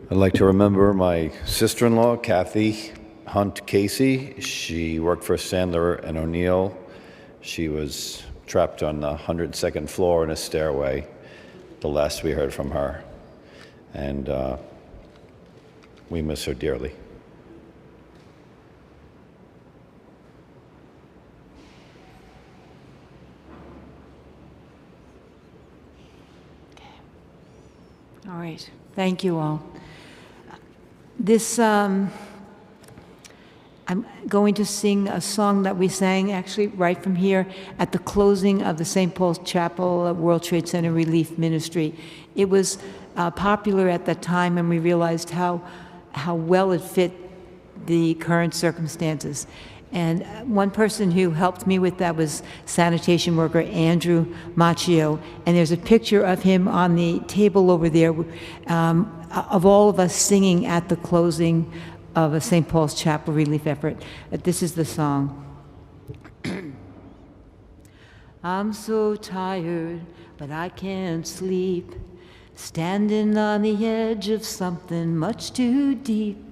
I'd like to remember my sister-in-law, Kathy Hunt Casey. She worked for Sandler and O'Neill. She was trapped on the 102nd floor in a stairway, the last we heard from her. And we miss her dearly. All right. Thank you all. I'm going to sing a song that we sang actually right from here at the closing of the St. Paul's Chapel World Trade Center Relief Ministry. It was popular at that time, and we realized how well it fit the current circumstances. And one person who helped me with that was sanitation worker Andrew Macchio. And there's a picture of him on the table over there of all of us singing at the closing of a St. Paul's Chapel relief effort. This is the song. I'm so tired, but I can't sleep, standing on the edge of something much too deep.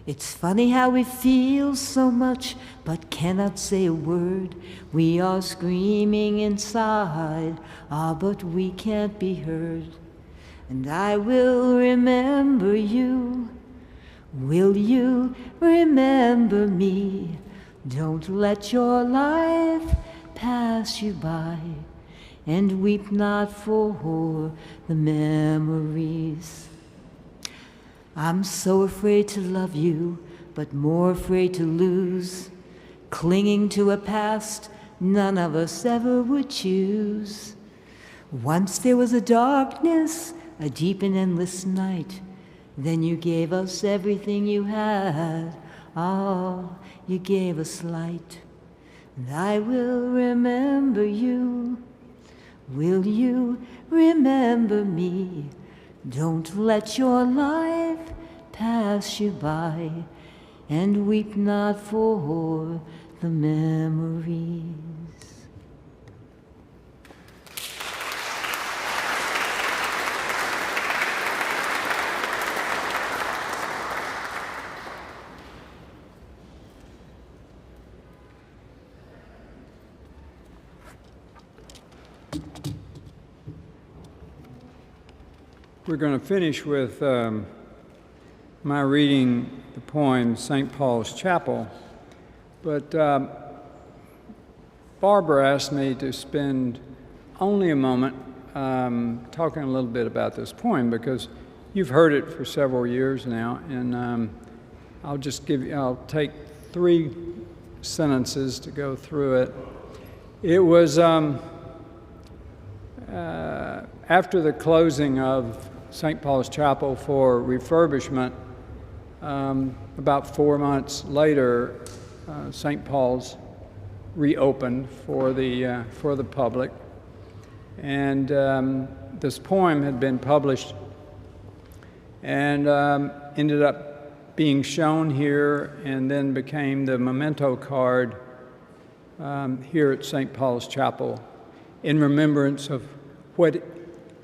It's funny how we feel so much, but cannot say a word. We are screaming inside, but we can't be heard. And I will remember you. Will you remember me? Don't let your life pass you by, and weep not for the memories. I'm so afraid to love you, but more afraid to lose, clinging to a past none of us ever would choose. Once there was a darkness, a deep and endless night. Then you gave us everything you had. Oh, you gave us light. And I will remember you. Will you remember me? Don't let your life pass you by, and weep not for the memories. We're going to finish with my reading the poem St. Paul's Chapel, but Barbara asked me to spend only a moment talking a little bit about this poem because you've heard it for several years now, and I'll take 3 sentences to go through it. It was after the closing of St. Paul's Chapel for refurbishment, about 4 months later, St. Paul's reopened for the public, and this poem had been published and ended up being shown here, and then became the memento card here at St. Paul's Chapel in remembrance of what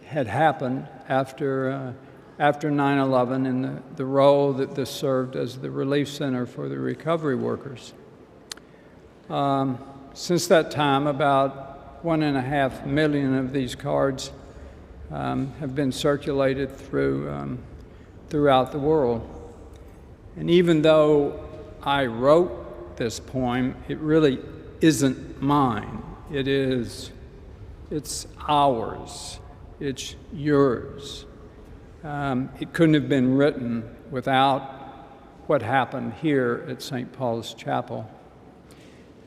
had happened after 9/11 and the role that this served as the relief center for the recovery workers. Since that time, about 1.5 million of these cards have been circulated throughout the world. And even though I wrote this poem, it really isn't mine. It's ours. It's yours. It couldn't have been written without what happened here at St. Paul's Chapel.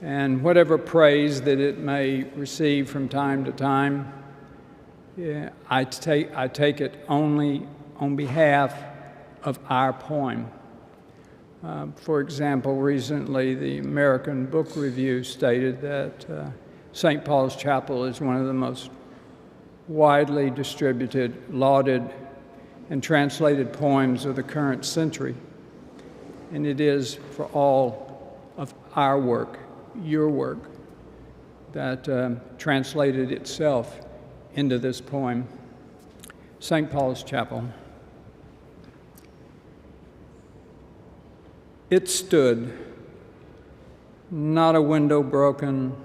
And whatever praise that it may receive from time to time, I take it only on behalf of our poem. For example, recently the American Book Review stated that St. Paul's Chapel is one of the most widely distributed, lauded, and translated poems of the current century. And it is for all of our work, your work, that translated itself into this poem. St. Paul's Chapel. It stood, not a window broken,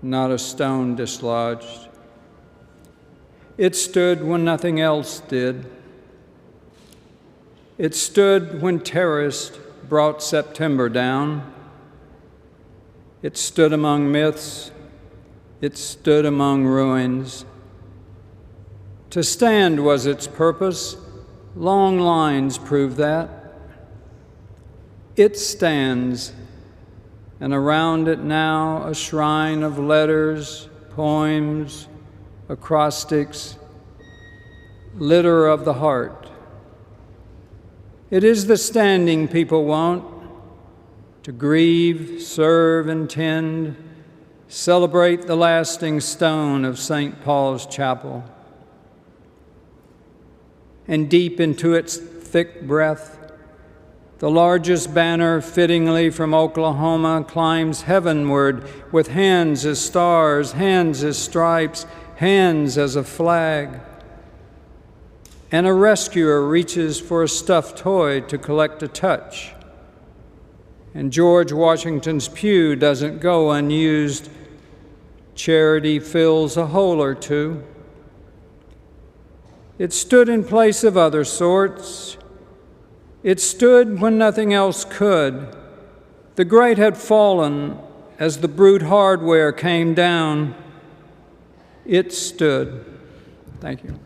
not a stone dislodged. It stood when nothing else did. It stood when terrorists brought September down. It stood among myths. It stood among ruins. To stand was its purpose. Long lines prove that. It stands, and around it now a shrine of letters, poems, acrostics, litter of the heart. It is the standing people want, to grieve, serve, and tend, celebrate the lasting stone of St. Paul's Chapel. And deep into its thick breath, the largest banner, fittingly from Oklahoma, climbs heavenward with hands as stars, hands as stripes, hands as a flag. And a rescuer reaches for a stuffed toy to collect a touch. And George Washington's pew doesn't go unused. Charity fills a hole or two. It stood in place of other sorts. It stood when nothing else could. The great had fallen as the brute hardware came down. It stood. Thank you.